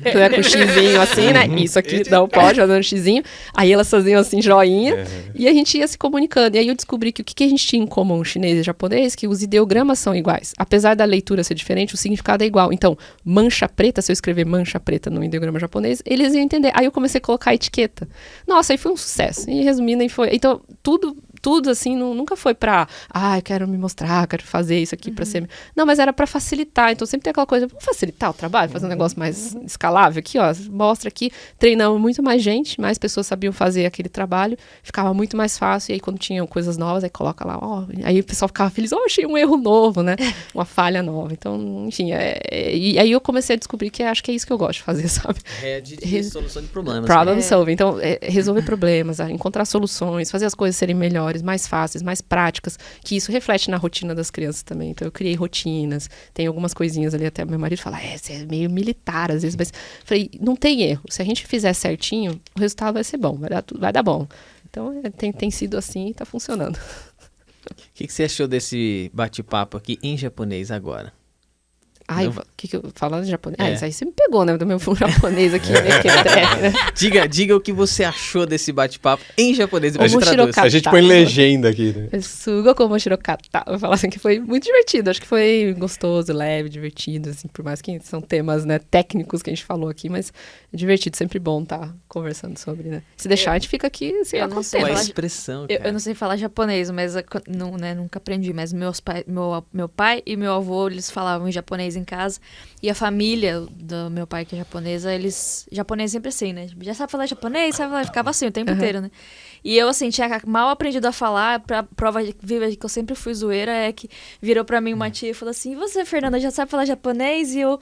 Tu é com o xizinho assim, né? Isso aqui não pode, fazendo xizinho. Aí elas faziam assim, joinha. E a gente ia se comunicando. E aí eu descobri que o que a gente tinha em comum, chinês e japonês, que os ideogramas são iguais. Apesar da leitura ser diferente, o significado é igual. Então, mancha preta, se eu escrever mancha preta no ideograma japonês, eles iam entender. Aí eu comecei a colocar a etiqueta. Nossa, aí foi um sucesso. E resumindo, aí foi... Então, tudo assim, nunca foi pra... eu quero me mostrar, quero fazer isso aqui pra ser... Não, mas era pra facilitar. Então, sempre tem aquela coisa, vamos facilitar o trabalho, fazer um negócio mais escalável aqui, ó. Mostra aqui, treinamos muito mais gente, mais pessoas sabiam fazer aquele trabalho, ficava muito mais fácil. E aí, quando tinham coisas novas, aí coloca lá, ó. Aí o pessoal ficava feliz, achei um erro novo, né? Uma falha nova. Então, enfim, e aí eu comecei a descobrir que acho que é isso que eu gosto de fazer, sabe? De solução de problemas. Problem solving. Então, resolver problemas, encontrar soluções, fazer as coisas serem melhores, mais fáceis, mais práticas, que isso reflete na rotina das crianças também. Então, eu criei rotinas, tem algumas coisinhas ali, até meu marido fala, você é meio militar às vezes, mas falei, não tem erro. Se a gente fizer certinho, o resultado vai ser bom, vai dar bom. Então, tem sido assim e tá funcionando. O que você achou desse bate-papo aqui em japonês agora? Falando em japonês? Isso aí você me pegou, né? Do meu japonês aqui, né? Diga o que você achou desse bate-papo em japonês. A gente põe legenda aqui, né? Sugo como shirokata. Vou falar assim que foi muito divertido. Acho que foi gostoso, leve, divertido, assim, por mais que são temas, né, técnicos que a gente falou aqui, mas é divertido, sempre bom estar conversando sobre, né? Se deixar, a gente fica aqui, assim, eu não sei falar expressão, eu não sei falar japonês, mas nunca aprendi, mas meu pai e meu avô, eles falavam em japonês em casa, e a família do meu pai, que é japonesa, japonês sempre assim, né? Já sabe falar japonês, ficava assim o tempo inteiro, né? E eu, assim, tinha mal aprendido a falar, pra prova viva que eu sempre fui zoeira, é que virou pra mim uma tia e falou assim, e você, Fernanda, já sabe falar japonês? E eu,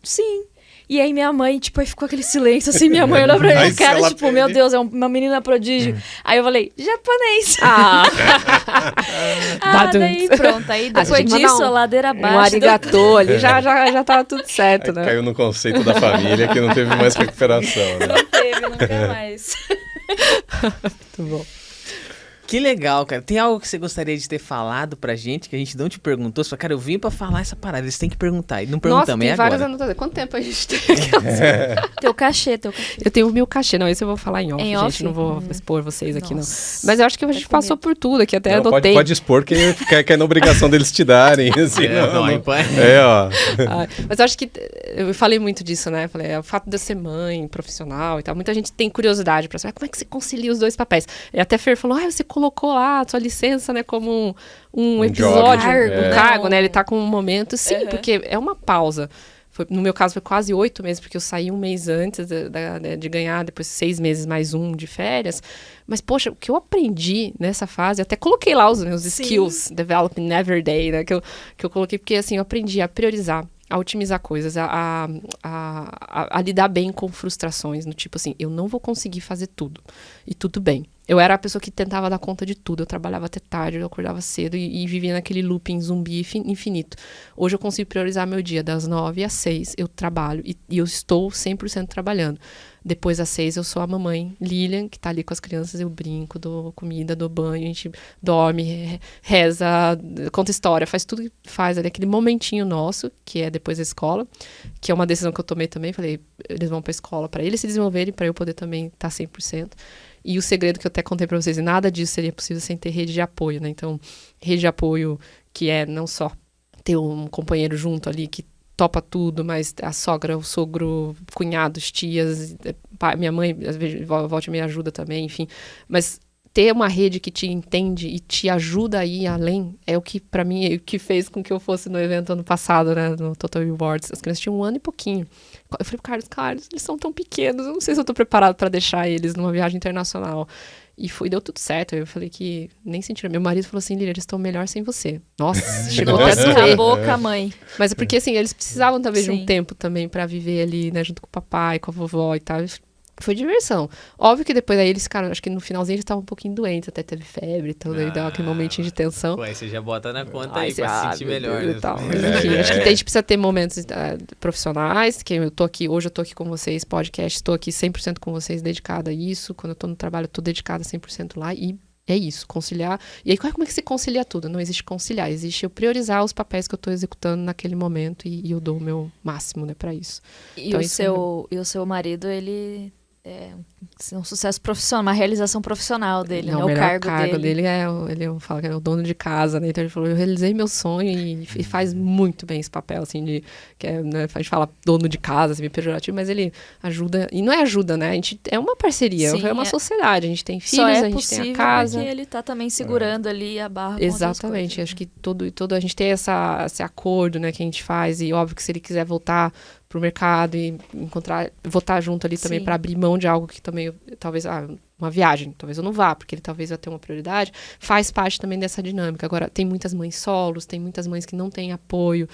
sim. E aí minha mãe, tipo, aí ficou aquele silêncio, assim, minha mãe olhou pra mim, cara, tipo, meu Deus, é uma menina prodígio. Aí eu falei, japonês. Daí pronto, aí depois disso, a ladeira abaixo. Um arigatô ali, já tava tudo certo, né? Caiu no conceito da família, que não teve mais recuperação, né? Não teve, nunca mais. Muito bom. Que legal, cara. Tem algo que você gostaria de ter falado pra gente, que a gente não te perguntou? Você falou, cara, eu vim pra falar essa parada, eles têm que perguntar. E não perguntamos, tem várias agora. anotações. Quanto tempo a gente tem? Teu cachê. Eu tenho o meu cachê. Não, esse eu vou falar em off, gente. Não vou expor vocês aqui, não. Mas eu acho que a gente passou por tudo aqui, até anotei. Pode expor, que é na obrigação deles te darem. Assim, ó. Mas eu acho que eu falei muito disso, né? Falei, o fato de eu ser mãe, profissional e tal. Muita gente tem curiosidade pra saber como é que você concilia os dois papéis. E até a Fer falou, você colocou lá a sua licença, né, como um episódio, um cargo, né? Ele tá com um momento, sim, porque é uma pausa. No meu caso, foi quase 8 meses, porque eu saí um mês antes de ganhar, depois 6 meses mais um de férias. Mas, poxa, o que eu aprendi nessa fase, até coloquei lá os meus skills, Developing Every Day, né? Que eu coloquei, porque assim, eu aprendi a priorizar, a otimizar coisas, a lidar bem com frustrações, no tipo assim, eu não vou conseguir fazer tudo. E tudo bem. Eu era a pessoa que tentava dar conta de tudo. Eu trabalhava até tarde, eu acordava cedo e vivia naquele looping zumbi infinito. Hoje eu consigo priorizar meu dia. Das 9 às 6 eu trabalho e eu estou 100% trabalhando. Depois das 6 eu sou a mamãe Lilian, que tá ali com as crianças, eu brinco, dou comida, dou banho, a gente dorme, reza, conta história, faz tudo que faz ali. Aquele momentinho nosso, que é depois da escola, que é uma decisão que eu tomei também. Falei, eles vão pra escola para eles se desenvolverem, para eu poder também estar 100%. E o segredo que eu até contei para vocês, e nada disso seria possível sem ter rede de apoio, né? Então, rede de apoio que é não só ter um companheiro junto ali que topa tudo, mas a sogra, o sogro, cunhados, tias, minha mãe, às vezes, volta e me ajuda também, enfim. Mas ter uma rede que te entende e te ajuda a ir além é o que, pra mim, é o que fez com que eu fosse no evento ano passado, né, no Total Rewards. As crianças tinham 1 ano e pouquinho. Eu falei pro Carlos, eles são tão pequenos, eu não sei se eu tô preparado pra deixar eles numa viagem internacional. E deu tudo certo. Eu falei que nem sentiram. Meu marido falou assim, Lília, eles estão melhor sem você. Nossa, chegou até a doer. Acabou com a mãe. Mas é porque, assim, eles precisavam talvez de um tempo também pra viver ali, né, junto com o papai, com a vovó e tal. Foi diversão. Óbvio que depois aí eles ficaram, acho que no finalzinho eles estavam um pouquinho doentes, até teve febre, então daí deu aquele momentinho de tensão. Pô, aí você já bota na conta aí pra se sentir melhor. Né? Mas, enfim, acho que a gente precisa ter momentos profissionais, que eu tô aqui, hoje eu tô aqui com vocês, podcast, estou aqui 100% com vocês, dedicada a isso. Quando eu tô no trabalho, eu tô dedicada 100% lá e É isso, conciliar. E aí, como é que se concilia tudo? Não existe conciliar, existe eu priorizar os papéis que eu estou executando naquele momento e eu dou o meu máximo, né, para isso. E, então, o seu marido, ele é um sucesso profissional, uma realização profissional dele, não, né? O cargo dele eu falo que é o dono de casa, né? Então ele falou, eu realizei meu sonho e faz muito bem esse papel, assim, né, a gente fala dono de casa, assim, pejorativo, mas ele ajuda, e não é ajuda, né? A gente é uma parceria, é uma sociedade, a gente tem filhos, a gente tem a casa. Porque ele tá também segurando ali a barra. Exatamente, acho que todo a gente tem esse acordo, né, que a gente faz, e óbvio que se ele quiser voltar pro mercado e votar junto ali também para abrir mão de algo que também, talvez, uma viagem, talvez eu não vá, porque ele talvez vai ter uma prioridade, faz parte também dessa dinâmica. Agora, tem muitas mães solos, tem muitas mães que não têm apoio,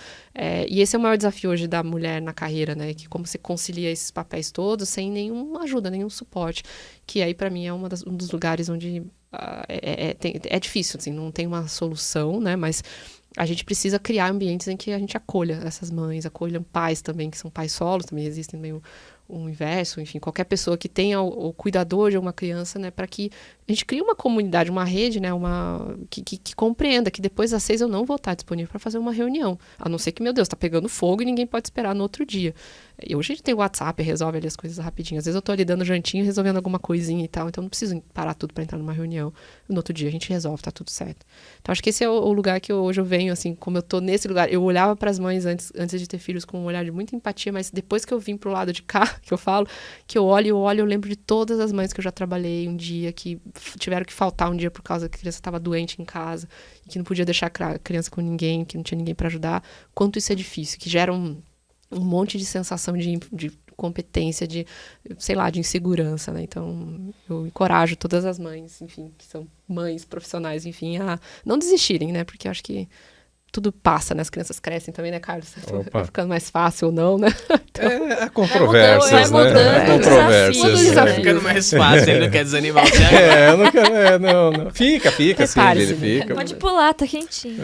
e esse é o maior desafio hoje da mulher na carreira, né, que como você concilia esses papéis todos sem nenhuma ajuda, nenhum suporte, que aí para mim é um dos lugares onde é difícil, assim, não tem uma solução, né, mas a gente precisa criar ambientes em que a gente acolha essas mães, acolha pais também, que são pais solos, também existem meio o inverso, enfim, qualquer pessoa que tenha o cuidador de uma criança, né, para que a gente crie uma comunidade, uma rede, né, que compreenda que depois das 6 eu não vou estar disponível para fazer uma reunião, a não ser que, meu Deus, está pegando fogo e ninguém pode esperar no outro dia. E hoje a gente tem o WhatsApp, resolve ali as coisas rapidinho. Às vezes eu tô ali dando jantinho, resolvendo alguma coisinha e tal, então não preciso parar tudo para entrar numa reunião. No outro dia a gente resolve, tá tudo certo. Então acho que esse é o lugar que hoje eu venho, assim, como eu tô nesse lugar. Eu olhava para as mães antes de ter filhos com um olhar de muita empatia, mas depois que eu vim pro lado de cá, que eu falo, que eu lembro de todas as mães que eu já trabalhei um dia, que tiveram que faltar um dia por causa que a criança estava doente em casa, e que não podia deixar a criança com ninguém, que não tinha ninguém para ajudar. Quanto isso é difícil, que gera um monte de sensação de competência, de insegurança, né? Então, eu encorajo todas as mães, enfim, que são mães profissionais, enfim, a não desistirem, né? Porque eu acho que tudo passa, né? As crianças crescem também, né, Carlos? Vai ficando mais fácil ou não, né? Então, há controvérsias, né? Controvérsias. Vai ficando mais fácil, ele não quer desanimar você agora. Eu não quero, não. Fica, sim, ele fica. Pode pular, tá quentinho.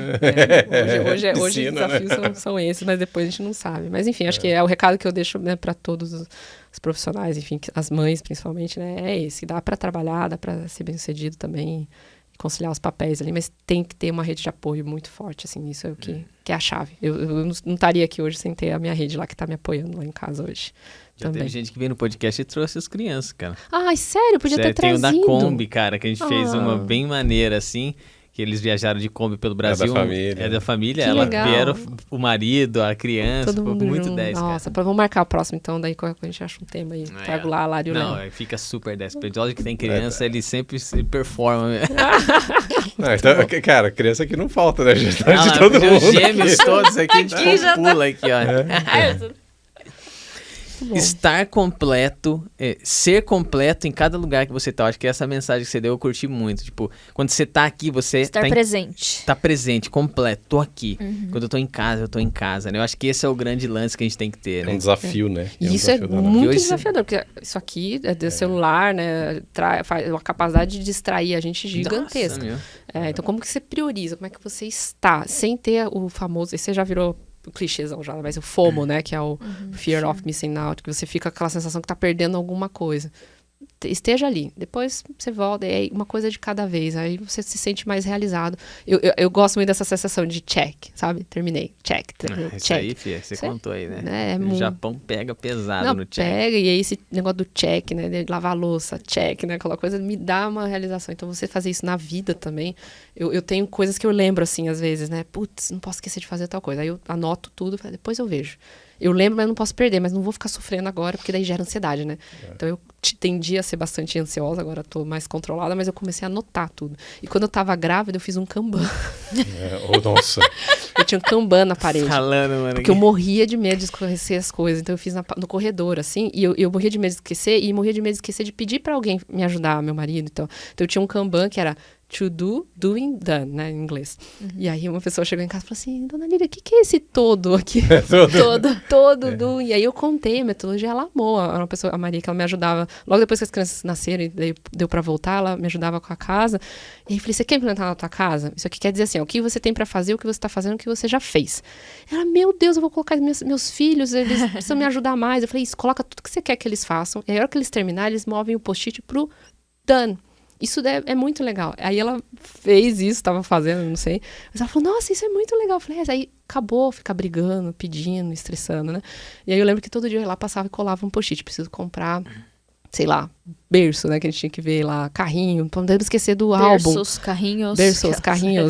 Hoje os desafios são esses, mas depois a gente não sabe. Mas, enfim, acho que é o recado que eu deixo, né, para todos os profissionais, enfim, as mães, principalmente, né? É esse. Dá para trabalhar, dá para ser bem-sucedido também, conciliar os papéis ali, mas tem que ter uma rede de apoio muito forte, assim, isso é o que é a chave. Eu não estaria aqui hoje sem ter a minha rede lá que tá me apoiando lá em casa hoje. Já também. Teve gente que veio no podcast e trouxe as crianças, cara. Ai, sério? Podia ter trazido. Tem o da Kombi, cara, que a gente fez uma bem maneira, assim, que eles viajaram de Kombi pelo Brasil. É da família. Que legal. Vieram o marido, a criança, todo mundo muito junto. 10, Nossa, cara. Vamos marcar o próximo, então, daí a gente acha um tema aí. Trago lá a Lari e o Léo. Não, fica super 10. O episódio que tem criança, ele sempre se performa. Então, cara, criança aqui não falta, né? Já tá de todo mundo. Os gêmeos todos aqui, a gente pula aqui, ó. Estar completo, ser completo em cada lugar que você tá. Acho que essa mensagem que você deu eu curti muito. Tipo, quando você tá aqui, você estar presente. Tá presente, completo. Tô aqui. Quando eu tô em casa, eu tô em casa, né? Eu acho que esse é o grande lance que a gente tem que ter, né? É um desafio, né? E isso é muito desafiador, porque isso aqui é de celular, né? Faz uma capacidade de distrair a gente gigantesca. Nossa, então, como que você prioriza? Como é que você está? Sem ter o famoso... Esse já virou clichêzão já, mas o FOMO, né? Que é o Fear of Missing Out, que você fica com aquela sensação que tá perdendo alguma coisa. Esteja ali, depois você volta, é uma coisa de cada vez, aí você se sente mais realizado. Eu gosto muito dessa sensação de check, sabe? Terminei, check. Isso check. aí, Fia, você contou aí, né? O Japão pega pesado no check. Pega, e aí esse negócio do check, né? De lavar a louça, check, né? Aquela coisa me dá uma realização. Então, você fazer isso na vida também. Eu tenho coisas que eu lembro, assim, às vezes, né? Putz, não posso esquecer de fazer tal coisa. Aí eu anoto tudo, depois eu vejo. Eu lembro, mas não posso perder, mas não vou ficar sofrendo agora, porque daí gera ansiedade, né? Então eu tendi a ser bastante ansiosa, agora tô mais controlada, mas eu comecei a anotar tudo. E quando eu tava grávida, eu fiz um Kanban. Nossa. Eu tinha um Kanban na parede. Falando, mano. Porque eu morria de medo de esquecer as coisas. Então eu fiz no corredor, assim, e eu morria de medo de esquecer, e morria de medo de esquecer de pedir pra alguém me ajudar, meu marido. Então eu tinha um Kanban que era to do, doing, done, né, em inglês. E aí uma pessoa chegou em casa e falou assim, Dona Lília, o que é esse todo aqui? Todo, do. E aí eu contei a metodologia, ela amou. A Maria, que ela me ajudava. Logo depois que as crianças nasceram, e daí deu pra voltar, ela me ajudava com a casa. E aí eu falei, você quer implantar na tua casa? Isso aqui quer dizer assim, o que você tem pra fazer, o que você tá fazendo, o que você já fez. Ela, meu Deus, eu vou colocar meus filhos, eles precisam me ajudar mais. Eu falei, isso, coloca tudo que você quer que eles façam. E aí, a hora que eles terminarem, eles movem o post-it pro done. Isso é muito legal. Aí ela fez isso, estava fazendo, não sei. Mas ela falou, nossa, isso é muito legal. Eu falei, aí acabou ficar brigando, pedindo, estressando, né? E aí eu lembro que todo dia eu ia lá, passava e colava um post-it. Preciso comprar, sei lá, berço, né? Que a gente tinha que ver lá, carrinho. Não podemos esquecer do álbum. Berços, carrinhos,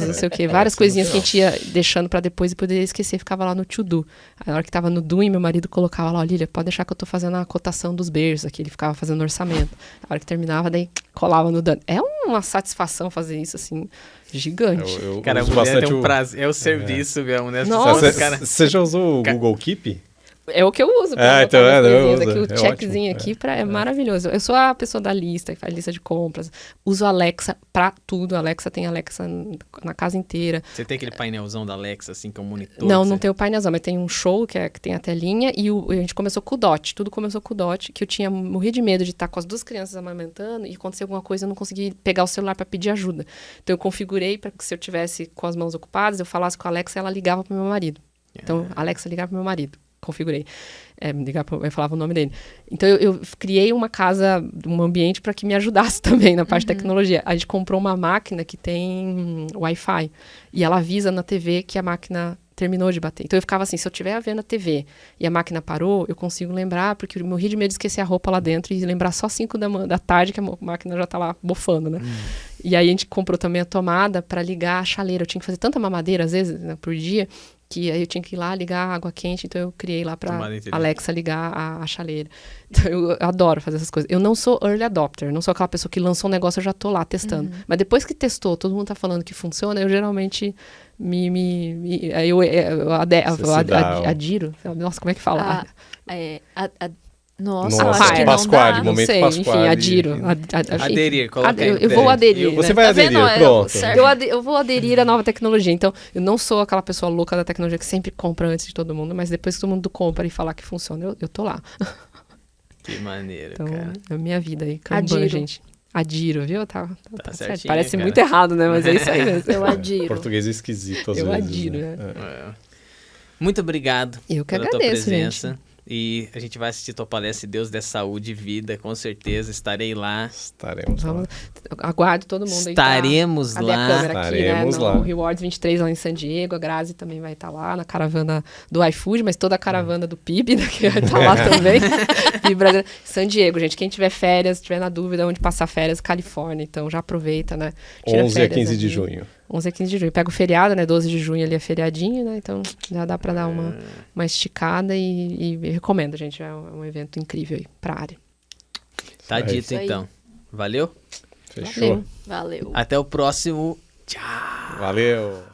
não sei o quê. Várias coisinhas que a gente ia deixando pra depois e poderia esquecer. Ficava lá no to-do. Aí, na hora que tava no doing, meu marido colocava lá, ó, Lília, pode deixar que eu tô fazendo a cotação dos berços aqui. Ele ficava fazendo orçamento. Na hora que terminava, daí colava no dano. É uma satisfação fazer isso, assim, gigante. Cara, a mulher tem um prazer. É o serviço mesmo, né? Nossa. Você já usou o Google Keep? É o que eu uso. Então aqui, o checkzinho aqui é maravilhoso. Eu sou a pessoa da lista, que faz lista de compras. Uso a Alexa pra tudo. A Alexa tem Alexa na casa inteira. Você tem aquele painelzão da Alexa, assim, que é um monitor? Não tem o painelzão, mas tem um show que tem a telinha e a gente começou com o Dot. Tudo começou com o Dot, que eu morria de medo de estar com as 2 crianças amamentando e acontecer alguma coisa eu não consegui pegar o celular pra pedir ajuda. Então eu configurei para que se eu tivesse com as mãos ocupadas, eu falasse com a Alexa e ela ligava pro meu marido. Então, a Alexa ligava pro meu marido. Configurei. Eu falava o nome dele. Então, eu criei uma casa, um ambiente para que me ajudasse também na parte de tecnologia. A gente comprou uma máquina que tem Wi-Fi. E ela avisa na TV que a máquina terminou de bater. Então, eu ficava assim, se eu estiver vendo a TV e a máquina parou, eu consigo lembrar, porque eu morri de medo de esquecer a roupa lá dentro e lembrar só 5 da tarde que a máquina já tá lá bofando, né? E aí, a gente comprou também a tomada para ligar a chaleira. Eu tinha que fazer tanta mamadeira, às vezes, né, por dia, que aí eu tinha que ir lá ligar a água quente, então eu criei lá para Alexa ligar a chaleira. Então eu adoro fazer essas coisas. Eu não sou early adopter, não sou aquela pessoa que lançou um negócio e eu já tô lá testando. Mas depois que testou, todo mundo tá falando que funciona, eu geralmente adiro. Nossa, como é que fala? Nossa, eu acho que Pasquale, não dá. momento sei, Pasquale. Enfim, adiro. Aderir, coloca aí. Eu vou aderir. Você né? vai aderir, pronto. Eu vou aderir à nova tecnologia. Então, eu não sou aquela pessoa louca da tecnologia que sempre compra antes de todo mundo, mas depois que todo mundo compra e falar que funciona, eu tô lá. Que maneiro, então, cara. É a minha vida aí. Kanban, gente. Adiro, viu? Tá certo. Parece cara. Muito errado, né? Mas é isso aí mesmo. Eu adiro. Português é esquisito às vezes. Eu adiro, né? Muito obrigado Eu que pela agradeço, tua presença. gente. E a gente vai assistir tua palestra, se Deus der saúde e vida, com certeza. Estarei lá. Estaremos lá. Aguardo todo mundo aí. Estaremos Cadê lá. a câmera aqui, né? Estaremos No Rewards 23 lá em San Diego. A Grazi também vai estar lá na caravana do iFood, mas toda a caravana do PIB que vai estar lá também. San Diego, gente. Quem tiver férias, tiver na dúvida onde passar férias, Califórnia. Então já aproveita, né? 11 a 15 de junho. 11 a 15 de junho. Pega o feriado, né? 12 de junho ali é feriadinho, né? Então já dá pra dar uma esticada e recomendo, gente. É um evento incrível aí pra área. Tá dito, então. Valeu? Fechou. Valeu. Até o próximo. Tchau. Valeu.